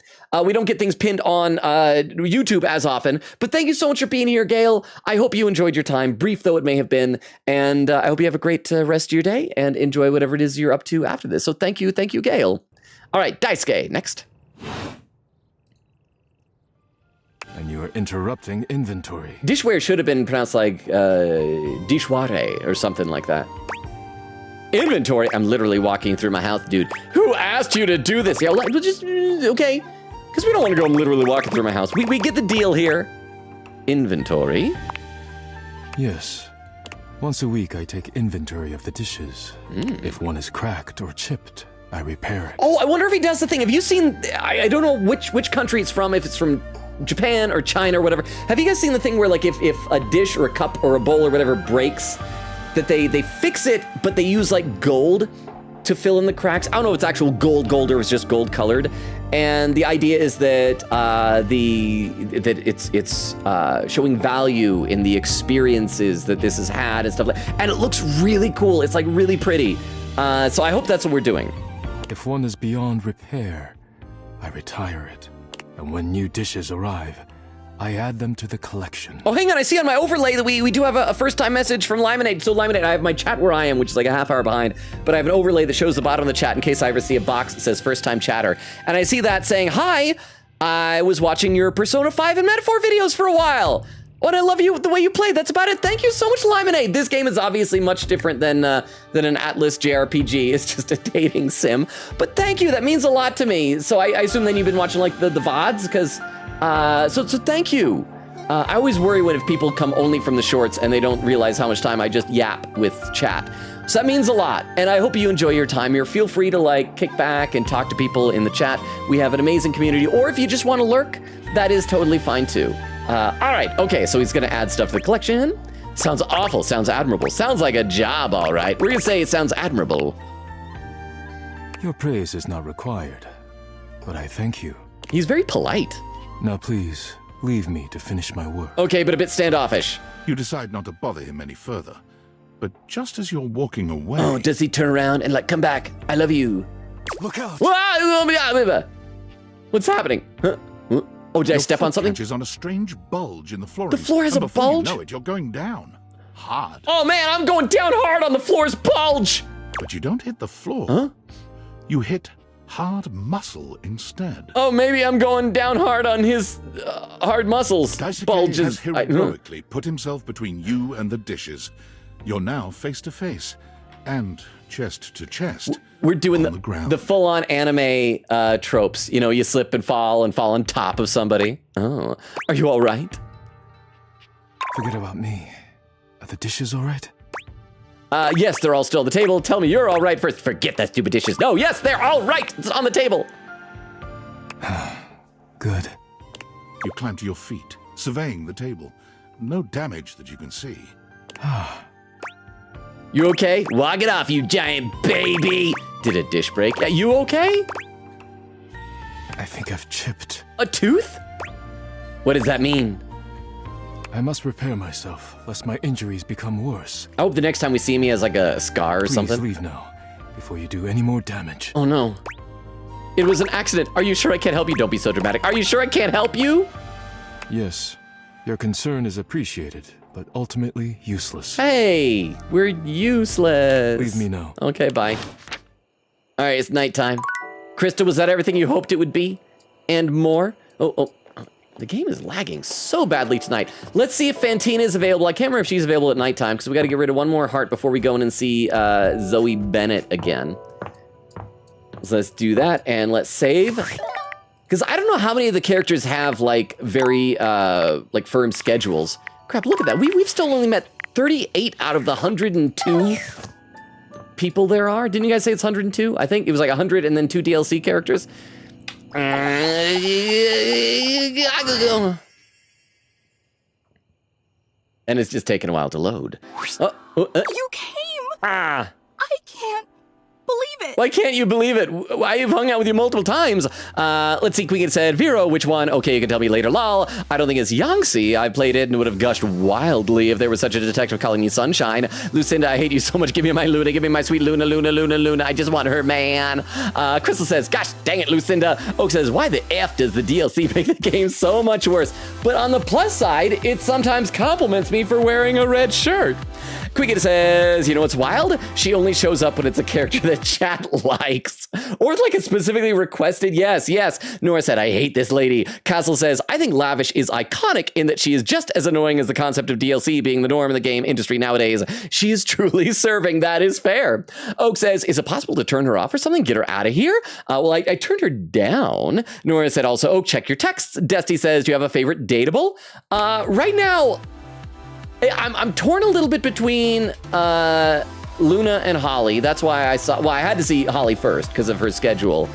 A: We don't get things pinned on YouTube as often. But thank you so much for being here, Gail. I hope you enjoyed your time, brief though it may have been. And I hope you have a great rest of your day and enjoy whatever it is you're up to after this. So thank you, Gail. All right, Daisuke, next.
P: And you are interrupting inventory.
A: Dishware should have been pronounced like dishware or something like that. Inventory? I'm literally walking through my house, dude. Who asked you to do this? Yeah, we'll just, okay. Because we don't want to go literally walking through my house. We get the deal here. Inventory?
P: Yes. Once a week, I take inventory of the dishes. If one is cracked or chipped, I repair it.
A: Oh, I wonder if he does the thing. Have you seen, I don't know which country it's from, if it's from Japan or China or whatever. Have you guys seen the thing where like if a dish or a cup or a bowl or whatever breaks, that they fix it, but they use like gold to fill in the cracks? I don't know if it's actual gold or it's just gold colored. And the idea is that it's showing value in the experiences that this has had and stuff like. And it looks really cool. It's like really pretty. So I hope that's what we're doing.
P: If one is beyond repair, I retire it. And when new dishes arrive, I add them to the collection.
A: Oh, hang on. I see on my overlay that we do have a first-time message from Limonade. So Limonade, I have my chat where I am, which is like a half hour behind, but I have an overlay that shows the bottom of the chat in case I ever see a box that says first-time chatter. And I see that saying, hi, I was watching your Persona 5 and Metaphor videos for a while. Oh, and I love you the way you play. That's about it. Thank you so much, Limonade. This game is obviously much different than an Atlas JRPG. It's just a dating sim. But thank you. That means a lot to me. So I assume then you've been watching like the VODs, because so thank you. I always worry if people come only from the shorts and they don't realize how much time I just yap with chat. So that means a lot, and I hope you enjoy your time here. Feel free to like kick back and talk to people in the chat. We have an amazing community, or if you just want to lurk, that is totally fine too. All right, okay, so he's gonna add stuff to the collection. Sounds awful, sounds admirable. Sounds like a job, all right. We're gonna say it sounds admirable.
P: Your praise is not required, but I thank you.
A: He's very polite.
P: Now please, leave me to finish my work.
A: Okay, but a bit standoffish.
B: You decide not to bother him any further. But just as you're walking away...
A: Oh, does he turn around and like, come back? I love you.
P: Look out!
A: What's happening? Huh? Oh, did I step on something?
B: Catches on a strange bulge in the flooring.
A: The floor has
B: and
A: a
B: before
A: bulge?
B: You know it, you're going down. Hard.
A: Oh man, I'm going down hard on the floor's bulge!
B: But you don't hit the floor.
A: Huh?
B: You hit hard muscle instead.
A: Oh, maybe I'm going down hard on his hard muscles.
B: Daisuke has heroically put himself between you and the dishes. You're now face to face and chest to chest.
A: We're doing the full-on anime tropes. You know, you slip and fall on top of somebody. Oh, are you all right?
P: Forget about me. Are the dishes all right?
A: Yes, they're all still on the table. Tell me you're all right first. Forget that stupid dishes. No, yes, they're all right. It's on the table.
P: Good.
B: You climb to your feet, surveying the table. No damage that you can see.
A: You okay? Walk it off, you giant baby. Did a dish break? You okay?
P: I think I've chipped.
A: A tooth? What does that mean?
P: I must repair myself, lest my injuries become worse.
A: I hope the next time we see him, he has like a scar or something.
P: Please leave now, before you do any more damage.
A: Oh no. It was an accident. Are you sure I can't help you? Don't be so dramatic. Are you sure I can't help you?
P: Yes. Your concern is appreciated, but ultimately useless.
A: Hey, we're useless.
P: Leave me now.
A: Okay, bye. All right, it's nighttime. Krista, was that everything you hoped it would be? And more? Oh. The game is lagging so badly tonight. Let's see if Fantina is available. I can't remember if she's available at nighttime because we got to get rid of one more heart before we go in and see Zoe Bennett again. So let's do that and let's save. Because I don't know how many of the characters have like very like firm schedules. Crap, look at that. We've still only met 38 out of the 102 people there are. Didn't you guys say it's 102? I think it was like 100 and then 2 DLC characters. And it's just taking a while to load.
O: You came! I can't believe it!
A: Why can't you believe it? I've hung out with you multiple times. Let's see, Queen said, Vero, which one? Okay, you can tell me later, lol. I don't think it's Yangtze. I played it and would have gushed wildly if there was such a detective calling you Sunshine. Lucinda, I hate you so much. Give me my Luna. Give me my sweet Luna, Luna, Luna, Luna. I just want her, man. Crystal says, gosh dang it, Lucinda. Oak says, why the F does the DLC make the game so much worse? But on the plus side, it sometimes compliments me for wearing a red shirt. Quicket says, you know what's wild? She only shows up when it's a character that chat likes. Or it's like a specifically requested yes. Nora said, I hate this lady. Castle says, I think Lavish is iconic in that she is just as annoying as the concept of DLC being the norm in the game industry nowadays. She is truly serving. That is fair. Oak says, is it possible to turn her off or something? Get her out of here? Well, I turned her down. Nora said also, Oak, check your texts. Dusty says, do you have a favorite dateable? Right now, I'm torn a little bit between Luna and Holly. That's why I had to see Holly first because of her schedule.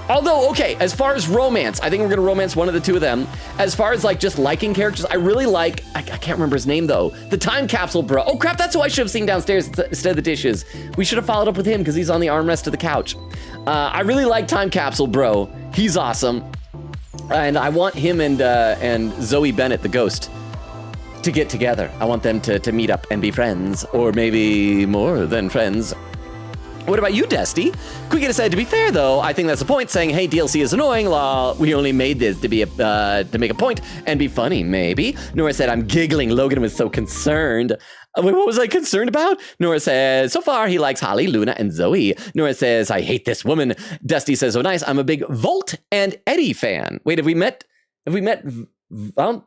A: Although, okay, as far as romance, I think we're gonna romance one of the two of them. As far as like just liking characters, I really like, I can't remember his name though, the Time Capsule Bro. Oh crap, that's who I should have seen downstairs instead of the dishes. We should have followed up with him because he's on the armrest of the couch. I really like Time Capsule Bro. He's awesome. And I want him and Zoe Bennett, the ghost, to get together. I want them to meet up and be friends, or maybe more than friends. What about you, Dusty? Quicket said, to be fair though, I think that's the point, saying, hey, DLC is annoying, we only made this to be to make a point and be funny, maybe. Nora said, I'm giggling, Logan was so concerned. Wait, what was I concerned about? Nora says, so far he likes Holly, Luna, and Zoe. Nora says, I hate this woman. Dusty says, oh nice, I'm a big Volt and Eddie fan. Wait, have we met, I don't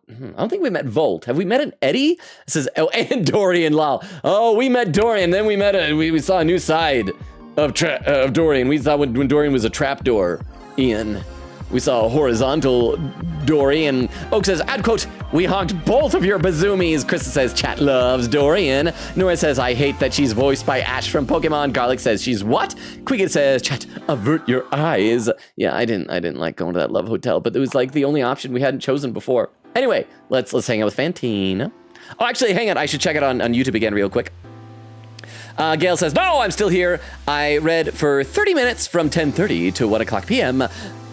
A: think we met Volt. Have we met an Eddie? It says, oh, and Dorian, lol. Oh, we met Dorian, then we saw a new side of Dorian. We thought when Dorian was a trapdoor, Ian. We saw a horizontal Dorian. Oak says, add quote, we honked both of your bazoomies. Krista says, chat loves Dorian. Nora says, I hate that she's voiced by Ash from Pokemon. Garlic says, she's what? Quicket says, chat, avert your eyes. Yeah, I didn't like going to that love hotel, but it was like the only option we hadn't chosen before. Anyway, let's hang out with Fantina. Oh, actually, hang on. I should check it on YouTube again real quick. Gail says, no, I'm still here. I read for 30 minutes from 10:30 to 1 o'clock p.m.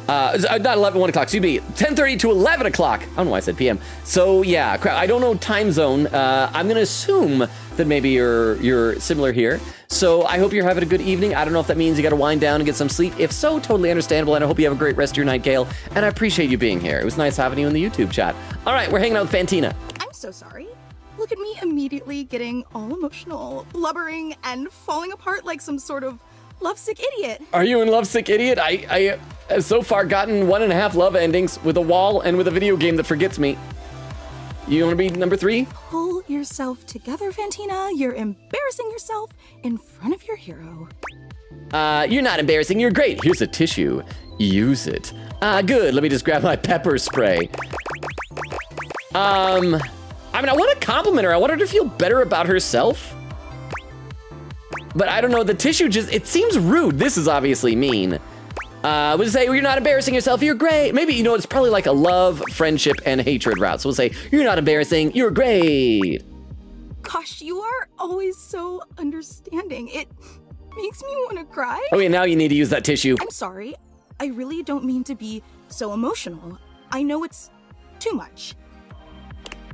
A: Not 1 o'clock, excuse me, 10:30 to 11 o'clock. I don't know why I said p.m. So yeah, I don't know time zone. I'm gonna assume that maybe you're similar here. So I hope you're having a good evening. I don't know if that means you gotta wind down and get some sleep. If so, totally understandable, and I hope you have a great rest of your night, Gail. And I appreciate you being here. It was nice having you in the YouTube chat. All right, we're hanging out with Fantina.
O: I'm so sorry. Look at me immediately getting all emotional, blubbering, and falling apart like some sort of lovesick idiot.
A: Are you in Lovesick Idiot? I have so far gotten 1.5 love endings with a wall and with a video game that forgets me. You want to be number 3?
O: Pull yourself together, Fantina. You're embarrassing yourself in front of your hero.
A: You're not embarrassing. You're great. Here's a tissue. Use it. Good. Let me just grab my pepper spray. I mean, I want to compliment her. I want her to feel better about herself. But I don't know, the tissue just, it seems rude. This is obviously mean. We'll just say, you're not embarrassing yourself, you're great. Maybe, you know, it's probably like a love, friendship, and hatred route. So we'll say, you're not embarrassing, you're great.
O: Gosh, you are always so understanding. It makes me want to cry.
A: Okay, now you need to use that tissue.
O: I'm sorry. I really don't mean to be so emotional. I know it's too much.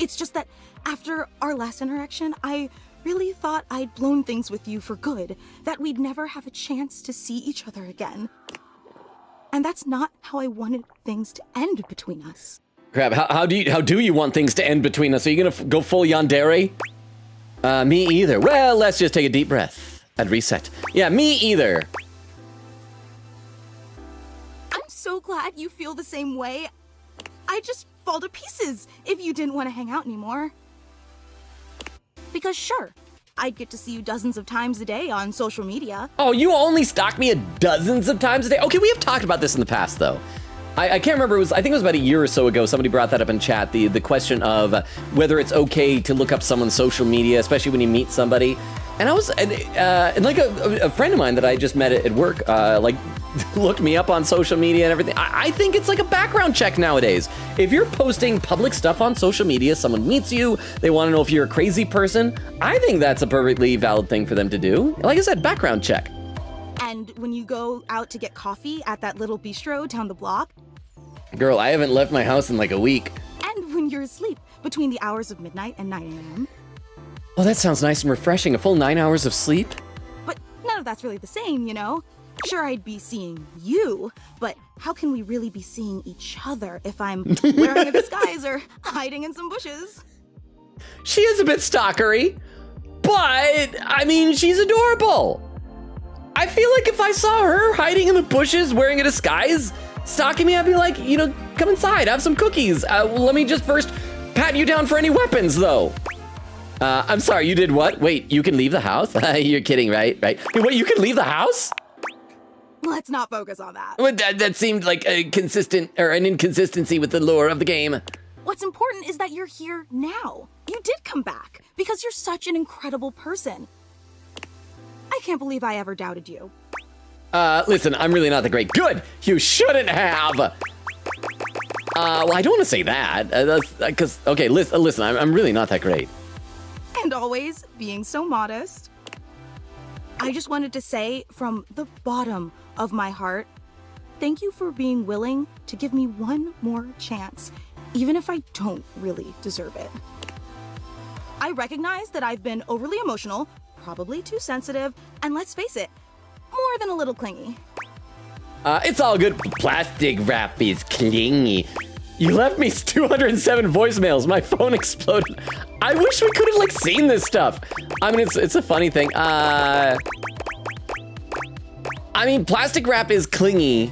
O: It's just that after our last interaction, I really thought I'd blown things with you for good, that we'd never have a chance to see each other again. And that's not how I wanted things to end between us.
A: Crap, how do you want things to end between us? Are you gonna go full yandere? Me either. Well, let's just take a deep breath and reset. Yeah, me either.
O: I'm so glad you feel the same way. I just fall to pieces if you didn't want to hang out anymore. Because sure, I'd get to see you dozens of times a day on social media.
A: Oh, you only stalk me dozens of times a day? Okay, we have talked about this in the past, though. I can't remember, I think it was about a year or so ago, somebody brought that up in chat, the question of whether it's okay to look up someone's social media, especially when you meet somebody. And I was, and like a friend of mine that I just met at work, like, looked me up on social media and everything. I think it's like a background check nowadays. If you're posting public stuff on social media, someone meets you, they want to know if you're a crazy person, I think that's a perfectly valid thing for them to do. Like I said, background check.
O: And when you go out to get coffee at that little bistro down the block.
A: Girl, I haven't left my house in like a week.
O: And when you're asleep between the hours of midnight and 9 a.m.
A: Oh, that sounds nice and refreshing. A full 9 hours of sleep?
O: But none of that's really the same, you know? Sure, I'd be seeing you, but how can we really be seeing each other if I'm wearing a disguise or hiding in some bushes?
A: She is a bit stalkery, but, I mean, she's adorable. I feel like if I saw her hiding in the bushes wearing a disguise, stalking me, I'd be like, you know, come inside, have some cookies. Let me just first pat you down for any weapons, though. I'm sorry, you did what? Wait, you can leave the house? You're kidding, right? Wait, you can leave the house?
O: Let's not focus on that.
A: Well, that seemed like a consistent, or an inconsistency with the lore of the game.
O: What's important is that you're here now. You did come back, because you're such an incredible person. I can't believe I ever doubted you.
A: Listen, I'm really not that great. Good! You shouldn't have! Well, I don't want to say that, because, okay, listen, I'm really not that great.
O: And always being so modest. I just wanted to say, from the bottom of my heart, thank you for being willing to give me one more chance, even if I don't really deserve it. I recognize that I've been overly emotional, probably too sensitive, and let's face it, more than a little clingy.
A: It's all good. Plastic wrap is clingy. You left me 207 voicemails. My phone exploded. I wish we could have, like, seen this stuff. I mean, it's a funny thing. I mean, plastic wrap is clingy.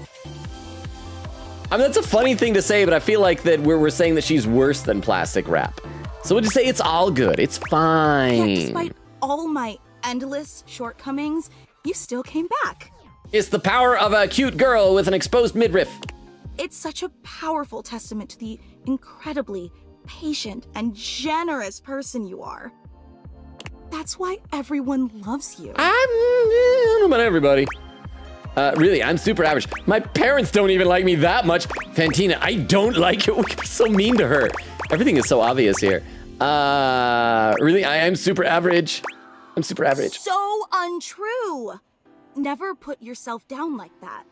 A: I mean, that's a funny thing to say, but I feel like that we're saying that she's worse than plastic wrap. So we'll just say it's all good. It's fine.
O: Yet despite all my endless shortcomings, you still came back.
A: It's the power of a cute girl with an exposed midriff.
O: It's such a powerful testament to the incredibly patient and generous person you are. That's why everyone loves you.
A: I don't know about everybody. Really, I'm super average. My parents don't even like me that much. Fantina, I don't like it. We can be so mean to her. Everything is so obvious here. Really, I'm super average. I'm super average.
O: So untrue. Never put yourself down like that.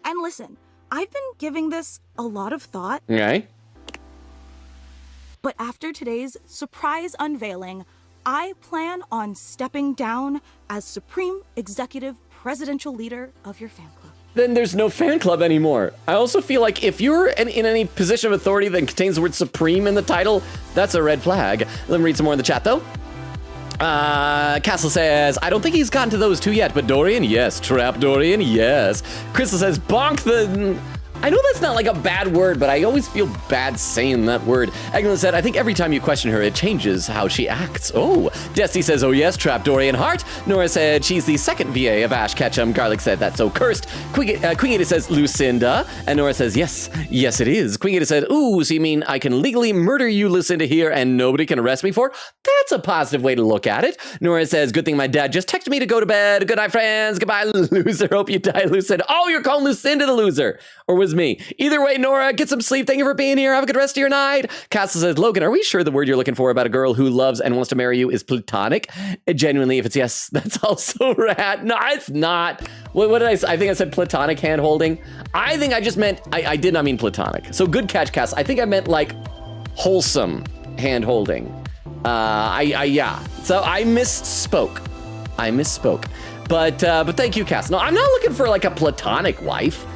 O: And listen, I've been giving this a lot of thought.
A: Okay.
O: But after today's surprise unveiling, I plan on stepping down as Supreme Executive Presidential Leader of your fan club.
A: Then there's no fan club anymore. I also feel like if you're in any position of authority that contains the word supreme in the title, that's a red flag. Let me read some more in the chat, though. Castle says, I don't think he's gotten to those two yet, but Dorian, yes. Trap Dorian, yes. Crystal says, bonk the... I know that's not like a bad word, but I always feel bad saying that word. Eglin said, I think every time you question her, it changes how she acts. Oh, Destiny says, oh yes, Trap Dorian Hart. Nora said, she's the second VA of Ash Ketchum. Garlic said, that's so cursed. Queen Ada says, Lucinda. And Nora says, yes, it is. Queen Ada said, ooh, so you mean I can legally murder you, Lucinda, here, and nobody can arrest me for it? That's a positive way to look at it. Nora says, good thing my dad just texted me to go to bed. Good night, friends. Goodbye, loser. Hope you die, Lucinda. Oh, you're calling Lucinda the loser. Or was me? Either way, Nora, get some sleep. Thank you for being here. Have a good rest of your night. Castle says, Logan, are we sure the word you're looking for about a girl who loves and wants to marry you is platonic? Genuinely, if it's yes, that's also rad. No, it's not. What did I say? I think I said platonic hand holding. I think I just meant, I did not mean platonic. So good catch, Cass. I think I meant like wholesome hand holding. Yeah. So I misspoke. But thank you, Cass. No, I'm not looking for like a platonic wife.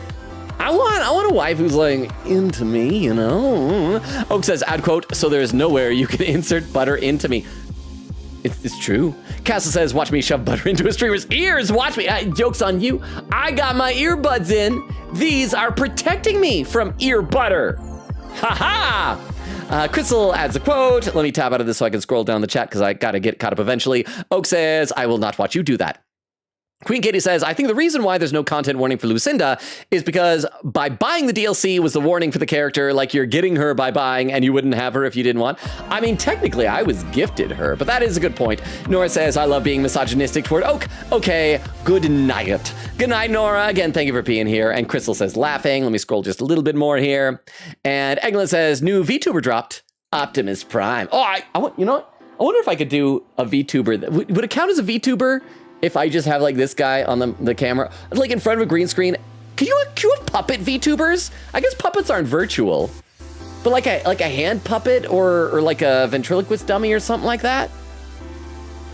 A: I want a wife who's like into me, you know. Oak says, add quote, so there's nowhere you can insert butter into me. It's true. Castle says, watch me shove butter into a streamer's ears. Watch me. Joke's on you. I got my earbuds in. These are protecting me from ear butter. Ha ha. Crystal adds a quote. Let me tab out of this so I can scroll down the chat because I got to get caught up eventually. Oak says, I will not watch you do that. Queen Katie says, I think the reason why there's no content warning for Lucinda is because by buying the DLC was the warning for the character, like you're getting her by buying and you wouldn't have her if you didn't want. I mean, technically, I was gifted her, but that is a good point. Nora says, I love being misogynistic toward Oak. Okay, good night. Good night, Nora. Again, thank you for being here. And Crystal says, laughing. Let me scroll just a little bit more here. And Eglin says, new VTuber dropped, Optimus Prime. Oh, you know what? I wonder if I could do a VTuber. Would it count as a VTuber? If I just have like this guy on the camera, like in front of a green screen, can you have puppet VTubers? I guess puppets aren't virtual, but like a hand puppet or like a ventriloquist dummy or something like that.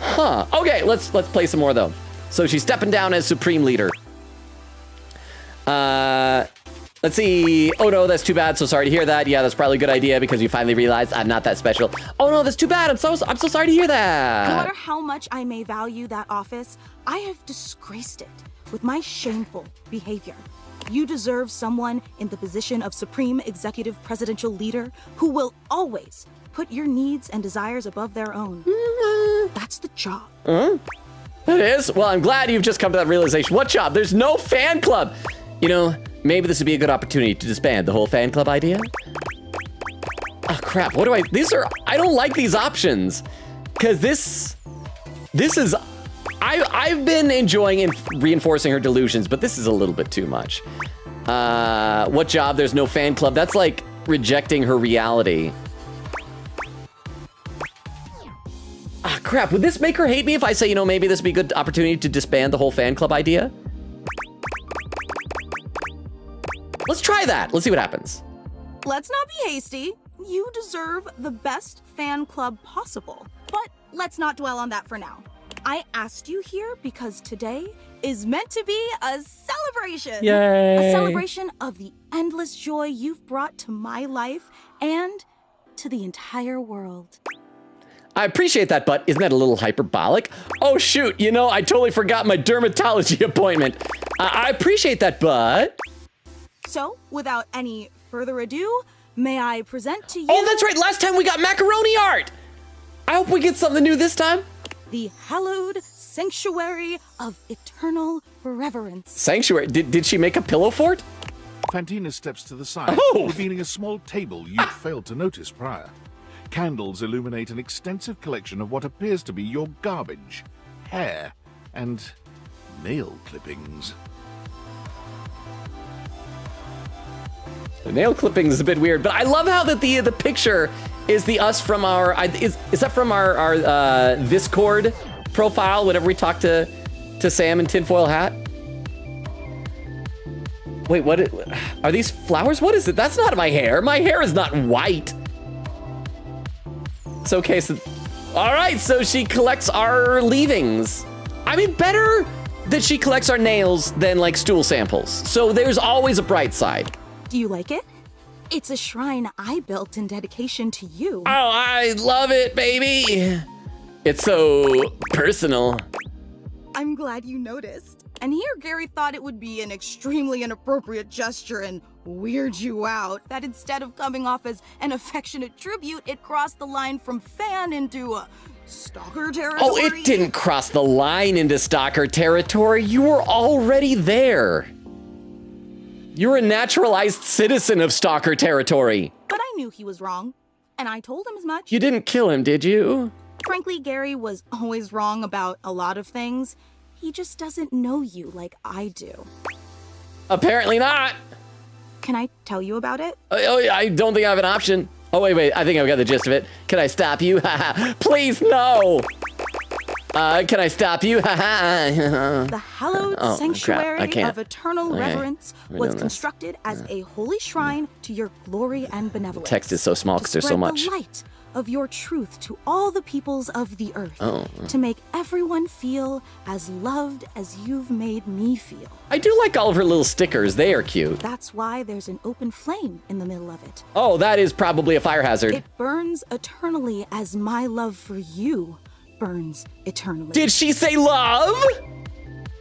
A: Huh. Okay, let's play some more though. So she's stepping down as Supreme Leader. Let's see. Oh no, that's too bad. So sorry to hear that. Yeah, that's probably a good idea because you finally realized I'm not that special. Oh no, that's too bad. I'm so sorry to hear that.
O: No matter how much I may value that office, I have disgraced it with my shameful behavior. You deserve someone in the position of Supreme Executive Presidential Leader who will always put your needs and desires above their own. That's the job.
A: It is? Well, I'm glad you've just come to that realization. What job? There's no fan club. You know, maybe this would be a good opportunity to disband the whole fan club idea. Oh crap, what do I don't like these options. Cause this is, I've been enjoying and reinforcing her delusions, but this is a little bit too much. What job? There's no fan club. That's like rejecting her reality. Ah crap, would this make her hate me if I say, you know, maybe this would be a good opportunity to disband the whole fan club idea? Let's try that. Let's see what happens.
O: Let's not be hasty. You deserve the best fan club possible. But let's not dwell on that for now. I asked you here because today is meant to be a celebration.
A: Yay.
O: A celebration of the endless joy you've brought to my life and to the entire world.
A: I appreciate that, but isn't that a little hyperbolic? Oh shoot, you know, I totally forgot my dermatology appointment. I appreciate that, but...
O: So, without any further ado, may I present to you...
A: Oh, that's right, last time we got macaroni art! I hope we get something new this time.
O: The hallowed sanctuary of eternal reverence.
A: Sanctuary? Did she make a pillow fort?
B: Fantina steps to the side, revealing a small table you'd failed to notice prior. Candles illuminate an extensive collection of what appears to be your garbage, hair, and nail clippings.
A: The nail clipping is a bit weird, but I love how that the picture is the us from our is that from our Discord profile whenever we talk to Sam in tinfoil hat. Wait, what are these flowers? What is it? That's not my hair. My hair is not white. It's okay. So, all right. So she collects our leavings. I mean, better that she collects our nails than like stool samples. So there's always a bright side.
O: Do you like it? It's a shrine I built in dedication to you.
A: Oh, I love it, baby. It's so personal.
O: I'm glad you noticed. And here Gary thought it would be an extremely inappropriate gesture and weird you out, that instead of coming off as an affectionate tribute, it crossed the line from fan into a stalker territory.
A: Oh, it didn't cross the line into stalker territory. You were already there. You're a naturalized citizen of stalker territory.
O: But I knew he was wrong, and I told him as much.
A: You didn't kill him, did you?
O: Frankly, Gary was always wrong about a lot of things. He just doesn't know you like I do.
A: Apparently not.
O: Can I tell you about it?
A: I don't think I have an option. Oh, wait. I think I've got the gist of it. Can I stop you? Please, no. Can I stop you?
O: The hallowed sanctuary of eternal reverence was constructed as a holy shrine to your glory and benevolence.
A: The text is so small because there's so much.
O: The light of your truth to all the peoples of the earth, to make everyone feel as loved as you've made me feel.
A: I do like all of her little stickers. They are cute.
O: That's why there's an open flame in the middle of it.
A: Oh, that is probably a fire hazard.
O: It burns eternally as my love for you burns eternally.
A: Did she say love?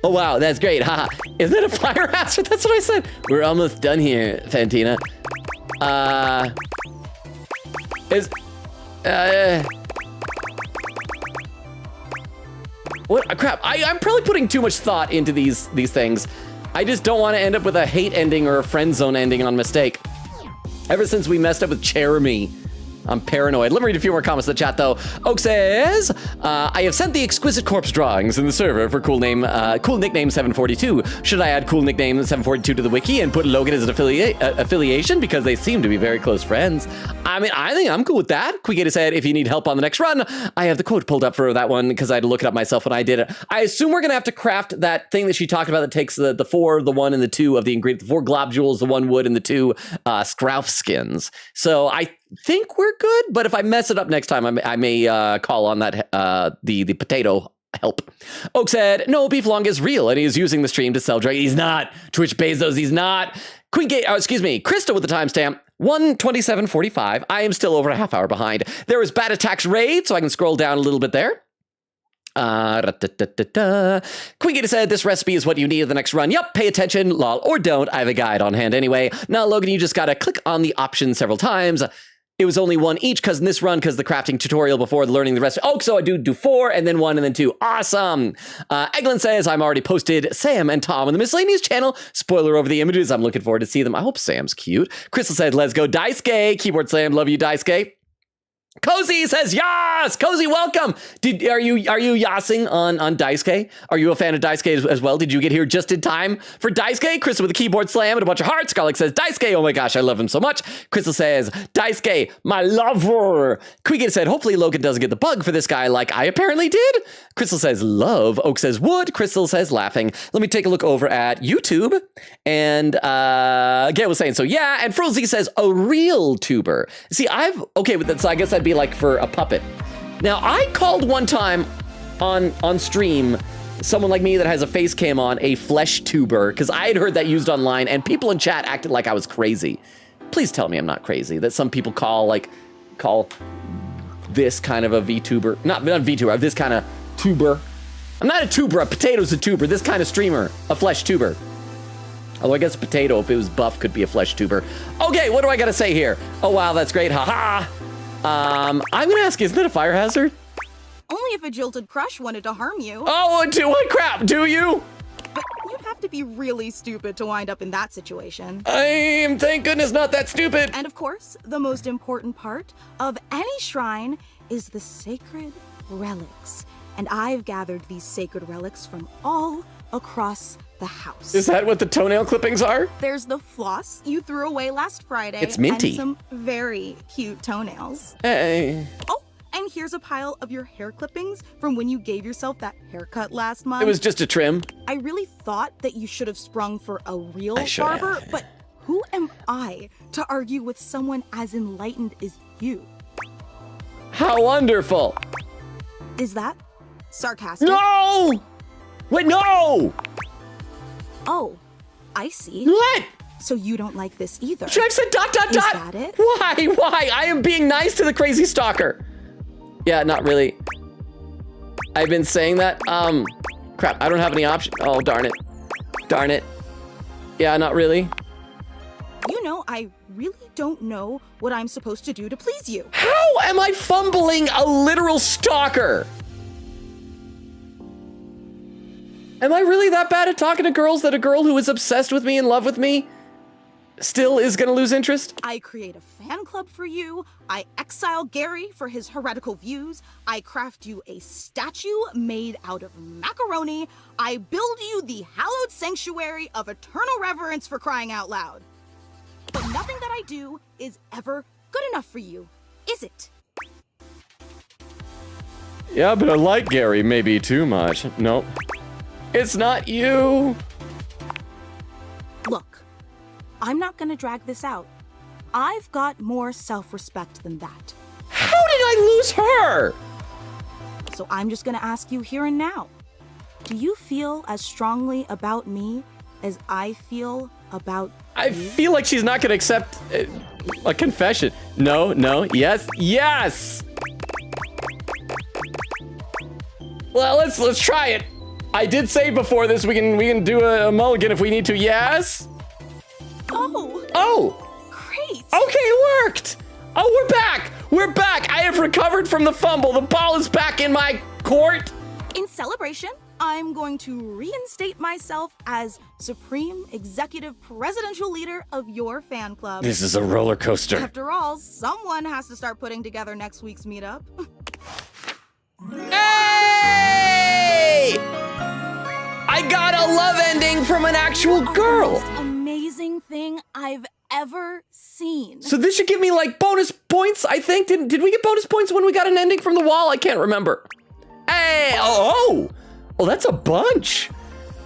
A: Oh, wow, that's great. Haha. Isn't it a fire hazard? That's what I said. We're almost done here, Fantina. What crap? I'm probably putting too much thought into these things. I just don't want to end up with a hate ending or a friend zone ending on mistake. Ever since we messed up with Jeremy, I'm paranoid. Let me read a few more comments in the chat, though. Oak says, I have sent the exquisite corpse drawings in the server for cool nickname 742. Should I add cool nickname 742 to the wiki and put Logan as an affiliation because they seem to be very close friends? I mean, I think I'm cool with that. Quigata said, if you need help on the next run, I have the quote pulled up for that one because I had to look it up myself when I did it. I assume we're going to have to craft that thing that she talked about that takes the 4, the 1, and the 2 of the ingredient, the 4 globules, the 1 wood, and the 2 scrouf skins. So I think we're good, but if I mess it up next time, I may call on that the potato help. Oak said, no, Beef Long is real, and he is using the stream to sell drugs. He's not. Twitch Bezos, he's not. Krista with the timestamp, 1:27:45. I am still over a half hour behind. There is Bat Attacks Raid, so I can scroll down a little bit there. Quigata said, this recipe is what you need at the next run. Yup, pay attention, lol, or don't. I have a guide on hand anyway. Now, Logan, you just gotta click on the option several times. It was only 1 each because in this run, because the crafting tutorial before learning the rest. Oh, so I do 4 and then 1 and then 2. Awesome. Eglin says, I'm already posted Sam and Tom on the miscellaneous channel. Spoiler over the images. I'm looking forward to see them. I hope Sam's cute. Crystal said, let's go Daisuke. Keyboard Slam. Love you, Daisuke. Cozy says, yas! Cozy, welcome! Are you yassing on Daisuke? Are you a fan of Daisuke as well? Did you get here just in time for Daisuke? Crystal with a keyboard slam and a bunch of hearts. Garlic says, Daisuke, oh my gosh, I love him so much. Crystal says, Daisuke, my lover. Quigata said, hopefully Logan doesn't get the bug for this guy like I apparently did. Crystal says, love. Oak says, would. Crystal says, laughing. Let me take a look over at YouTube. And Gail was saying, so yeah. And Frozy says, a real tuber. See, okay with that, so I guess that'd be like for a puppet. Now, I called one time on stream someone like me that has a face cam on a flesh tuber because I had heard that used online and people in chat acted like I was crazy. Please tell me I'm not crazy, that some people call this kind of a VTuber, not VTuber, this kind of tuber. I'm not a tuber, a potato's a tuber, this kind of streamer, a flesh tuber. Although I guess a potato, if it was buff, could be a flesh tuber. Okay, what do I gotta say here? Oh wow, that's great, haha. I'm gonna ask, isn't it a fire hazard?
O: Only if a jilted crush wanted to harm you.
A: Oh, what crap, do you?
O: But you'd have to be really stupid to wind up in that situation.
A: I am, thank goodness, not that stupid.
O: And of course, the most important part of any shrine is the sacred relics. and I've gathered these sacred relics from all across the house.
A: Is that what the toenail clippings are?
O: There's the floss you threw away last Friday.
A: It's minty.
O: And some very cute toenails.
A: Hey.
O: Oh, and here's a pile of your hair clippings from when you gave yourself that haircut last month.
A: It was just a trim.
O: I really thought that you should have sprung for a real
A: I should
O: barber,
A: have.
O: but who am I to argue with someone as enlightened as you?
A: How wonderful.
O: Is that sarcastic?
A: No! Wait, no!
O: Oh, I see.
A: What?
O: So you don't like this either.
A: Should I have said dot, dot, dot?
O: Is that it?
A: Why? I am being nice to the crazy stalker. Yeah, not really. I've been saying that. Crap, I don't have any option. Oh, darn it. Darn it. Yeah, not really.
O: You know, I really don't know what I'm supposed to do to please you.
A: How am I fumbling a literal stalker? Am I really that bad at talking to girls that a girl who is obsessed with me, in love with me, still is gonna lose interest?
O: I create a fan club for you. I exile Gary for his heretical views. I craft you a statue made out of macaroni. I build you the hallowed sanctuary of eternal reverence, for crying out loud. But nothing that I do is ever good enough for you, is it?
A: Yeah, but I like Gary maybe too much. Nope. It's not you.
O: Look, I'm not gonna drag this out. I've got more self-respect than that.
A: How did I lose her?
O: So I'm just gonna ask you here and now. Do you feel as strongly about me as I feel about
A: I feel like she's not gonna accept a confession. No, yes. Well, let's try it. I did say before this we can do a mulligan if we need to. Yes. Oh.
O: Great.
A: Okay, it worked. Oh, we're back. I have recovered from the fumble. The ball is back in my court.
O: In celebration, I'm going to reinstate myself as Supreme Executive Presidential Leader of your fan club.
A: This is a roller coaster.
O: After all, someone has to start putting together next week's meetup.
A: Hey! I got a love ending from an actual girl.
O: The most amazing thing I've ever seen.
A: So this should give me like bonus points, I think. Did we get bonus points when we got an ending from the wall? I can't remember. Hey, oh, that's a bunch.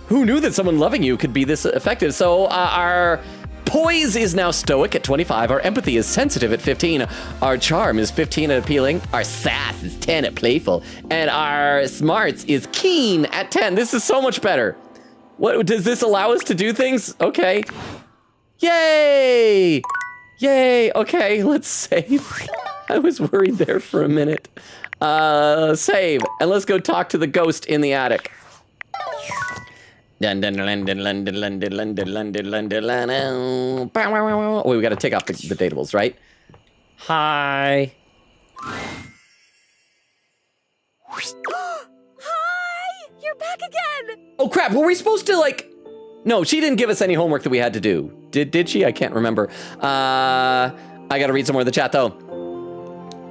A: Who knew that someone loving you could be this effective? So our poise is now stoic at 25. Our empathy is sensitive at 15. Our charm is 15 at appealing. Our sass is 10 at playful. And our smarts is keen at 10. This is so much better. What does this allow us to do things? Okay. Yay! Okay, let's save. I was worried there for a minute. Save, and let's go talk to the ghost in the attic. London. Oh, we gotta take off the datables, right? Hi.
O: Hi! You're back again!
A: Oh crap, were we supposed to like... No, she didn't give us any homework that we had to do. Did she? I can't remember. I gotta read some more of the chat though.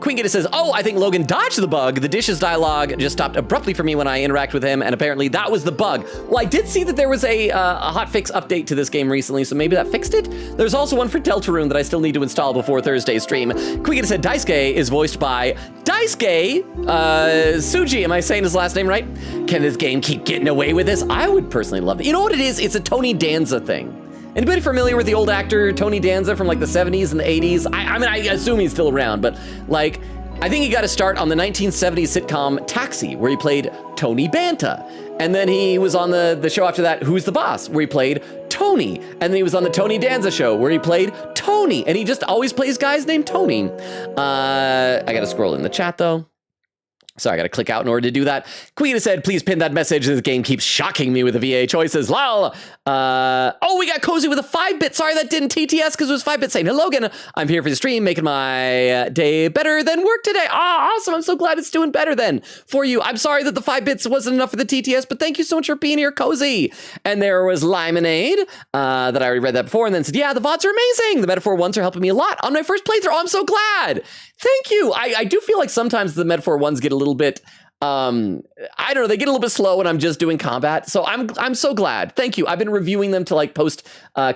A: Queen Gitta says, oh, I think Logan dodged the bug. The dishes dialogue just stopped abruptly for me when I interact with him, and apparently that was the bug. Well, I did see that there was a hotfix update to this game recently, so maybe that fixed it? There's also one for Deltarune that I still need to install before Thursday's stream. Queen Gitta said, Daisuke is voiced by Daisuke Tsuji. Am I saying his last name right? Can this game keep getting away with this? I would personally love it. You know what it is? It's a Tony Danza thing. Anybody familiar with the old actor Tony Danza from like the 70s and the 80s? I mean, I assume he's still around, but like, I think he got a start on the 1970s sitcom Taxi, where he played Tony Banta. And then he was on the show after that, Who's the Boss, where he played Tony. And then he was on the Tony Danza show, where he played Tony. And he just always plays guys named Tony. I gotta scroll in the chat though. Sorry, I gotta click out in order to do that. Queen said, please pin that message. This game keeps shocking me with the VA choices. Lol. Oh, we got Cozy with a 5-bit. Sorry, that didn't TTS because it was 5-bit saying, hey, Logan, I'm here for the stream, making my day better than work today. Oh, awesome. I'm so glad it's doing better then for you. I'm sorry that the 5 bits wasn't enough for the TTS, but thank you so much for being here, Cozy. And there was Limonade, that I already read that before, and then said, yeah, the VODs are amazing. The Metaphor ones are helping me a lot on my first playthrough. Oh, I'm so glad. Thank you. I do feel like sometimes the Metaphor ones get a little bit I don't know, they get a little bit slow when I'm just doing combat. So I'm so glad. Thank you. I've been reviewing them to like post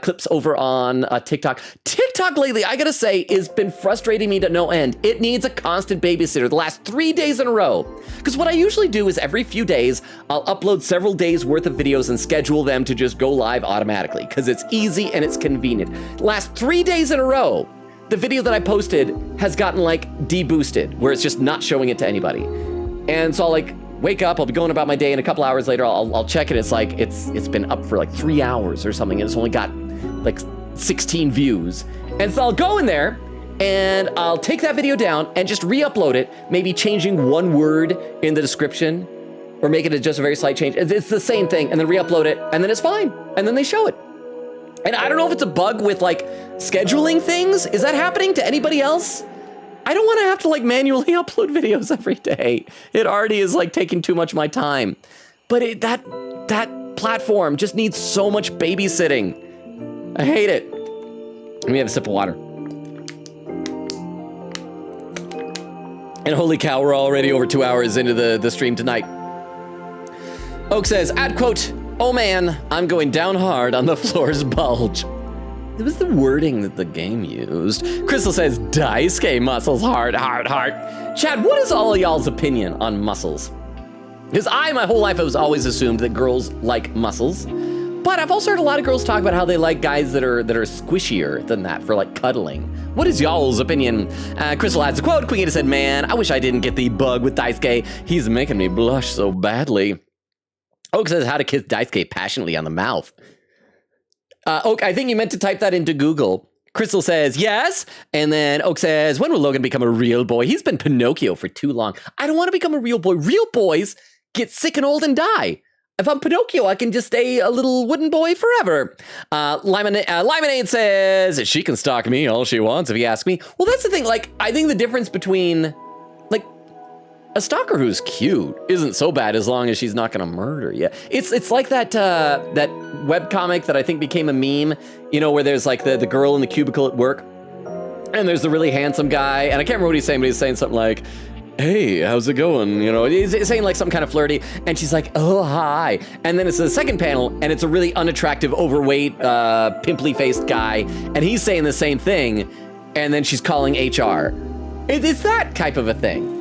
A: clips over on TikTok. TikTok lately, I gotta say, has been frustrating me to no end. It needs a constant babysitter the last 3 days in a row. Because what I usually do is every few days, I'll upload several days worth of videos and schedule them to just go live automatically because it's easy and it's convenient. Last 3 days in a row, the video that I posted has gotten like deboosted, where it's just not showing it to anybody. And so I'll like wake up, I'll be going about my day, and a couple hours later, I'll check it. It's like, it's been up for like 3 hours or something, and it's only got like 16 views. And so I'll go in there and I'll take that video down and just re-upload it, maybe changing one word in the description or making it just a very slight change. It's the same thing, and then re-upload it, and then it's fine. And then they show it. And I don't know if it's a bug with like scheduling things. Is that happening to anybody else? I don't want to have to like manually upload videos every day. It already is like taking too much of my time. But that platform just needs so much babysitting. I hate it. Let me have a sip of water. And holy cow, we're already over 2 hours into the stream tonight. Oak says, quote, "Oh man, I'm going down hard on the floor's bulge." It was the wording that the game used. Crystal says, "Daisuke muscles, hard. Chad, what is all of y'all's opinion on muscles? Because my whole life, I was always assumed that girls like muscles. But I've also heard a lot of girls talk about how they like guys that are squishier than that for like cuddling. What is y'all's opinion?" Crystal adds a quote. Queen said, "Man, I wish I didn't get the bug with Daisuke. He's making me blush so badly." Oak says, "How to kiss Daisuke passionately on the mouth." Oak, I think you meant to type that into Google. Crystal says, "Yes." And then Oak says, "When will Logan become a real boy? He's been Pinocchio for too long. I don't want to become a real boy. Real boys get sick and old and die. If I'm Pinocchio, I can just stay a little wooden boy forever." Limonade says, "She can stalk me all she wants if you ask me." Well, that's the thing. Like, I think the difference between, like, a stalker who's cute isn't so bad as long as she's not gonna murder you. It's like that webcomic that I think became a meme, you know, where there's like the girl in the cubicle at work, and there's the really handsome guy, and I can't remember what he's saying, but he's saying something like, "Hey, how's it going?" You know, he's saying like some kind of flirty, and she's like, "Oh, hi." And then it's the second panel, and it's a really unattractive, overweight, pimply-faced guy, and he's saying the same thing, and then she's calling HR. It's that type of a thing.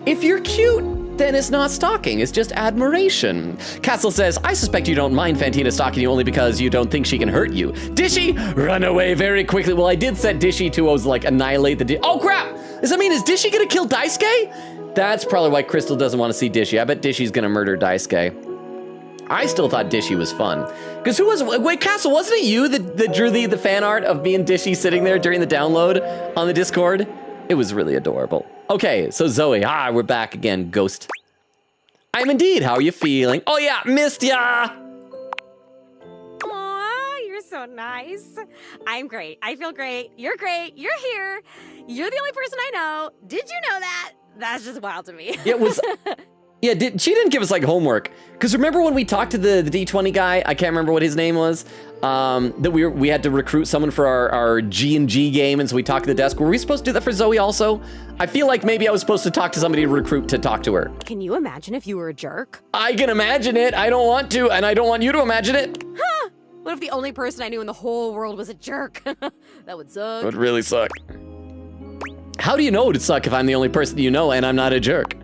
A: If you're cute, then it's not stalking, it's just admiration. Castle says, "I suspect you don't mind Fantina stalking you only because you don't think she can hurt you. Dishy, run away very quickly." Well, I did set Dishy to like annihilate the Oh crap! Does that mean, is Dishy gonna kill Daisuke? That's probably why Crystal doesn't want to see Dishy. I bet Dishy's gonna murder Daisuke. I still thought Dishy was fun. Because wait, Castle, wasn't it you that drew the fan art of me and Dishy sitting there during the download on the Discord? It was really adorable. Okay, so Zoe, we're back again, ghost. I'm indeed, how are you feeling? Oh yeah, missed ya!
Q: Aw, you're so nice. I'm great, I feel great, you're here. You're the only person I know. Did you know that? That's just wild to me.
A: It was, yeah, she didn't give us like homework. Because remember when we talked to the D20 guy, I can't remember what his name was, that we had to recruit someone for our G&G game, and so we talked to the desk. Were we supposed to do that for Zoe also? I feel like maybe I was supposed to talk to somebody to recruit to talk to her.
Q: Can you imagine if you were a jerk?
A: I can imagine it. I don't want to, and I don't want you to imagine it.
Q: Huh? What if the only person I knew in the whole world was a jerk? That would suck.
A: It would really suck. How do you know it would suck if I'm the only person you know and I'm not a jerk?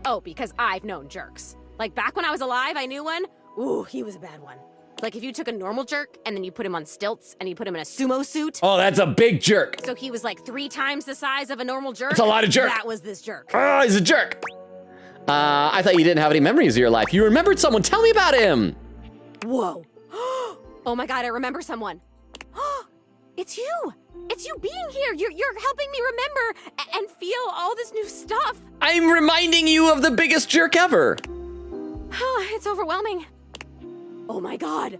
Q: Oh, because I've known jerks. Like back when I was alive, I knew one. Ooh, he was a bad one. Like if you took a normal jerk and then you put him on stilts and you put him in a sumo suit.
A: Oh, that's a big jerk.
Q: So he was like 3 times the size of a normal jerk.
A: That's a lot of jerk.
Q: That was this jerk.
A: Oh, he's a jerk. I thought you didn't have any memories of your life. You remembered someone. Tell me about him.
Q: Whoa. Oh my God, I remember someone. It's you. It's you being here. You're helping me remember and feel all this new stuff.
A: I'm reminding you of the biggest jerk ever.
Q: It's overwhelming. Oh my God.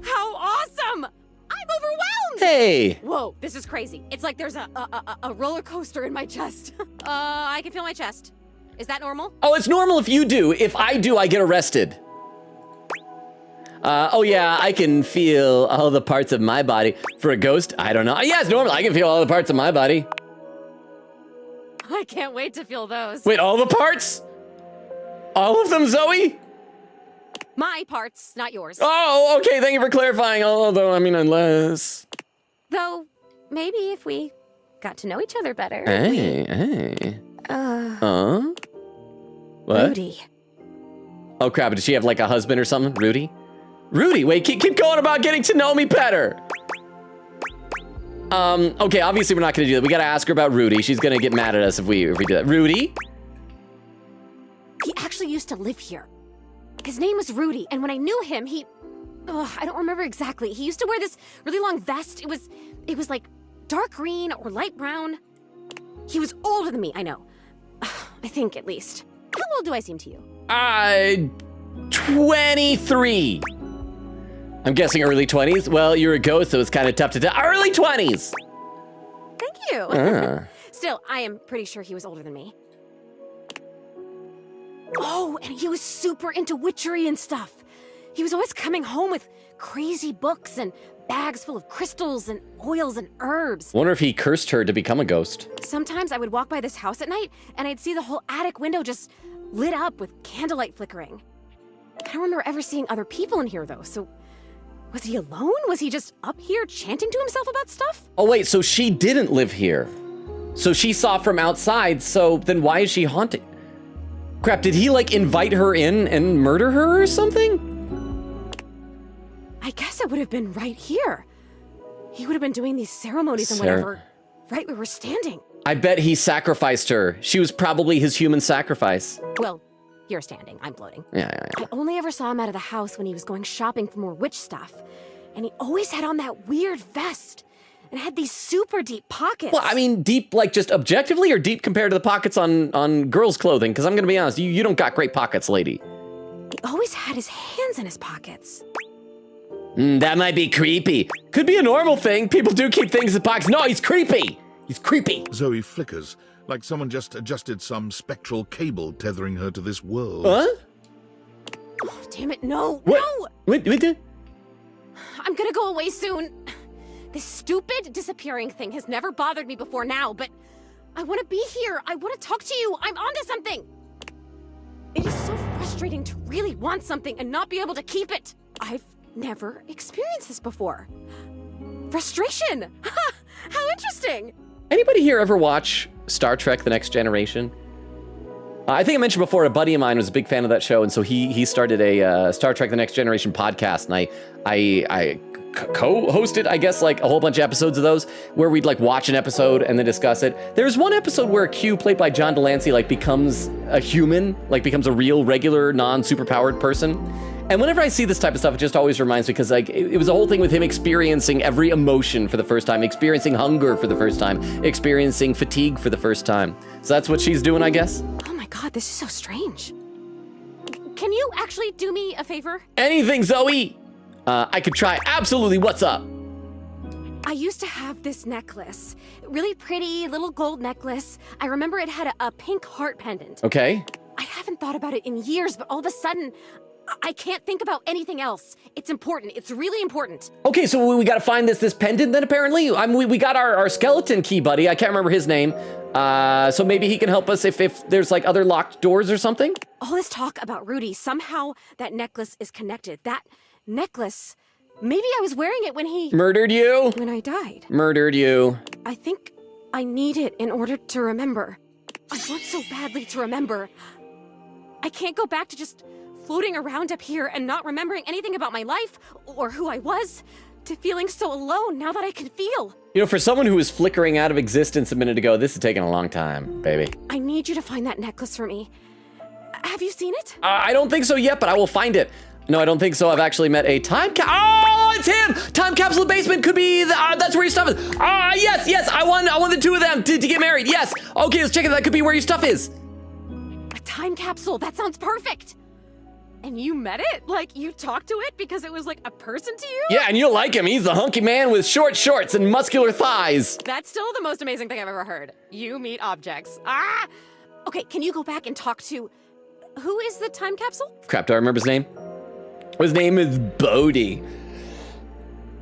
Q: How awesome. I'm overwhelmed.
A: Hey.
Q: Whoa, this is crazy. It's like there's a roller coaster in my chest. I can feel my chest. Is that normal?
A: Oh, it's normal if you do. If I do, I get arrested. Oh yeah, I can feel all the parts of my body. For a ghost, I don't know. Yeah, it's normal. I can feel all the parts of my body.
Q: I can't wait to feel those.
A: Wait, all the parts? All of them, Zoe?
Q: My parts, not yours.
A: Oh, okay, thank you for clarifying. Although, I mean, unless...
Q: Though, maybe if we got to know each other better.
A: Hey. What?
Q: Rudy.
A: Oh, crap, did she have like a husband or something? Rudy? Rudy, wait, keep going about getting to know me better. Okay, obviously we're not gonna do that. We gotta ask her about Rudy. She's gonna get mad at us if we do that. Rudy?
Q: He actually used to live here. His name was Rudy, and when I knew him, I don't remember exactly. He used to wear this really long vest. It was like dark green or light brown. He was older than me, I know. I think, at least. How old do I seem to you?
A: 23. I'm guessing early 20s. Well, you're a ghost, so it's kind of tough to tell. Early 20s!
Q: Thank you. Still, I am pretty sure he was older than me. Oh, and he was super into witchery and stuff. He was always coming home with crazy books and bags full of crystals and oils and herbs.
A: Wonder if he cursed her to become a ghost.
Q: Sometimes I would walk by this house at night, and I'd see the whole attic window just lit up with candlelight flickering. I don't remember ever seeing other people in here, though, so... Was he alone? Was he just up here chanting to himself about stuff?
A: Oh, wait, so she didn't live here. So she saw from outside, so then why is she haunting? Crap, did he, like, invite her in and murder her or something?
Q: I guess it would have been right here. He would have been doing these ceremonies and whatever, right where we're standing.
A: I bet he sacrificed her. She was probably his human sacrifice.
Q: Well, you're standing, I'm floating.
A: Yeah.
Q: I only ever saw him out of the house when he was going shopping for more witch stuff. And he always had on that weird vest. And had these super deep pockets.
A: Well, I mean, deep, like, just objectively, or deep compared to the pockets on girls' clothing? Because I'm gonna be honest, you don't got great pockets, lady.
Q: He always had his hands in his pockets.
A: That might be creepy. Could be a normal thing. People do keep things in pockets. No, he's creepy. He's creepy.
B: Zoe flickers, like someone just adjusted some spectral cable tethering her to this world.
A: Huh?
Q: Oh, damn it, no,
A: what?
Q: no!
A: What?
Q: I'm gonna go away soon. This stupid disappearing thing has never bothered me before now, but I want to be here. I want to talk to you. I'm onto something. It is so frustrating to really want something and not be able to keep it. I've never experienced this before. Frustration. How interesting.
A: Anybody here ever watch Star Trek: The Next Generation? I think I mentioned before, a buddy of mine was a big fan of that show, and so he started a Star Trek: The Next Generation podcast, and I co-hosted, I guess, like a whole bunch of episodes of those where we'd like watch an episode and then discuss it. There's one episode where Q, played by John Delancey, like becomes a human, like becomes a real, regular, non-superpowered person. And whenever I see this type of stuff, it just always reminds me, because like it was a whole thing with him experiencing every emotion for the first time, experiencing hunger for the first time, experiencing fatigue for the first time. So that's what she's doing, I guess.
Q: Oh my God, this is so strange. Can you actually do me a favor?
A: Anything, Zoe! I could try. Absolutely. What's up?
Q: I used to have this necklace. Really pretty little gold necklace. I remember it had a pink heart pendant.
A: Okay.
Q: I haven't thought about it in years, but all of a sudden, I can't think about anything else. It's important. It's really important.
A: Okay, so we gotta find this pendant then, apparently? We got our skeleton key buddy. I can't remember his name. So maybe he can help us if there's like other locked doors or something?
Q: All this talk about Rudy, somehow that necklace is connected. That necklace, maybe I was wearing it when he...
A: Murdered you?
Q: When I died.
A: Murdered you.
Q: I think I need it in order to remember. I want so badly to remember. I can't go back to just floating around up here and not remembering anything about my life or who I was, to feeling so alone now that I can feel.
A: You know, for someone who was flickering out of existence a minute ago, this is taking a long time, baby.
Q: I need you to find that necklace for me. Have you seen it?
A: I don't think so yet, but I will find it. No, I don't think so. I've actually met a time Oh, it's him! Time capsule basement could be that's where your stuff is. Yes. I want the two of them to get married. Yes. Okay, let's check it. That could be where your stuff is.
Q: A time capsule. That sounds perfect. And you met it? Like, you talked to it because it was like a person to you?
A: Yeah, and you'll like him. He's the hunky man with short shorts and muscular thighs.
Q: That's still the most amazing thing I've ever heard. You meet objects. Okay, can you go back and talk to... Who is the time capsule?
A: Crap, do I remember his name? His name is Bodhi.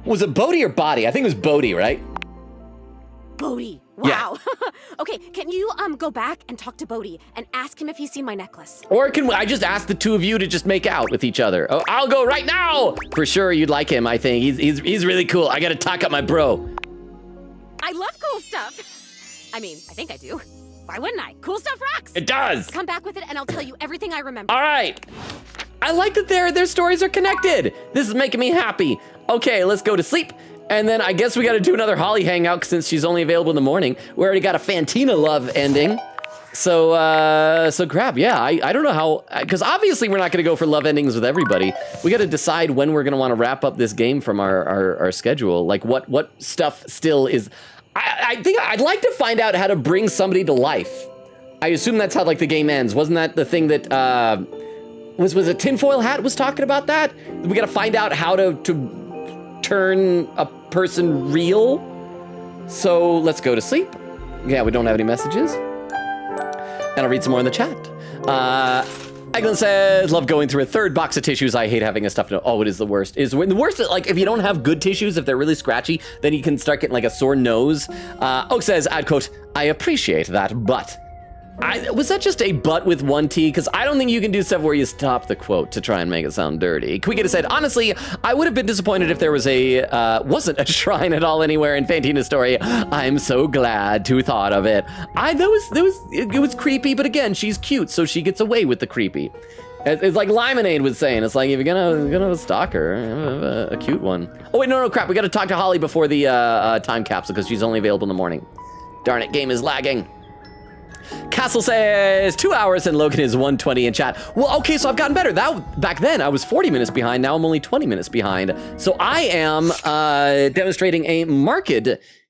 A: Was it Bodhi or Body? I think it was Bodhi, right?
Q: Bodhi. Wow. Okay, can you go back and talk to Bodhi and ask him if he's seen my necklace?
A: Or can I just ask the two of you to just make out with each other? Oh, I'll go right now. For sure, you'd like him. I think he's really cool. I gotta talk up my bro.
Q: I love cool stuff. I mean, I think I do. Why wouldn't I? Cool stuff rocks.
A: It does.
Q: Come back with it and I'll tell you everything I remember.
A: All right. I like that their stories are connected. This is making me happy. Okay, let's go to sleep. And then I guess we got to do another Holly hangout since she's only available in the morning. We already got a Fantina love ending. So crap, yeah, I don't know how, because obviously we're not going to go for love endings with everybody. We got to decide when we're going to want to wrap up this game from our schedule. Like what stuff still is. I think I'd like to find out how to bring somebody to life. I assume that's how like the game ends. Wasn't that the thing that was it Tinfoil Hat was talking about that? We got to find out how to turn a person real. So let's go to sleep. Yeah, we don't have any messages. And I'll read some more in the chat. Eglin says, love going through a third box of tissues. I hate having a stuffed nose. Oh, it is the worst. The worst is like if you don't have good tissues, if they're really scratchy, then you can start getting like a sore nose. Oak says, add quote, I appreciate that, but. Was that just a but with one T? Because I don't think you can do stuff where you stop the quote to try and make it sound dirty. Quiggita said, honestly, I would have been disappointed if there was wasn't a shrine at all anywhere in Fantina's story. I'm so glad to thought of it. It was creepy, but again, she's cute, so she gets away with the creepy. It's like Limonade was saying. It's like, if you're gonna stalk her, a cute one. Oh wait, no, crap. We gotta talk to Holly before the time capsule because she's only available in the morning. Darn it, game is lagging. Castle says 2 hours and Logan is 120 in chat. Well, okay, so I've gotten better. Back then I was 40 minutes behind. Now I'm only 20 minutes behind. So I am demonstrating a marked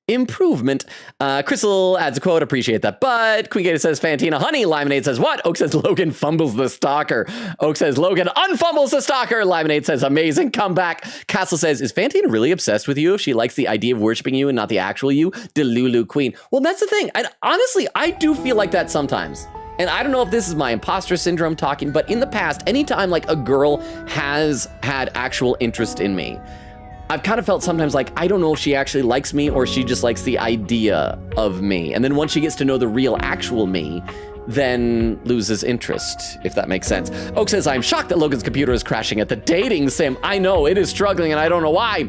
A: improvement. Crystal adds a quote, appreciate that, but Queen Gator says Fantina, honey. Limonade says what? Oak says Logan fumbles the stalker. Oak says Logan unfumbles the stalker. Limonade says amazing comeback. Castle says, is Fantina really obsessed with you if she likes the idea of worshiping you and not the actual you? Delulu Queen. Well, that's the thing. And honestly, I do feel like that sometimes. And I don't know if this is my imposter syndrome talking, but in the past, anytime like a girl has had actual interest in me, I've kind of felt sometimes like, I don't know if she actually likes me or she just likes the idea of me. And then once she gets to know the real actual me, then loses interest, if that makes sense. Oak says, I'm shocked that Logan's computer is crashing at the dating sim. I know, it is struggling and I don't know why.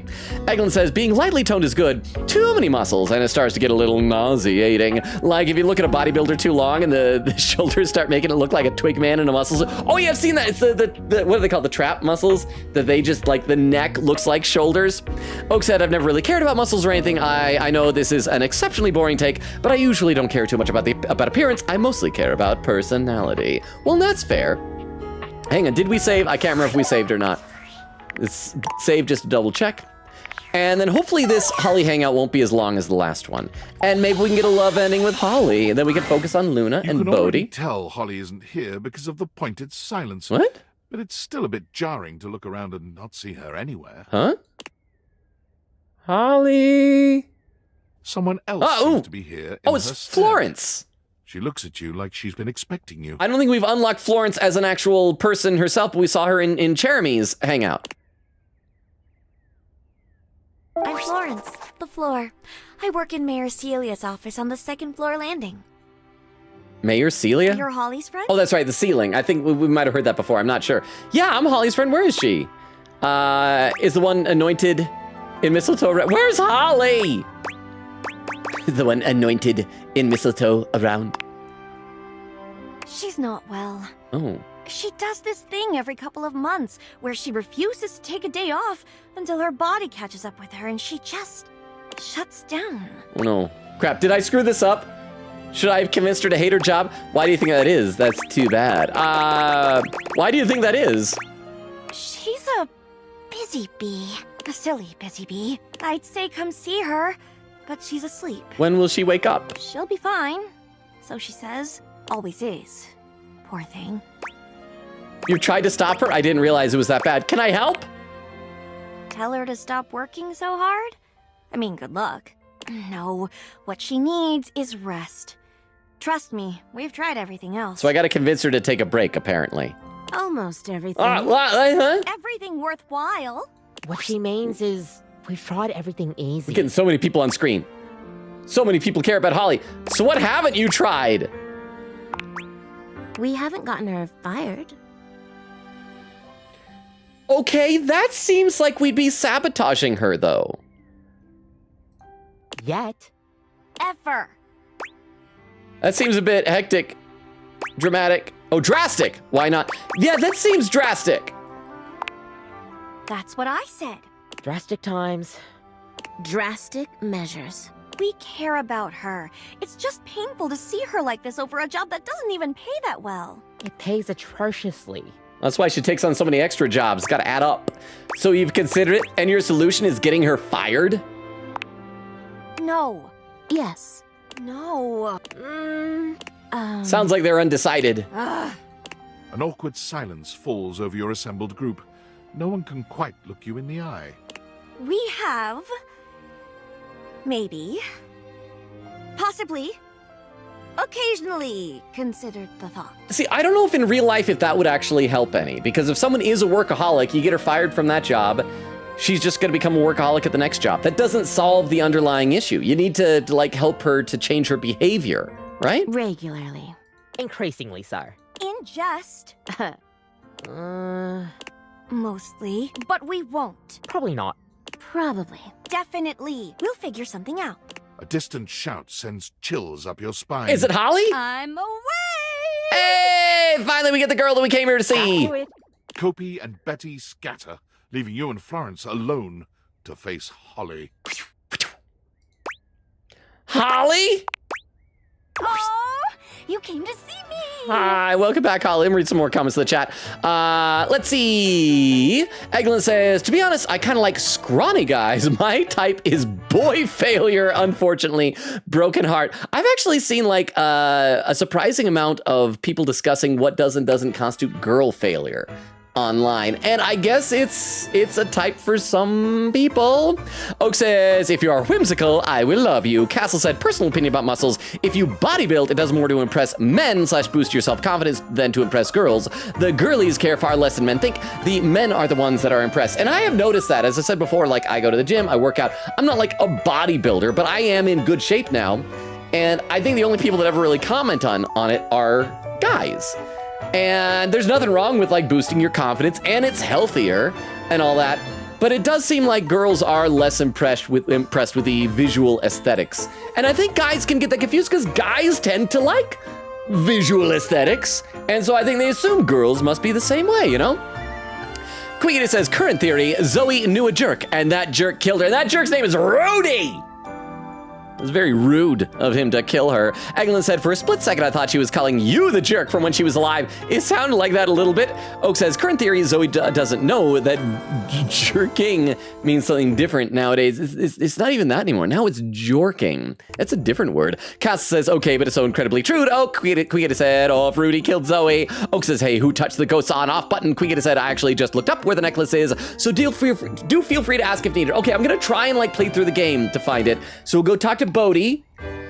A: Eglin says, being lightly toned is good. Too many muscles and it starts to get a little nauseating. Like if you look at a bodybuilder too long and the shoulders start making it look like a twig man and the muscles. Oh yeah, I've seen that. It's the what do they call the trap muscles? That they just like the neck looks like shoulders. Oak said, I've never really cared about muscles or anything. I know this is an exceptionally boring take, but I usually don't care too much about appearance. I mostly care about personality. Well, that's fair. Hang on, did we save? I can't remember if we saved or not. It's saved just to double check. And then hopefully this Holly hangout won't be as long as the last one. And maybe we can get a love ending with Holly, and then we can focus on Luna and
B: You can
A: Bodhi.
B: already tell Holly isn't here because of the pointed silence.
A: What?
B: But it's still a bit jarring to look around and not see her anywhere.
A: Huh? Holly?
B: Someone else seems to be here.
A: Oh, it's Florence.
B: She looks at you like she's been expecting you.
A: I don't think we've unlocked Florence as an actual person herself, but we saw her in Jeremy's hangout.
C: I'm Florence, the floor. I work in Mayor Celia's office on the second floor landing.
A: Mayor Celia?
C: You're Holly's friend?
A: Oh, that's right, the ceiling. I think we might have heard that before. I'm not sure. Yeah, I'm Holly's friend. Where is she? Is the one anointed in mistletoe? Where's Holly? Is the one anointed in mistletoe around?
C: She's not well.
A: Oh.
C: She does this thing every couple of months where she refuses to take a day off until her body catches up with her and she just shuts down.
A: Oh, no. Crap, did I screw this up? Should I have convinced her to hate her job? Why do you think that is? That's too bad. Why do you think that is?
C: She's a busy bee. A silly busy bee. I'd say come see her, but she's asleep.
A: When will she wake up?
C: She'll be fine. So she says. Always is. Poor thing.
A: You tried to stop her? I didn't realize it was that bad. Can I help?
C: Tell her to stop working so hard? I mean, good luck. No, what she needs is rest. Trust me, we've tried everything else.
A: So I gotta convince her to take a break, apparently.
I: Almost everything.
A: Huh?
C: Everything worthwhile?
G: What she means is we've tried everything easy.
A: We're getting so many people on screen. So many people care about Holly. So what haven't you tried?
I: We haven't gotten her fired.
A: Okay, that seems like we'd be sabotaging her, though.
G: Yet.
C: Ever.
A: That seems a bit hectic, dramatic. Oh, drastic. Why not? Yeah, that seems drastic.
C: That's what I said.
G: Drastic times.
I: Drastic measures.
C: We care about her. It's just painful to see her like this over a job that doesn't even pay that well.
G: It pays atrociously.
A: That's why she takes on so many extra jobs. Gotta add up. So you've considered it, and your solution is getting her fired?
C: No.
I: Yes.
C: No.
A: Sounds like they're undecided.
B: An awkward silence falls over your assembled group. No one can quite look you in the eye.
C: We have... maybe... possibly... occasionally considered the thought.
A: See, I don't know if in real life if that would actually help any, because if someone is a workaholic, you get her fired from that job, she's just gonna become a workaholic at the next job. That doesn't solve the underlying issue. You need to like help her to change her behavior, right?
I: Regularly.
G: Increasingly so.
C: In jest. Mostly. But we won't.
G: Probably not.
I: Probably.
C: Definitely. We'll figure something out.
B: A distant shout sends chills up your spine.
A: Is it Holly?
C: I'm away!
A: Hey! Finally we get the girl that we came here to see!
B: Kopi and Betty scatter, leaving you and Florence alone to face Holly.
A: Holly?
C: Oh, you came to see me!
A: Hi, welcome back, Holly. Let me read some more comments in the chat. Let's see. Eglin says, to be honest, I kind of like scrawny guys. My type is boy failure, unfortunately. Broken heart. I've actually seen like a surprising amount of people discussing what does and doesn't constitute girl failure online, and I guess it's a type for some people. Oak says, if you are whimsical, I will love you. Castle said, personal opinion about muscles, if you bodybuild, it does more to impress men / boost your self-confidence than to impress girls. The girlies care far less than men think. The men are the ones that are impressed. And I have noticed that, as I said before, like I go to the gym, I work out. I'm not like a bodybuilder, but I am in good shape now. And I think the only people that ever really comment on it are guys. And there's nothing wrong with like boosting your confidence, and it's healthier and all that. But it does seem like girls are less impressed with the visual aesthetics. And I think guys can get that confused because guys tend to like visual aesthetics. And so I think they assume girls must be the same way, you know? Queegita says, current theory, Zoe knew a jerk and that jerk killed her. And that jerk's name is Rudy. It was very rude of him to kill her. Eglin said, for a split second, I thought she was calling you the jerk from when she was alive. It sounded like that a little bit. Oak says, current theory, Zoe doesn't know that jerking means something different nowadays. It's not even that anymore. Now it's jorking. That's a different word. Cass says, okay, but it's so incredibly true. Oh, Queegita said, oh, if Rudy killed Zoe. Oak says, hey, who touched the ghost on off button? Queegita said, I actually just looked up where the necklace is. So do feel free to ask if needed. Okay, I'm gonna try and like play through the game to find it. So we'll go talk to Bodhi,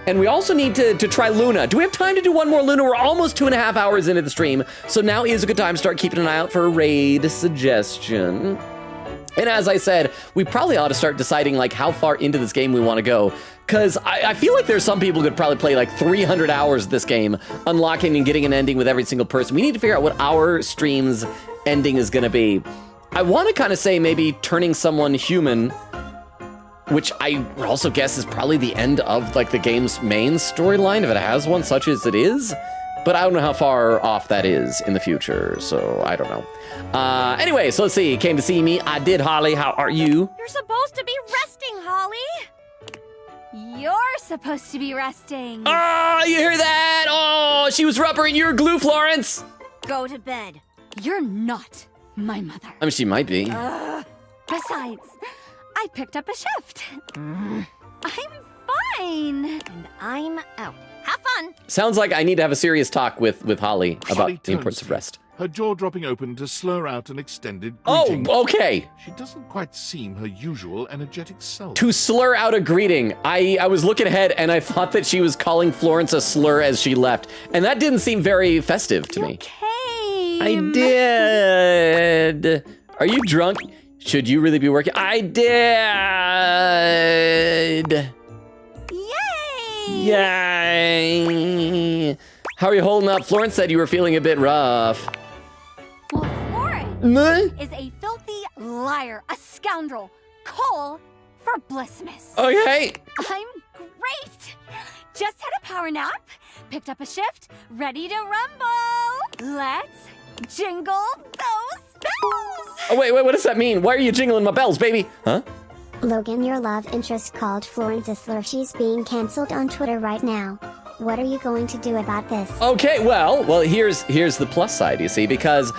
A: and we also need to try Luna. Do we have time to do one more Luna? We're almost 2.5 hours into the stream, so now is a good time to start keeping an eye out for a raid suggestion. And as I said, we probably ought to start deciding like how far into this game we want to go, because I feel like there's some people who could probably play like 300 hours of this game, unlocking and getting an ending with every single person. We need to figure out what our stream's ending is going to be. I want to kind of say maybe turning someone human, which I also guess is probably the end of like the game's main storyline, if it has one, such as it is. But I don't know how far off that is in the future, so I don't know. Anyway, so let's see. Came to see me. I did, Holly. How are you?
C: You're supposed to be resting, Holly. You're supposed to be resting.
A: Oh, you hear that? Oh, she was rubbering your glue, Florence.
C: Go to bed. You're not my mother.
A: I mean, she might be.
C: Besides, I picked up a shift. I'm fine. And I'm out. Have fun.
A: Sounds like I need to have a serious talk with Holly about the importance of rest.
B: Her jaw dropping open to slur out an extended greeting.
A: Oh, okay.
B: She doesn't quite seem her usual energetic self.
A: To slur out a greeting. I was looking ahead and I thought that she was calling Florence a slur as she left. And that didn't seem very festive to me.
C: Okay.
A: I did. Are you drunk? Should you really be working? I did.
C: Yay!
A: Yay! How are you holding up? Florence said you were feeling a bit rough.
C: Well, Florence is a filthy liar, a scoundrel. Call for Blissmas.
A: Okay.
C: I'm great. Just had a power nap, picked up a shift, ready to rumble. Let's jingle those bells.
A: Oh, wait, what does that mean? Why are you jingling my bells, baby? Huh?
E: Logan, your love interest called Florence a slur. She's being cancelled on Twitter right now. What are you going to do about this?
A: Okay, well, here's the plus side, you see, because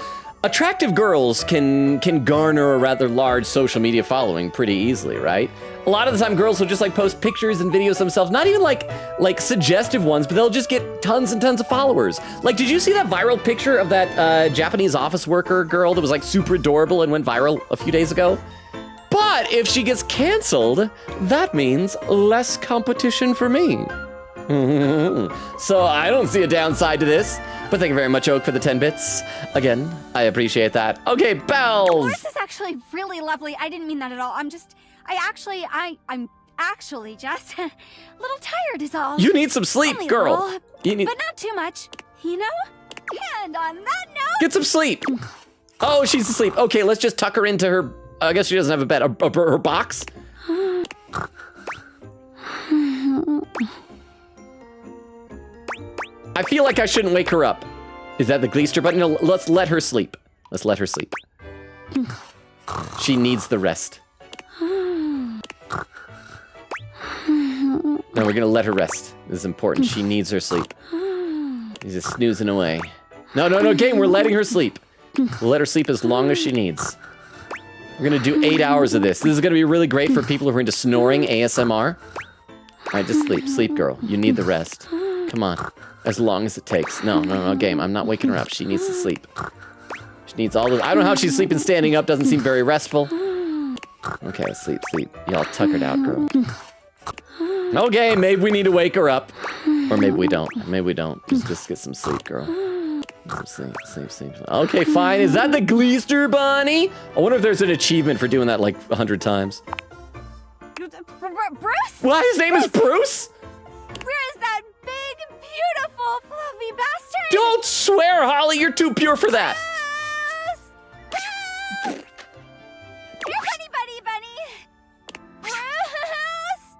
A: attractive girls can garner a rather large social media following pretty easily, right? A lot of the time, girls will just like post pictures and videos themselves, not even like suggestive ones, but they'll just get tons and tons of followers. Like, did you see that viral picture of that Japanese office worker girl that was like super adorable and went viral a few days ago? But if she gets canceled, that means less competition for me. So I don't see a downside to this. But thank you very much, Oak, for the 10 bits. Again, I appreciate that. Okay, bells.
C: This is actually really lovely. I didn't mean that at all. I'm actually just a little tired is all.
A: You need some sleep,
C: Only a
A: girl.
C: little, but not too much, you know? And on that note...
A: Get some sleep. Oh, she's asleep. Okay, let's just tuck her into her... I guess she doesn't have a bed. Her box? I feel like I shouldn't wake her up. Is that the Gleester button? No, let's let her sleep. Let's let her sleep. She needs the rest. No, we're gonna let her rest. This is important. She needs her sleep. He's just snoozing away. No, game, we're letting her sleep. We'll let her sleep as long as she needs. We're gonna do 8 hours of this. This is gonna be really great for people who are into snoring ASMR. All right, just sleep, girl. You need the rest. Come on, as long as it takes. No, game. I'm not waking her up. She needs to sleep. She needs all the. I don't know how she's sleeping standing up. Doesn't seem very restful. Okay, sleep. Y'all tuckered out, girl. Okay, maybe we need to wake her up, or maybe we don't. Just get some sleep, girl. Sleep. Okay, fine. Is that the Gleester bunny? I wonder if there's an achievement for doing that like 100 times.
C: Bruce?
A: What? His name is Bruce?
C: Where is that big, beautiful, fluffy bastard?
A: Don't swear, Holly. You're too pure for that.
C: Your bunny. Bruce!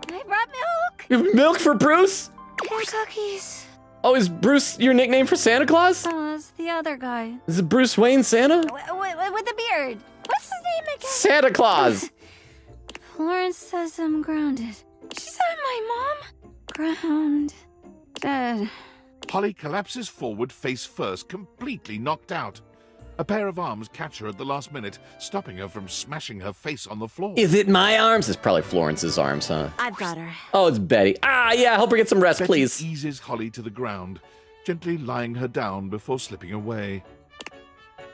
C: I brought milk.
A: You have milk for Bruce?
C: And cookies.
A: Oh, is Bruce your nickname for Santa Claus?
C: Oh, it's the other guy.
A: Is it Bruce Wayne Santa?
C: With the beard. What's his name again?
A: Santa Claus.
C: Florence says I'm grounded. She said my mom? Dead.
B: Holly collapses forward face first, completely knocked out. A pair of arms catch her at the last minute, stopping her from smashing her face on the floor.
A: Is it my arms? It's probably Florence's arms, huh?
I: I've got her.
A: Oh, it's Betty. Yeah, help her get some rest,
B: Betty
A: please.
B: Eases Holly to the ground, gently lying her down before slipping away.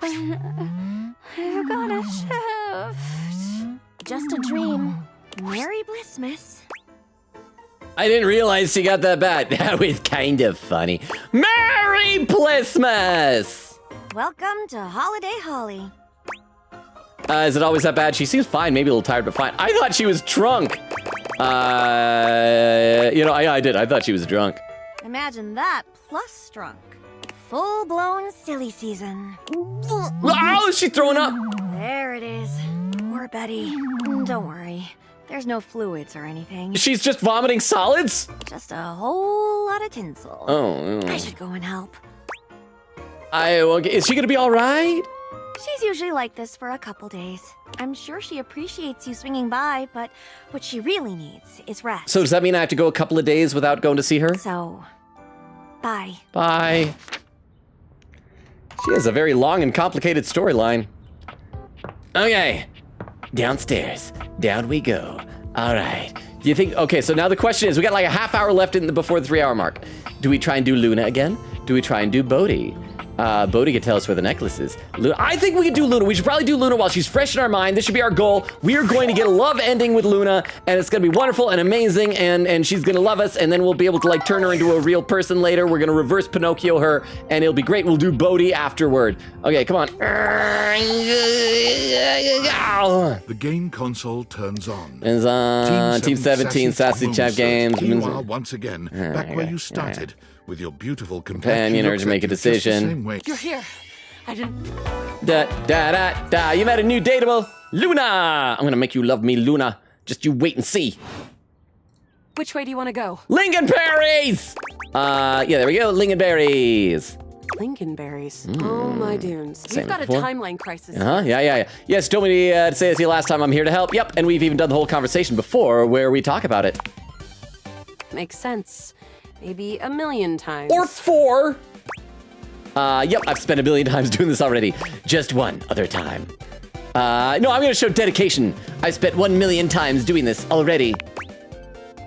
C: I've got a shift.
I: Just a dream. Merry Blissmas.
A: I didn't realize she got that bad. That was kind of funny. Merry Blissmas!
I: Welcome to Holiday Holly.
A: Is it always that bad? She seems fine, maybe a little tired, but fine. I thought she was drunk. I did. I thought she was drunk.
I: Imagine that plus drunk. Full-blown silly season.
A: Oh, is she throwing up?
I: There it is. Poor Betty. Don't worry. There's no fluids or anything.
A: She's just vomiting solids?
I: Just a whole lot of tinsel.
A: Oh.
I: I should go and help.
A: Is she gonna be all right?
I: She's usually like this for a couple days. I'm sure she appreciates you swinging by, but what she really needs is rest.
A: So does that mean I have to go a couple of days without going to see her?
I: So, bye.
A: Bye. She has a very long and complicated storyline. Okay, downstairs. Down we go. All right. Do you think? Okay, so now the question is, we got like a half hour left before the 3 hour mark. Do we try and do Luna again? Do we try and do Bodhi? Bodhi can tell us where the necklace is. I think we could do Luna. We should probably do Luna while she's fresh in our mind. This should be our goal. We are going to get a love ending with Luna, and it's gonna be wonderful and amazing, and she's gonna love us, and then we'll be able to like turn her into a real person later. We're gonna reverse Pinocchio her, and it'll be great. We'll do Bodhi afterward. Okay, come on.
B: The game console turns on.
A: It's on Team 17, Sassy Chat Games.
B: Meanwhile, once again, back where you started, with your beautiful companion
A: urge to make a decision.
F: You're here. I didn't.
A: You met a new dateable, Luna. I'm gonna make you love me, Luna. Just you wait and see.
F: Which way do you want to go?
A: Lingonberries! Yeah, there we go, Lingonberries.
F: Lingonberries. Oh, my dunes. We've got a timeline crisis.
A: Yeah. Yes, told me to say this to you last time. I'm here to help. Yep, and we've even done the whole conversation before where we talk about it.
F: Makes sense. Maybe 1,000,000 times.
A: Or 4. Yep, I've spent 1,000,000 times doing this already. Just one other time. No, I'm gonna show dedication. I spent 1,000,000 times doing this already.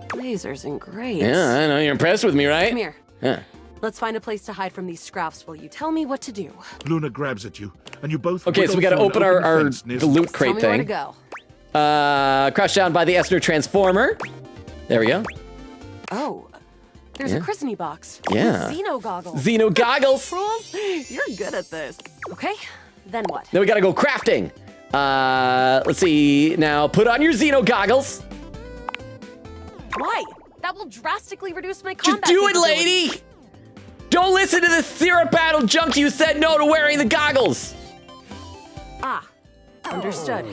F: Lasers and great.
A: Yeah, I know, you're impressed with me, right?
F: Come here.
A: Yeah.
F: Let's find a place to hide from these scraps while you tell me what to do.
B: Luna grabs at you, and you both...
A: Okay, so we gotta open the loot crate
F: tell me
A: thing.
F: Where to go.
A: Crouch down by the Esner Transformer. There we go.
F: Oh, there's a christening box.
A: Yeah.
F: With Xeno goggles.
A: Xeno goggles.
F: You're good at this. Okay, then what?
A: Then we gotta go crafting. Let's see. Now put on your Xeno goggles.
F: Why? That will drastically reduce my combat
A: Just do it,
F: capability.
A: lady! Don't listen to this syrup battle junk you said no to wearing the goggles.
F: Understood.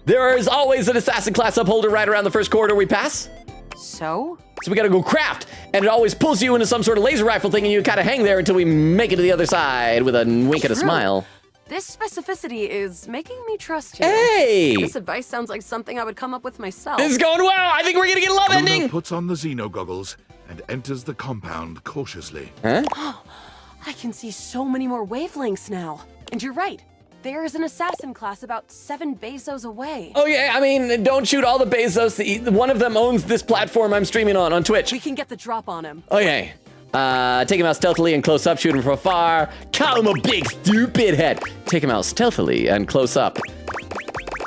A: There is always an assassin class upholder right around the first corridor we pass.
F: So
A: we gotta go craft, and it always pulls you into some sort of laser rifle thing, and you kind of hang there until we make it to the other side with a wink and a smile.
F: This specificity is making me trust you.
A: Hey!
F: This advice sounds like something I would come up with myself.
A: This is going well. I think we're gonna get a love
B: Luna
A: ending.
B: puts on the Xeno goggles and enters the compound cautiously.
A: Huh?
F: I can see so many more wavelengths now. And you're right. There is an assassin class about 7 Bezos away.
A: Oh yeah, I mean, don't shoot all the Bezos. One of them owns this platform I'm streaming on Twitch.
F: We can get the drop on him.
A: Okay. Take him out stealthily and close up, shoot him from afar. Call him a big stupid head. Take him out stealthily and close up.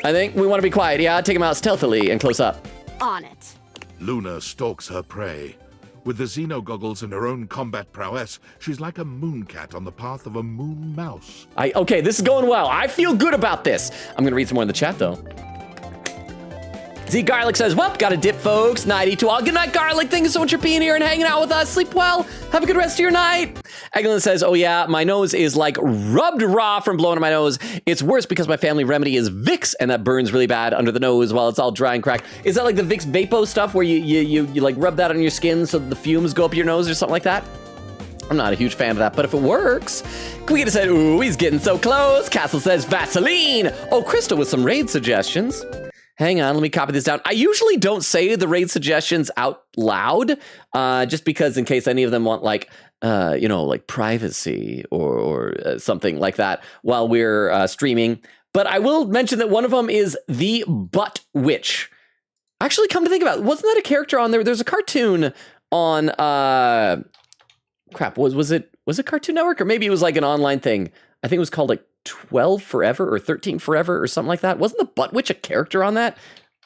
A: I think we want to be quiet, yeah? Take him out stealthily and close up.
F: On it.
B: Luna stalks her prey. With the Xeno goggles and her own combat prowess, she's like a mooncat on the path of a moon mouse.
A: Okay, this is going well. I feel good about this. I'm gonna read some more in the chat though. Z Garlic says, well, gotta dip, folks. Nighty to all. Good night, Garlic. Thank you so much for being here and hanging out with us. Sleep well. Have a good rest of your night. Eglin says, oh yeah, my nose is like rubbed raw from blowing on my nose. It's worse because my family remedy is Vicks, and that burns really bad under the nose while it's all dry and cracked. Is that like the Vicks Vapo stuff where you like rub that on your skin so the fumes go up your nose or something like that? I'm not a huge fan of that, but if it works. Quita said, ooh, he's getting so close. Castle says, Vaseline. Oh, Crystal with some raid suggestions. Hang on, let me copy this down. I usually don't say the raid suggestions out loud, just because in case any of them want like, like privacy or something like that while we're streaming. But I will mention that one of them is the Butt Witch. Actually, come to think about it, wasn't that a character on there? There's a cartoon on, was it Cartoon Network? Or maybe it was like an online thing. I think it was called like 12 Forever or 13 Forever or something like that. Wasn't the Butt Witch a character on that?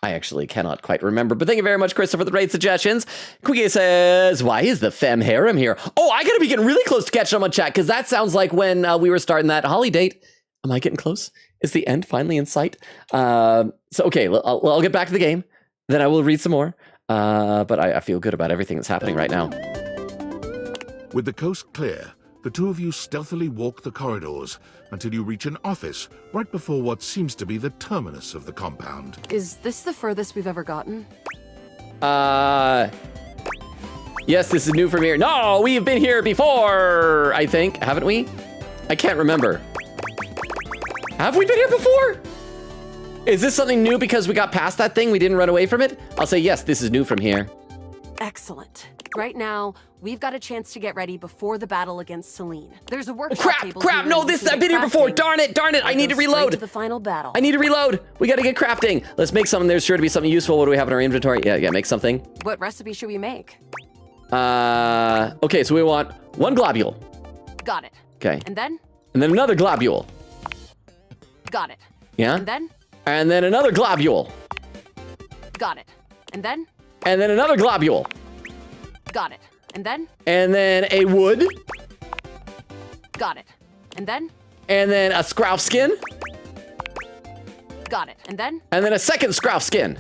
A: I actually cannot quite remember, but thank you very much, Krista, for the raid suggestions. Quiggy says, why is the femme harem here? Oh, I gotta be getting really close to catching up on chat, because that sounds like when we were starting that Holly date. Am I getting close? Is the end finally in sight? Okay, I'll get back to the game, then I will read some more, but I feel good about everything that's happening right now.
B: With the coast clear, the two of you stealthily walk the corridors until you reach an office right before what seems to be the terminus of the compound.
F: Is this the furthest we've ever gotten?
A: Yes, this is new from here. No, we've been here before, I think. Haven't we? I can't remember. Have we been here before? Is this something new because we got past that thing? We didn't run away from it? I'll say, yes, this is new from here.
F: Excellent. Right now, we've got a chance to get ready before the battle against Celine. There's a workshop table.
A: Crap! No, I've been here before. Darn it! I need to reload.
F: To the final battle.
A: I need to reload. We got to get crafting. Let's make something. There's sure to be something useful. What do we have in our inventory? Yeah, make something.
F: What recipe should we make?
A: Okay, so we want one globule.
F: Got it.
A: Okay.
F: And then
A: another globule.
F: Got it.
A: Yeah.
F: And then
A: another globule.
F: Got it. And then
A: another globule.
F: Got it. And then
A: a wood.
F: Got it. And then
A: a scrouf skin.
Q: Got it. And then?
A: And then a second Scroff skin.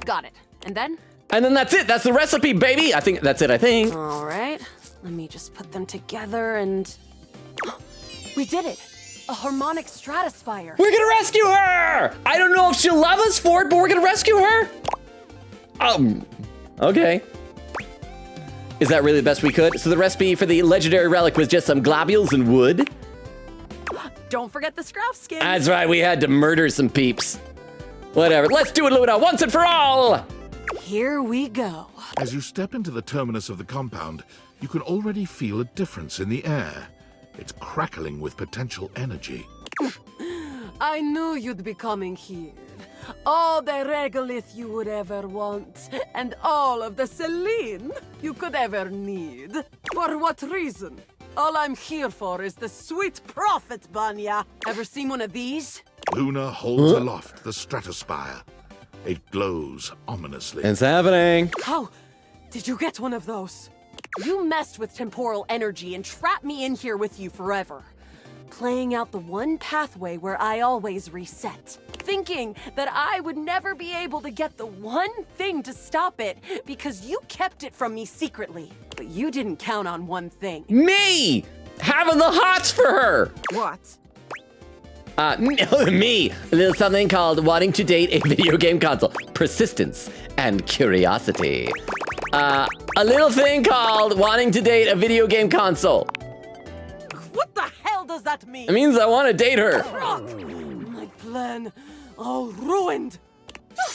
Q: Got it. And then?
A: And then that's it. That's the recipe, baby. I think that's it, I think.
Q: All right. Let me just put them together and... We did it! A harmonic stratospire.
A: We're gonna rescue her! I don't know if she'll love us for it, but we're gonna rescue her? Okay. Is that really the best we could? So the recipe for the legendary relic was just some globules and wood?
Q: Don't forget the Scroff skin.
A: That's right, we had to murder some peeps. Whatever, let's do it, Luna, once and for all!
Q: Here we go.
B: As you step into the terminus of the compound, you can already feel a difference in the air. It's crackling with potential energy.
F: I knew you'd be coming here. All the regolith you would ever want, and all of the Celine you could ever need. For what reason? All I'm here for is the sweet profit, Banya. Ever seen one of these?
B: Luna holds aloft the stratospire. It glows ominously.
A: It's happening.
F: How did you get one of those? You messed with temporal energy and trapped me in here with you forever. Playing out the one pathway where I always reset. Thinking that I would never be able to get the one thing to stop it because you kept it from me secretly. But you didn't count on one thing.
A: Me! Having the hots for her!
F: What?
A: Me. A little something called wanting to date a video game console. Persistence and curiosity. A little thing called wanting to date a video game console.
F: What the hell does that mean?
A: It means I want to date her.
F: Rock! My plan all ruined.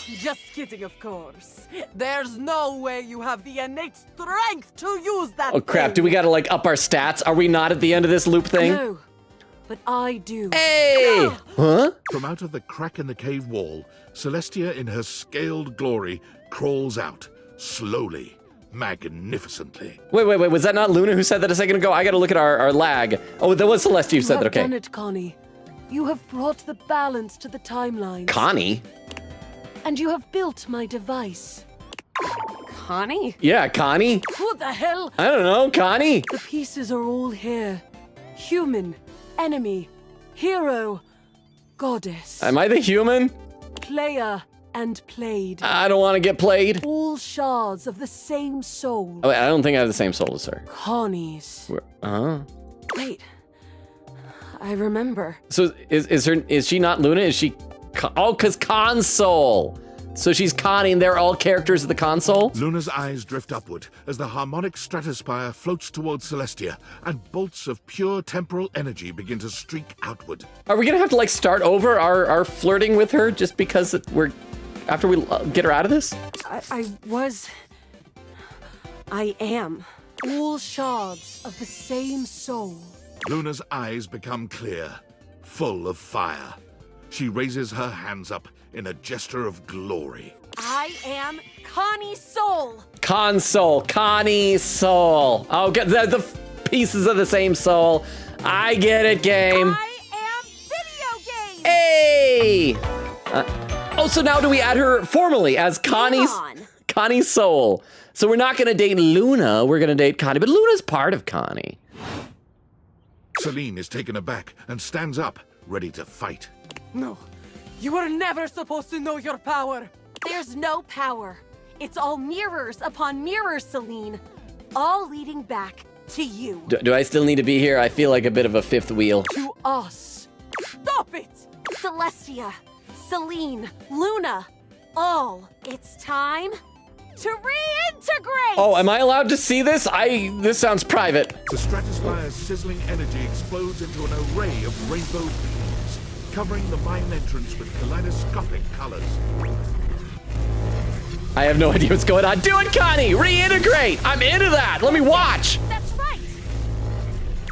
F: Just kidding, of course. There's no way you have the innate strength to use that
A: Oh crap,
F: thing.
A: do we gotta like up our stats? Are we not at the end of this loop thing?
F: No, but I do.
A: Hey! Huh?
B: From out of the crack in the cave wall, Celestia in her scaled glory crawls out, slowly, magnificently.
A: Wait, was that not Luna who said that a second ago? I gotta look at our lag. Oh, that was Celestia who said that,
F: You have
A: okay.
F: done it, Connie. You have brought the balance to the timeline.
A: Connie?
F: And you have built my device. Connie?
A: Yeah, Connie?
F: Who the hell?
A: I don't know, Connie?
F: The pieces are all here. Human, enemy, hero, goddess.
A: Am I the human?
F: Player and played.
A: I don't want to get played.
F: All shards of the same soul.
A: Oh, wait, I don't think I have the same soul as her.
F: Connie's. Wait. I remember.
A: So is she not Luna? Is she? Cause console. So she's Connie and they're all characters of the console?
B: Luna's eyes drift upward as the harmonic stratospire floats towards Celestia, and bolts of pure temporal energy begin to streak outward.
A: Are we gonna have to like start over our flirting with her just because after we get her out of this?
F: I am. All shards of the same soul.
B: Luna's eyes become clear, full of fire. She raises her hands up in a gesture of glory.
F: I am Connie's soul.
A: Console, Connie soul. Oh, get the pieces of the same soul. I get it, game.
F: I am video game.
A: Hey! Oh, so now do we add her formally as Connie's soul? So we're not gonna date Luna, we're gonna date Connie, but Luna's part of Connie.
B: Celine is taken aback and stands up, ready to fight.
F: No, you were never supposed to know your power. There's no power. It's all mirrors upon mirrors, Celine. All leading back to you.
A: Do I still need to be here? I feel like a bit of a fifth wheel.
F: To us. Stop it! Celestia, Celine, Luna, all. It's time to reintegrate!
A: Oh, am I allowed to see this? This sounds private.
B: The stratospire's sizzling energy explodes into an array of rainbow beams, covering the mine entrance with kaleidoscopic colors.
A: I have no idea what's going on. Do it, Connie! Reintegrate! I'm into that! Let me watch!
F: That's right!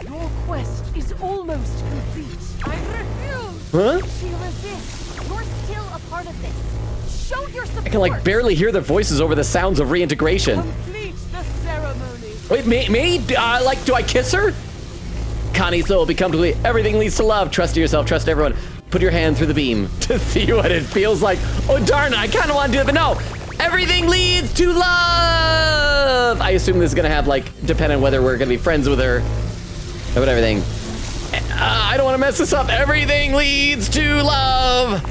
F: Your quest is almost complete. I refuse!
A: Huh?
F: She resists. You're still a part of this. Show your support!
A: I can like barely hear their voices over the sounds of reintegration.
F: Complete the ceremony.
A: Wait, me? Like, do I kiss her? Connie's soul become complete. Everything leads to love. Trust yourself, trust everyone. Put your hand through the beam to see what it feels like. Oh, darn it, I kind of want to do it, but no. Everything leads to love. I assume this is going to have, like, depending on whether we're going to be friends with her. But everything. I don't want to mess this up. Everything leads to love.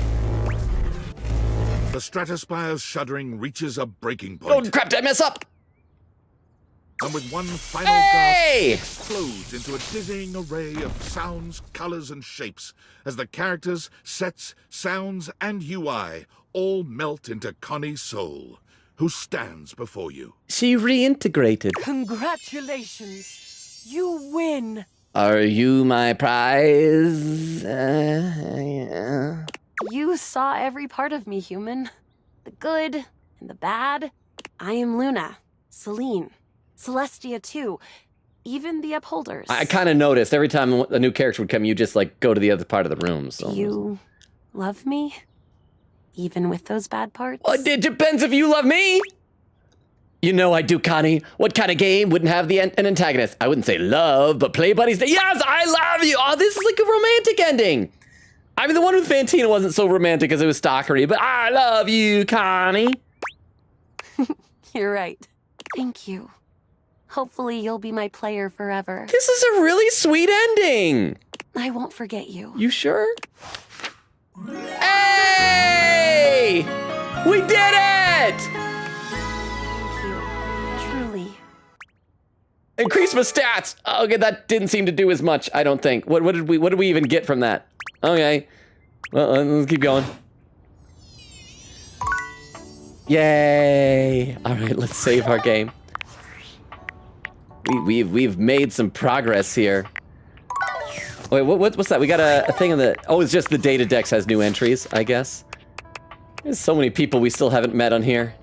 B: The stratospire's shuddering reaches a breaking
A: Oh,
B: point.
A: crap, did I mess up?
B: And with one final
A: Hey!
B: gasp, explodes into a dizzying array of sounds, colors, and shapes as the characters, sets, sounds, and UI all melt into Connie's soul, who stands before you.
A: She reintegrated.
F: Congratulations! You win!
A: Are you my prize? Yeah.
F: You saw every part of me, human. The good and the bad. I am Luna, Celine, Celestia too, even the Upholders.
A: I kind of noticed every time a new character would come, you just like go to the other part of the room. So.
F: You love me? Even with those bad parts?
A: Well, it depends if you love me. You know I do, Connie. What kind of game wouldn't have an antagonist? I wouldn't say love, but play buddies. Yes, I love you. Oh, this is like a romantic ending. I mean, the one with Fantina wasn't so romantic because it was stalkery, but I love you, Connie.
F: You're right. Thank you. Hopefully you'll be my player forever.
A: This is a really sweet ending.
F: I won't forget you.
A: You sure? Hey! We did it!
F: Thank you. Truly.
A: Increase my stats. Okay, that didn't seem to do as much, I don't think. What did we even get from that? Okay. Well, let's keep going. Yay! All right, let's save our game. We've made some progress here. Wait, what's that? We got a thing in the... Oh, it's just the data dex has new entries, I guess. There's so many people we still haven't met on here.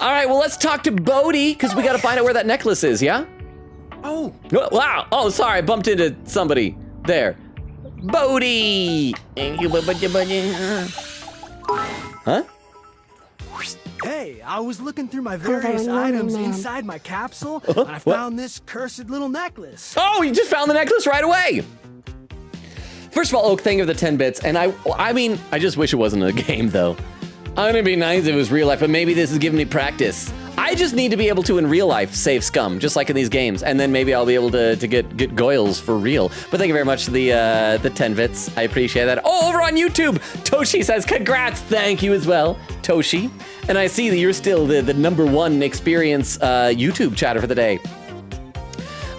A: All right, well, let's talk to Bodhi, because we got to find out where that necklace is, yeah?
K: Oh!
A: Wow! Oh, sorry, I bumped into somebody. There. Bodhi! Huh?
K: Hey, I was looking through my various items inside my capsule, and I found this cursed little necklace.
A: Oh, you just found the necklace right away! First of all, Oak, thank you for the 10 bits, and I mean, I just wish it wasn't a game, though. It'd be nice if it was real life, but maybe this is giving me practice. I just need to be able to, in real life, save scum, just like in these games, and then maybe I'll be able to get goils for real. But thank you very much for the 10 bits. I appreciate that. Oh, over on YouTube, Toshi says, congrats, thank you as well, Toshi. And I see that you're still the #1 experience YouTube chatter for the day.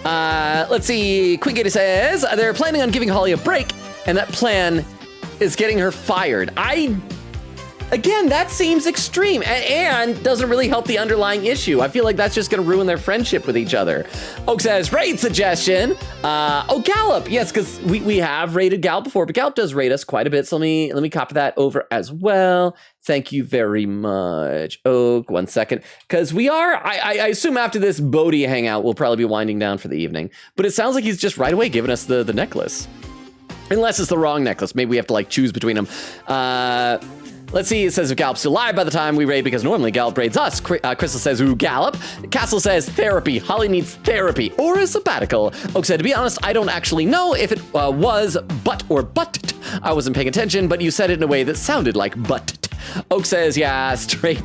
A: Let's see, Quick says, they're planning on giving Holly a break, and that plan is getting her fired. Again, that seems extreme and doesn't really help the underlying issue. I feel like that's just gonna ruin their friendship with each other. Oak says, raid suggestion. Oh, Gallop. Yes, because we have raided Gallop before, but Gallop does raid us quite a bit. So let me copy that over as well. Thank you very much. Oak, 1 second. Because we are, I assume after this Bodhi hangout, we'll probably be winding down for the evening. But it sounds like he's just right away giving us the necklace. Unless it's the wrong necklace. Maybe we have to like choose between them. Let's see, it says if Gallop's still alive by the time we raid, because normally Gallop raids us. Crystal says, ooh, Gallop. Castle says, therapy. Holly needs therapy or a sabbatical. Oak said, to be honest, I don't actually know if it was but or but. I wasn't paying attention, but you said it in a way that sounded like but. Oak says, yeah, straight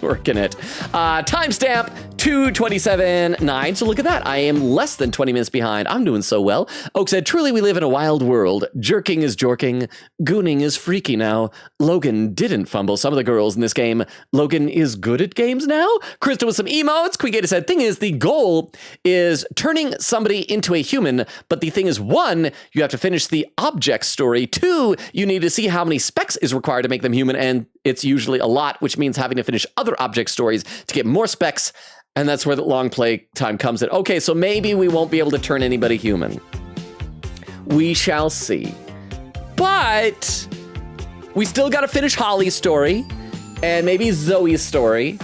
A: working it. Timestamp 2:27:9. So look at that. I am less than 20 minutes behind. I'm doing so well. Oak said, truly we live in a wild world. Jerking is jorking. Gooning is freaky now. Logan didn't fumble some of the girls in this game. Logan is good at games now. Krista with some emotes. Quigata said, thing is, the goal is turning somebody into a human. But the thing is, 1, you have to finish the object story. 2, you need to see how many specs is required to make them human. And it's usually a lot, which means having to finish other object stories to get more specs. And that's where the long play time comes in. Okay, so maybe we won't be able to turn anybody human. We shall see. But we still got to finish Holly's story and maybe Zoe's story.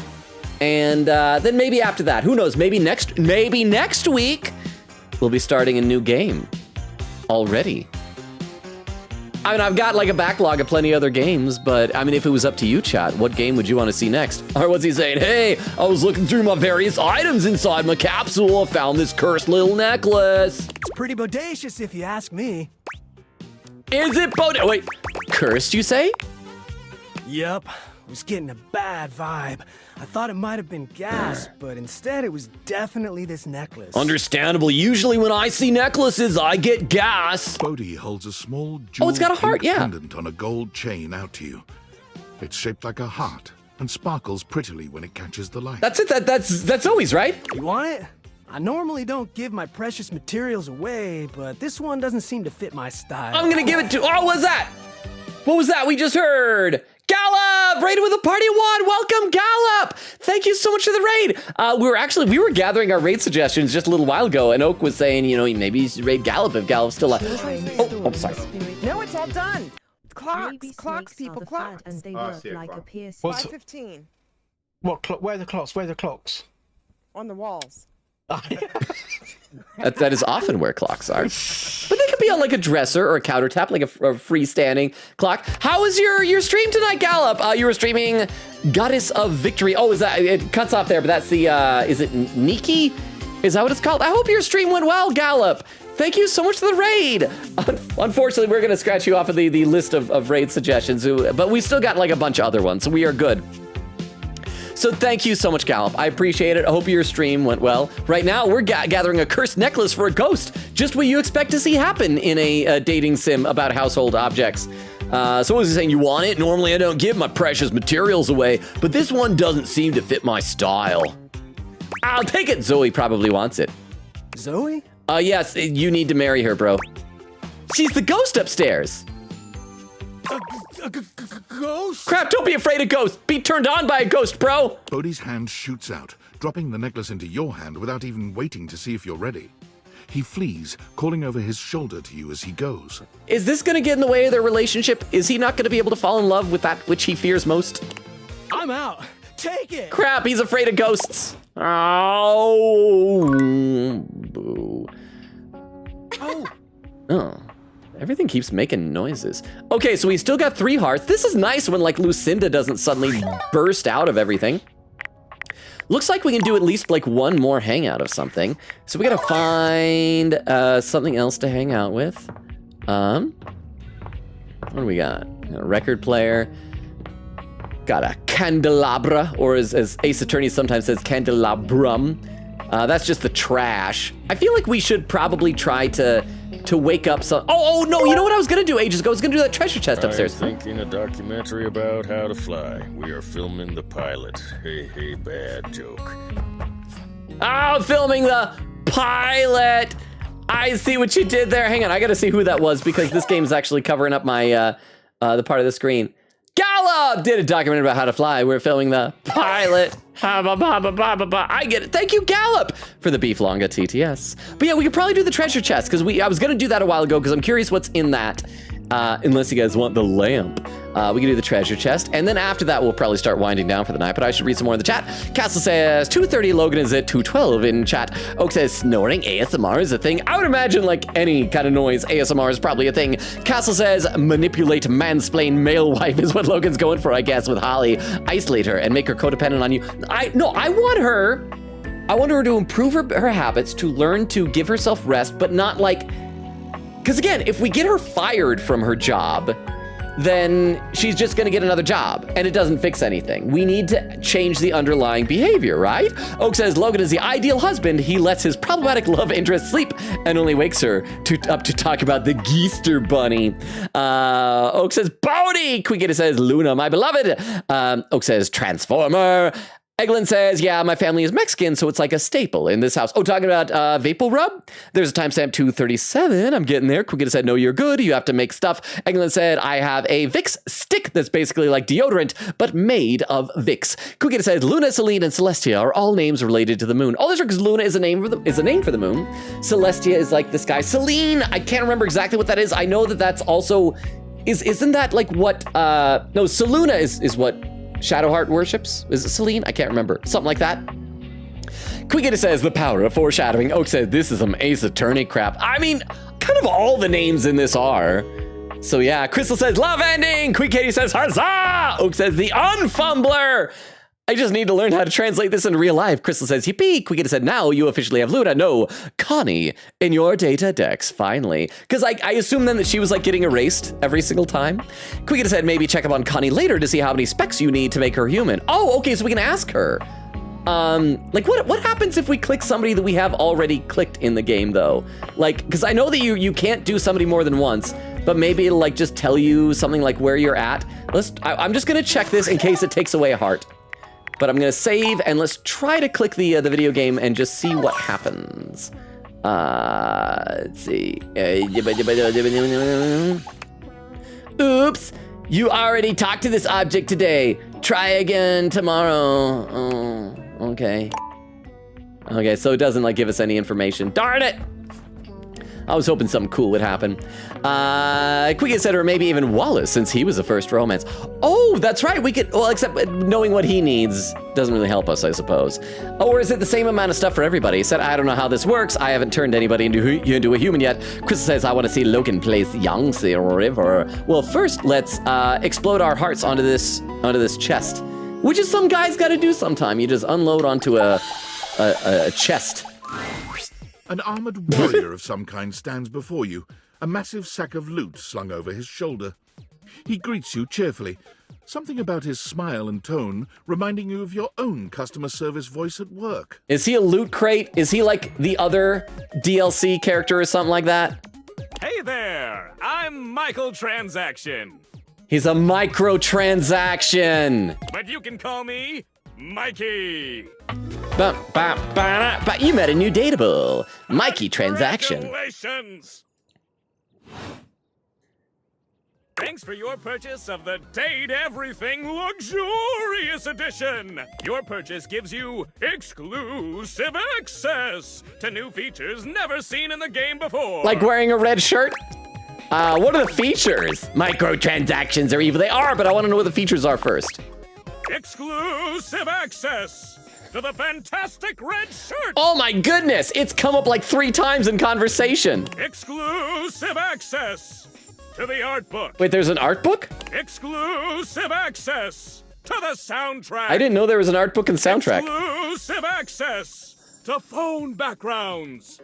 A: And then maybe after that, who knows? Maybe next week we'll be starting a new game already. I mean, I've got like a backlog of plenty of other games, but I mean, if it was up to you, chat, what game would you want to see next? Or what's he saying? Hey, I was looking through my various items inside my capsule. I found this cursed little necklace.
K: It's pretty bodacious if you ask me.
A: Is it wait, cursed, you say?
K: Yep, I was getting a bad vibe. I thought it might have been gas, but instead it was definitely this necklace.
A: Understandable. Usually when I see necklaces, I get gas.
B: Bodhi holds a small jeweled
A: it's got a heart, yeah.
B: pendant on a gold chain out to you. It's shaped like a heart and sparkles prettily when it catches the light.
A: That's it. That's always right.
K: You want it? I normally don't give my precious materials away, but this one doesn't seem to fit my style.
A: I'm gonna give it to. Oh, what was that? What was that we just heard? Gallop! Raided with a party of one! Welcome, Gallop! Thank you so much for the raid! We were gathering our raid suggestions just a little while ago, and Oak was saying, you know, maybe you should raid Gallop if Gallop's still alive. Oh, sorry.
R: No, it's all done. Clocks, people, clocks.
S: And they work like a piercing.
R: 5:15.
S: What clock? Where are the clocks? Where are the clocks?
R: On the walls.
A: That is often where clocks are. But they could be on like a dresser or a countertop, like a freestanding clock. How was your stream tonight, Gallop? You were streaming Goddess of Victory. Oh, is that, it cuts off there, but that's the, is it Nikki? Is that what it's called? I hope your stream went well, Gallop. Thank you so much for the raid. Unfortunately, we're gonna scratch you off of the list of raid suggestions, but we still got like a bunch of other ones, so we are good. So thank you so much, Gallop. I appreciate it. I hope your stream went well. Right now, we're gathering a cursed necklace for a ghost. Just what you expect to see happen in a dating sim about household objects. So what was he saying? You want it? Normally, I don't give my precious materials away, but this one doesn't seem to fit my style. I'll take it. Zoe probably wants it.
K: Zoe?
A: Yes, you need to marry her, bro. She's the ghost upstairs.
K: Ghost?
A: Crap, don't be afraid of ghosts. Be turned on by a ghost, bro.
B: Bodhi's hand shoots out, dropping the necklace into your hand without even waiting to see if you're ready. He flees, calling over his shoulder to you as he goes.
A: Is this gonna get in the way of their relationship? Is he not gonna be able to fall in love with that which he fears most?
K: I'm out. Take it.
A: Crap, he's afraid of ghosts. Oh, boo. Oh. Everything keeps making noises. Okay, so we still got 3 hearts. This is nice when like Lucinda doesn't suddenly burst out of everything. Looks like we can do at least like 1 more hangout of something. So we gotta find something else to hang out with. What do we got? A record player. Got a candelabra, or as Ace Attorney sometimes says, candelabrum. That's just the trash. I feel like we should probably try to wake up some. Oh no! You know what I was gonna do ages ago? I was gonna do that treasure chest upstairs.
N: I'm thinking a documentary about how to fly. We are filming the pilot. Hey, bad joke.
A: Oh, filming the pilot. I see what you did there. Hang on, I gotta see who that was because this game's actually covering up my the part of the screen. Gallop did a documentary about how to fly. We're filming the pilot. I get it. Thank you, Gallop, for the beef longa TTS. But yeah, we could probably do the treasure chest because I was gonna do that a while ago because I'm curious what's in that. Unless you guys want the lamp. We can do the treasure chest, and then after that, we'll probably start winding down for the night, but I should read some more in the chat. Castle says, 2:30, Logan is at 2:12 in chat. Oak says, snoring ASMR is a thing. I would imagine, like, any kind of noise, ASMR is probably a thing. Castle says, manipulate, mansplain, male wife is what Logan's going for, I guess, with Holly. Isolate her and make her codependent on you. I want her to improve her habits, to learn to give herself rest, but not, like... Because again, if we get her fired from her job, then she's just gonna get another job and it doesn't fix anything. We need to change the underlying behavior, right? Oak says Logan is the ideal husband. He lets his problematic love interest sleep and only wakes her up to talk about the Geester bunny. Oak says Bodhi. Quickita says Luna, my beloved. Oak says Transformer. Eglin says, yeah, my family is Mexican, so it's like a staple in this house. Oh, talking about Vapor Rub? There's a timestamp 2:37. I'm getting there. Quickita said, no, you're good. You have to make stuff. Eglin said, I have a Vicks stick that's basically like deodorant, but made of Vicks. Quickita says, Luna, Celine, and Celestia are all names related to the moon. Oh, that's right, because Luna is a name for the moon. Celestia is like this guy. Celine, I can't remember exactly what that is. I know that that's also... Isn't that like what... No, Seluna is what... Shadowheart worships? Is it Celine? I can't remember. Something like that. Quickita says, the power of foreshadowing. Oak says, this is some Ace Attorney crap. I mean, kind of all the names in this are. So yeah, Crystal says, love ending. Quick Katie says, huzzah! Oak says, the unfumbler. I just need to learn how to translate this in real life. Crystal says, yippee. Quickita said, now you officially have Luna. No, Connie in your data decks, finally. Because I assume then that she was like getting erased every single time. Quickita said, maybe check up on Connie later to see how many specs you need to make her human. Oh, okay, so we can ask her. Like what happens if we click somebody that we have already clicked in the game though? Like, because I know that you can't do somebody more than once. but maybe it'll like just tell you something like where you're at. I'm just gonna check this in case it takes away a heart. But I'm gonna save and let's try to click the video game and just see what happens. Let's see. Oops, you already talked to this object today. Try again tomorrow. Oh, okay. Okay, so it doesn't like give us any information. Darn it! I was hoping something cool would happen. Quick said, or maybe even Wallace, since he was the first romance. Oh, that's right. We could, well, except knowing what he needs doesn't really help us, I suppose. Oh, or is it the same amount of stuff for everybody? He said, I don't know how this works. I haven't turned anybody into a human yet. Chris says, I want to see Logan place Yangtze River. Well, first, let's explode our hearts onto this chest, which is some guy's got to do sometime. You just unload onto a chest.
B: An armored warrior of some kind stands before you, a massive sack of loot slung over his shoulder. He greets you cheerfully, something about his smile and tone reminding you of your own customer service voice at work.
A: Is he a loot crate? Is he like the other DLC character or something like that?
T: Hey there, I'm Michael Transaction.
A: He's a microtransaction.
T: But you can call me Mikey.
A: But you met a new dateable, Mikey Transaction.
T: Congratulations! Thanks for your purchase of the Date Everything Luxurious Edition. Your purchase gives you exclusive access to new features never seen in the game before.
A: Like wearing a red shirt? What are the features? Microtransactions are evil. They are, but I want to know what the features are first.
T: Exclusive access to the fantastic red shirt.
A: Oh my goodness, it's come up like 3 times in conversation.
T: Exclusive access to the art book.
A: Wait, there's an art book?
T: Exclusive access to the soundtrack.
A: I didn't know there was an art book and soundtrack.
T: Exclusive access to phone backgrounds.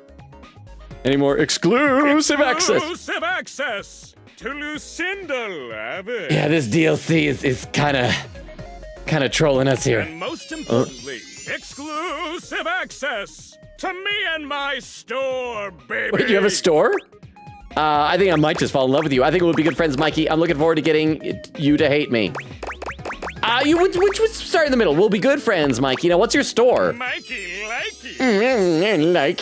A: Any more exclusive access?
T: Exclusive access to Lucinda Lavin.
A: Yeah, this DLC is kind of trolling us here.
T: And most importantly, exclusive access to me and my store, baby.
A: Wait, you have a store? I think I might just fall in love with you. I think we'll be good friends, Mikey. I'm looking forward to getting you to hate me. Which was start in the middle. We'll be good friends, Mikey. Now, what's your store?
T: Mikey,
A: like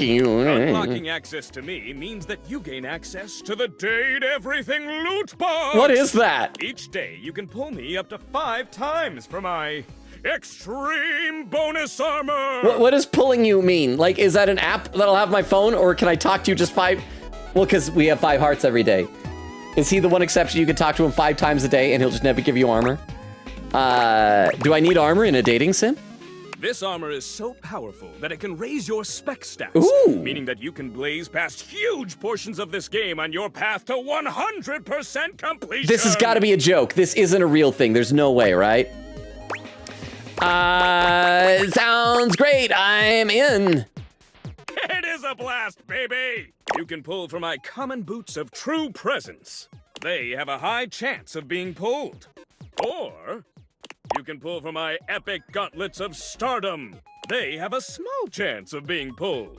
A: you.
T: Unlocking access to me means that you gain access to the Date Everything loot box.
A: What is that?
T: Each day, you can pull me up to 5 times for my extreme bonus armor.
A: What does pulling you mean? Like, is that an app that'll have my phone, or can I talk to you just 5? Well, because we have 5 hearts every day. Is he the one exception you can talk to him 5 times a day and he'll just never give you armor? Do I need armor in a dating sim?
T: This armor is so powerful that it can raise your spec stats,
A: Ooh.
T: meaning that you can blaze past huge portions of this game on your path to 100% completion.
A: This has got to be a joke. This isn't a real thing. There's no way, right? Sounds great. I'm in.
T: It is a blast, baby! You can pull from my common boots of true presence. They have a high chance of being pulled. Or you can pull from my epic gauntlets of stardom. They have a small chance of being pulled.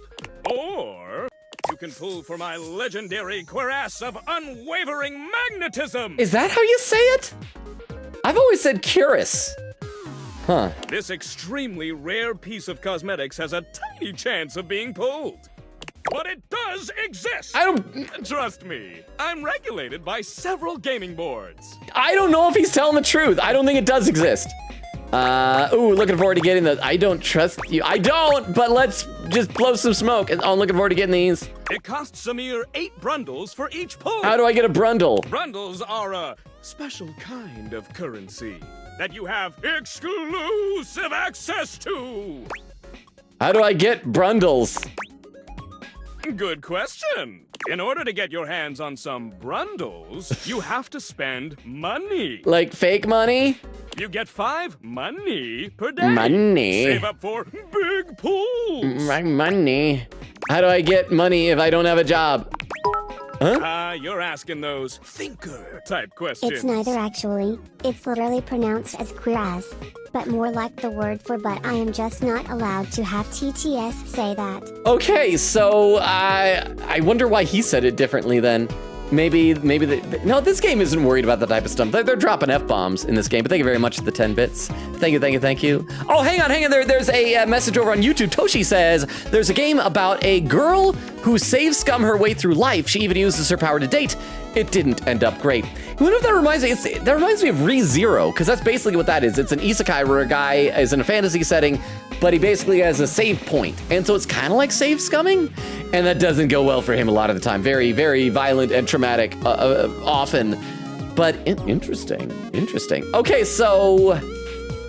T: Or you can pull from my legendary cuirass of unwavering magnetism.
A: Is that how you say it? I've always said cuirass. Huh.
T: This extremely rare piece of cosmetics has a tiny chance of being pulled. But it does exist! Trust me, I'm regulated by several gaming boards.
A: I don't know if he's telling the truth. I don't think it does exist. Looking forward to getting the... I don't trust you. I don't, but let's just blow some smoke. Oh, I'm looking forward to getting these.
T: It costs a mere 8 brundles for each pull.
A: How do I get a brundle?
T: Brundles are a special kind of currency that you have exclusive access to.
A: How do I get brundles?
T: Good question. In order to get your hands on some brundles, you have to spend money.
A: Like fake money?
T: You get 5 money per day.
A: Money?
T: Save up for big pulls.
A: My money. How do I get money if I don't have a job? Huh?
T: You're asking those thinker-type questions.
E: It's neither actually. It's literally pronounced as cuirass, but more like the word for but I am just not allowed to have TTS say that.
A: Okay, so I wonder why he said it differently then. Maybe no, this game isn't worried about that type of stuff. They're dropping F-bombs in this game, but thank you very much for the 10 bits. Thank you. Oh, hang on. There's a message over on YouTube. Toshi says, there's a game about a girl who saves scum her way through life. She even uses her power to date. It didn't end up great. You wonder if that reminds me, that reminds me of ReZero, because that's basically what that is. It's an isekai where a guy is in a fantasy setting, but he basically has a save point. And so it's kind of like save scumming, and that doesn't go well for him a lot of the time. Very, very violent and traumatic often, but interesting. Okay, so,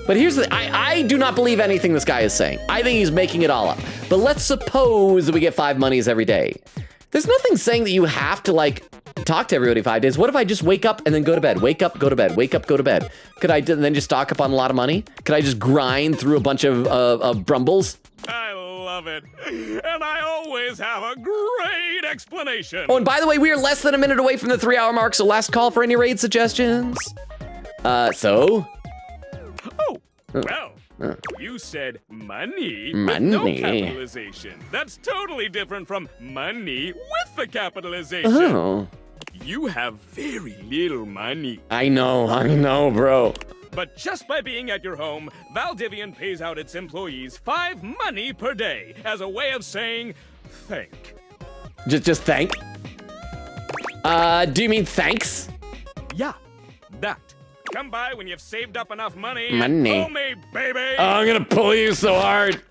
A: but here's the, I do not believe anything this guy is saying. I think he's making it all up. But let's suppose that we get 5 monies every day. There's nothing saying that you have to like talk to everybody 5 days. What if I just wake up and then go to bed? Wake up, go to bed, wake up, go to bed. Could I then just stock up on a lot of money? Could I just grind through a bunch of brumbles?
T: I love it. And I always have a great explanation.
A: Oh, and by the way, we are less than a minute away from the 3-hour mark, so last call for any raid suggestions.
T: Oh, well, you said money with no capitalization. That's totally different from money with the capitalization.
A: Oh.
T: You have very little money.
A: I know, bro.
T: But just by being at your home, Valdivian pays out its employees 5 money per day as a way of saying thank.
A: Just thank? Do you mean thanks?
T: Yeah, that. Come by when you've saved up enough money.
A: Money.
T: Pull me, baby.
A: Oh, I'm gonna pull you so hard.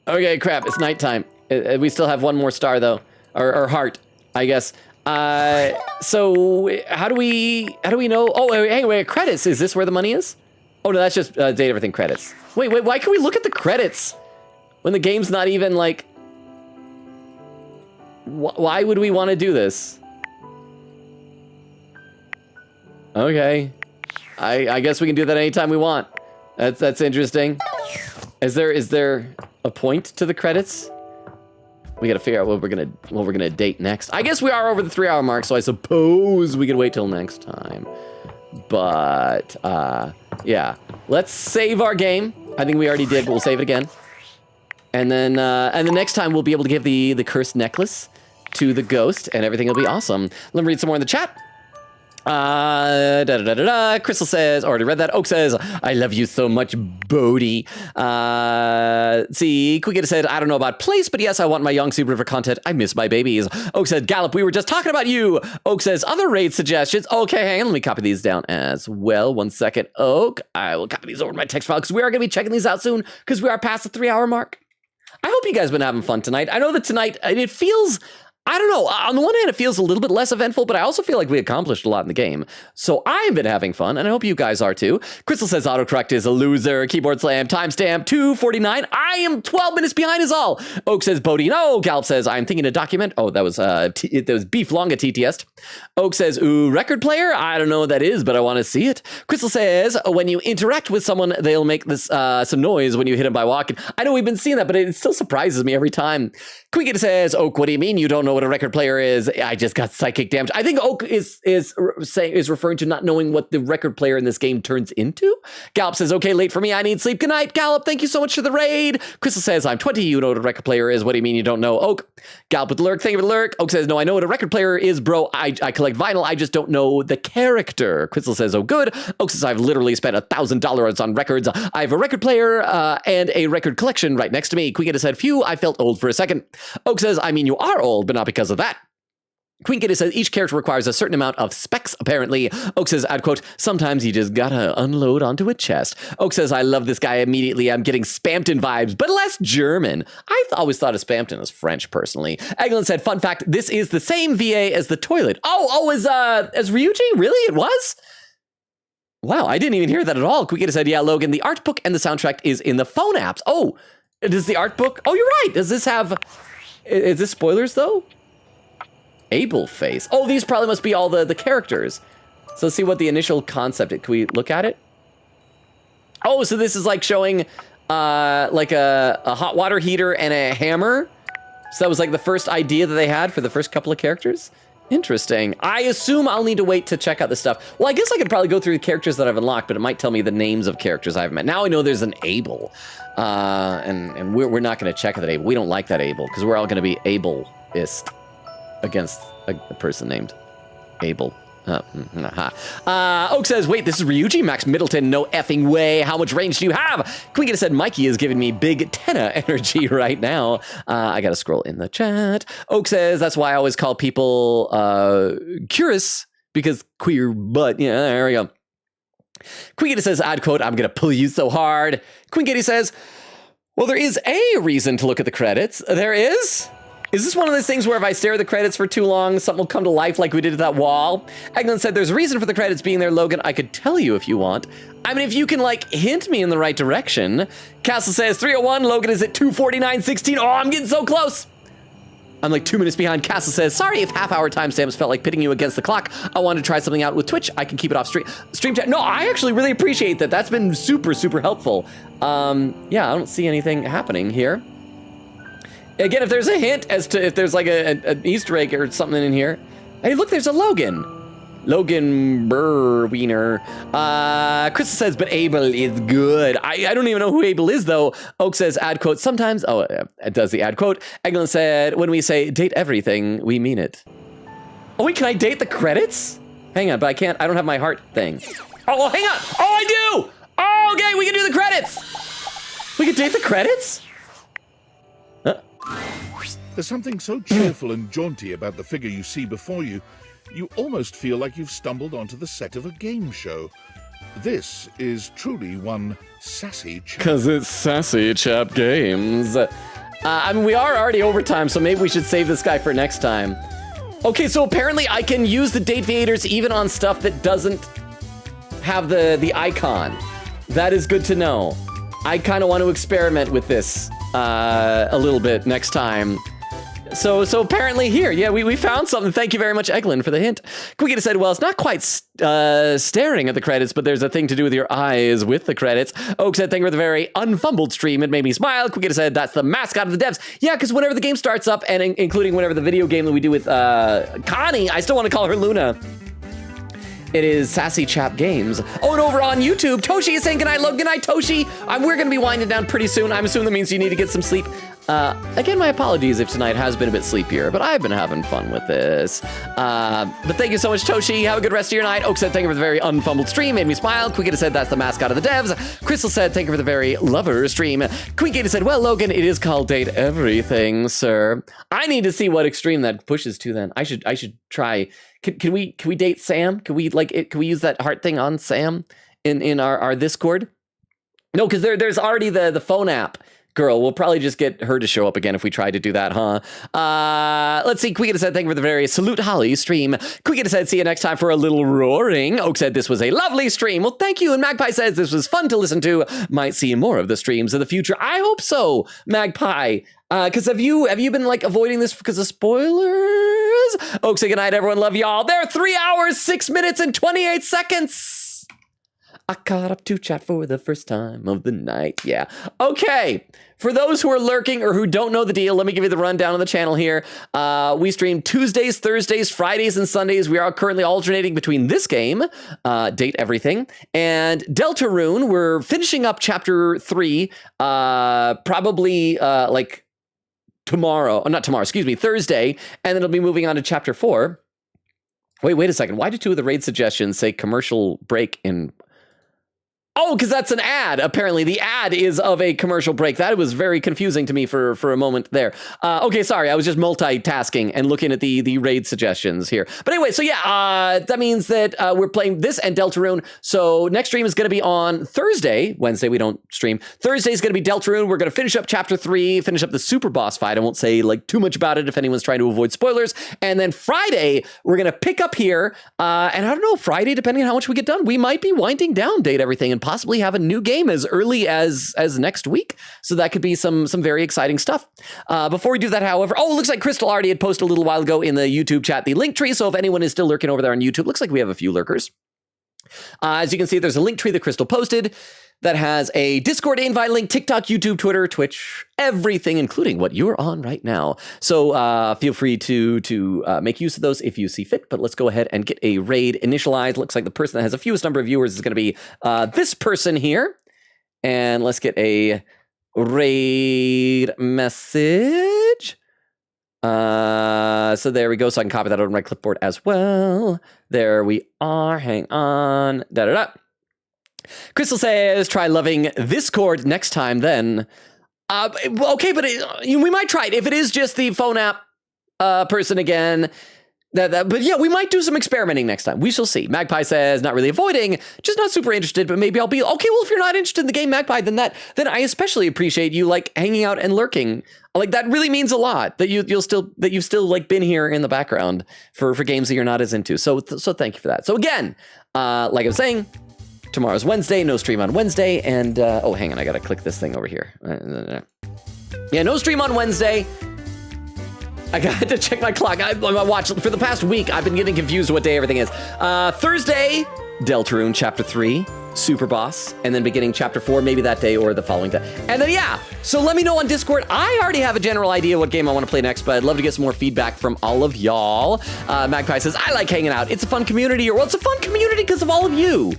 A: Okay, crap, it's nighttime. We still have 1 more star though, or heart, I guess. So how do we know? Oh, wait, credits. Is this where the money is? Oh no, that's just date everything credits. Wait, why can we look at the credits when the game's not even like? Why would we want to do this? Okay, I guess we can do that anytime we want. That's interesting. Is there a point to the credits? We gotta figure out what we're gonna date next. I guess we are over the 3-hour mark, so I suppose we can wait till next time. But yeah, let's save our game. I think we already did, but we'll save it again. And then the next time we'll be able to give the cursed necklace to the ghost, and everything will be awesome. Let me read some more in the chat. Crystal says, already read that. Oak says, I love you so much, Bodhi. See, Quickita said, I don't know about place, but yes, I want my Young Super River content. I miss my babies. Oak said, Gallop, we were just talking about you. Oak says, other raid suggestions. Okay, hang on, let me copy these down as well. 1 second, Oak. I will copy these over to my text file because we are going to be checking these out soon because we are past the 3-hour mark. I hope you guys have been having fun tonight. I know that tonight, it feels... I don't know, on the one hand, it feels a little bit less eventful, but I also feel like we accomplished a lot in the game. So I've been having fun, and I hope you guys are too. Crystal says autocorrect is a loser. Keyboard slam, timestamp 2:49. I am 12 minutes behind is all. Oak says Bodhi, no. Gallup says I'm thinking a document. Oh, that was Beef Longa TTS. Oak says, ooh, record player? I don't know what that is, but I want to see it. Crystal says, when you interact with someone, they'll make this some noise when you hit them by walking. I know we've been seeing that, but it still surprises me every time. Quickita says, Oak, what do you mean you don't know what a record player is? I just got psychic damage. I think Oak is referring to not knowing what the record player in this game turns into. Gallop says, okay, late for me. I need sleep. Good night, Gallop. Thank you so much for the raid. Crystal says, I'm 20. You know what a record player is. What do you mean you don't know? Oak. Gallop with the lurk. Thank you for the lurk. Oak says, no, I know what a record player is, bro. I collect vinyl. I just don't know the character. Crystal says, oh, good. Oak says, I've literally spent $1,000 on records. I have a record player and a record collection right next to me. Quickita said, phew, I felt old for a second. Oak says, I mean, you are old, but not because of that. Queen Kitty says each character requires a certain amount of specs, apparently. Oak says, I'd quote, sometimes you just gotta unload onto a chest. Oak says, I love this guy immediately. I'm getting Spampton vibes, but less German. I always thought of Spampton as French, personally. Eglin said, fun fact, this is the same VA as the toilet. As Ryuji? Really? It was? Wow, I didn't even hear that at all. Queen Kitty said, yeah, Logan, the art book and the soundtrack is in the phone apps. Oh, does the art book? Oh, you're right. Does this have... Is this spoilers, though? Able face. Oh, these probably must be all the characters. So let's see what the initial concept is. Can we look at it? Oh, so this is like showing like a hot water heater and a hammer. So that was like the first idea that they had for the first couple of characters. Interesting. I assume I'll need to wait to check out this stuff. Well, I guess I could probably go through the characters that I've unlocked, but it might tell me the names of characters I've met. Now I know there's an Abel. And we're not going to check that Abel. We don't like that Abel, because we're all going to be Ableist against a person named Abel. Oak says, wait, this is Ryuji? Max Middleton, no effing way. How much range do you have? Queen said, Mikey is giving me big tenna energy right now. I gotta scroll in the chat. Oak says, that's why I always call people curious, because queer butt. Yeah, there we go. Queen says, I'd quote, I'm gonna pull you so hard. Queen Kitty says, well, there is a reason to look at the credits. There is? Is this one of those things where if I stare at the credits for too long, something will come to life like we did at that wall? Eglin said, there's a reason for the credits being there, Logan. I could tell you if you want. I mean, if you can, like, hint me in the right direction. Castle says, 301, Logan is at 2:49:16. Oh, I'm getting so close. I'm like 2 minutes behind. Castle says, sorry if half-hour timestamps felt like pitting you against the clock. I wanted to try something out with Twitch. I can keep it off stream chat. No, I actually really appreciate that. That's been super, super helpful. Yeah, I don't see anything happening here. Again, if there's a hint as to if there's like an Easter egg or something in here. Hey, look, there's a Logan. Logan Burwiener. Chris says, but Abel is good. I don't even know who Abel is, though. Oak says, ad quote, sometimes. Oh, it does the ad quote. Eglin said, when we say date everything, we mean it. Oh, wait, can I date the credits? Hang on, but I can't. I don't have my heart thing. Oh, hang on. Oh, I do. Oh, okay, we can do the credits. We can date the credits?
B: There's something so cheerful and jaunty about the figure you see before you, you almost feel like you've stumbled onto the set of a game show. This is truly one sassy chap.
A: Because it's Sassy Chap Games. I mean, we are already over time, so maybe we should save this guy for next time. Okay, so apparently I can use the date creators even on stuff that doesn't have the icon. That is good to know. I kind of want to experiment with this a little bit next time. So apparently here, yeah, we found something. Thank you very much, Eglin, for the hint. Quigita said, well, it's not quite staring at the credits, but there's a thing to do with your eyes with the credits. Oak said, thank you for the very unfumbled stream. It made me smile. Quigita said, that's the mascot of the devs. Yeah, because whenever the game starts up, and including whenever the video game that we do with Connie, I still want to call her Luna. It is Sassy Chap Games. Oh, and over on YouTube, Toshi is saying goodnight, Logan. Good night, Toshi. We're going to be winding down pretty soon. I'm assuming that means you need to get some sleep. Again, my apologies if tonight has been a bit sleepier, but I've been having fun with this. But thank you so much, Toshi. Have a good rest of your night. Oak said, thank you for the very unfumbled stream. Made me smile. Quigita said, that's the mascot of the devs. Crystal said, thank you for the very lover stream. Quigita said, well, Logan, it is called Date Everything, sir. I need to see what extreme that pushes to then. I should try. Can we date Sam? Can we use that heart thing on Sam in our Discord? No, because there's already the phone app girl. We'll probably just get her to show up again if we try to do that, huh? Let's see. Quigita said, thank you for the very Salute Holly stream. Quigita said, see you next time for a little roaring. Oak said, this was a lovely stream. Well, thank you. And Magpie says, this was fun to listen to. Might see more of the streams in the future. I hope so, Magpie. Because have you been like avoiding this because of spoilers? Oak say goodnight, everyone. Love y'all. They're 3 hours, 6 minutes, and 28 seconds. I caught up to chat for the first time of the night. Yeah. Okay. For those who are lurking or who don't know the deal, let me give you the rundown on the channel here. We stream Tuesdays, Thursdays, Fridays, and Sundays. We are currently alternating between this game, Date Everything, and Deltarune. We're finishing up Chapter 3, probably like tomorrow. Not tomorrow, excuse me, Thursday. And then it'll be moving on to Chapter 4. Wait a second. Why did 2 of the raid suggestions say commercial break in... Oh, because that's an ad, apparently. The ad is of a commercial break. That was very confusing to me for a moment there. Okay, sorry. I was just multitasking and looking at the raid suggestions here. But anyway, so yeah, that means that we're playing this and Deltarune. So next stream is going to be on Thursday. Wednesday, we don't stream. Thursday is going to be Deltarune. We're going to finish up Chapter 3, finish up the super boss fight. I won't say like too much about it if anyone's trying to avoid spoilers. And then Friday, we're going to pick up here. And I don't know, Friday, depending on how much we get done, we might be winding down Date Everything and possibly have a new game as early as next week. So that could be some very exciting stuff. Before we do that, however, it looks like Crystal already had posted a little while ago in the YouTube chat the link tree. So if anyone is still lurking over there on YouTube, looks like we have a few lurkers. As you can see, there's a link tree that Crystal posted that has a Discord invite link, TikTok, YouTube, Twitter, Twitch, everything, including what you're on right now. So feel free to make use of those if you see fit. But let's go ahead and get a raid initialized. Looks like the person that has the fewest number of viewers is going to be this person here. And let's get a raid message. So there we go. So I can copy that over my clipboard as well. There we are. Hang on. Da-da-da. Crystal says, try loving this chord next time then. Okay, but we might try it. If it is just the phone app person again, but yeah, we might do some experimenting next time. We shall see. Magpie says, not really avoiding, just not super interested, but maybe I'll be okay. Well, if you're not interested in the game, Magpie, then I especially appreciate you like hanging out and lurking. Like that really means a lot that you've still like been here in the background for games that you're not as into. So thank you for that. So again, like I was saying, tomorrow's Wednesday, no stream on Wednesday, and oh, hang on, I gotta click this thing over here. Yeah, no stream on Wednesday. I got to check my clock. I watch for the past week. I've been getting confused what day everything is. Thursday, Deltarune Chapter 3, Super Boss, and then beginning Chapter 4, maybe that day or the following day. And then, yeah, so let me know on Discord. I already have a general idea what game I want to play next, but I'd love to get some more feedback from all of y'all. Magpie says, I like hanging out. It's a fun community. Well, it's a fun community because of all of you.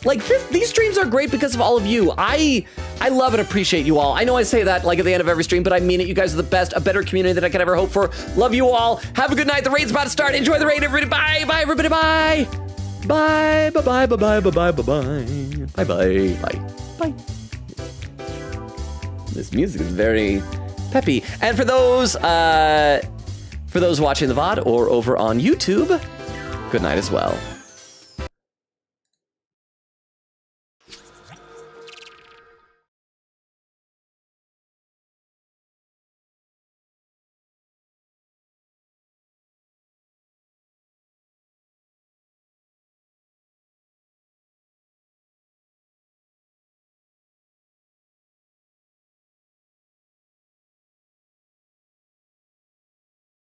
A: Like, these streams are great because of all of you. I love and appreciate you all. I know I say that like at the end of every stream, but I mean it. You guys are the best, a better community than I could ever hope for. Love you all. Have a good night. The raid's about to start. Enjoy the raid, everybody. Bye. Bye, everybody. Bye. Bye. Bye. Bye. Bye. Bye. Bye. Bye. Bye. Bye. Bye. Bye. This music is very peppy. And for those watching the VOD or over on YouTube, good night as well.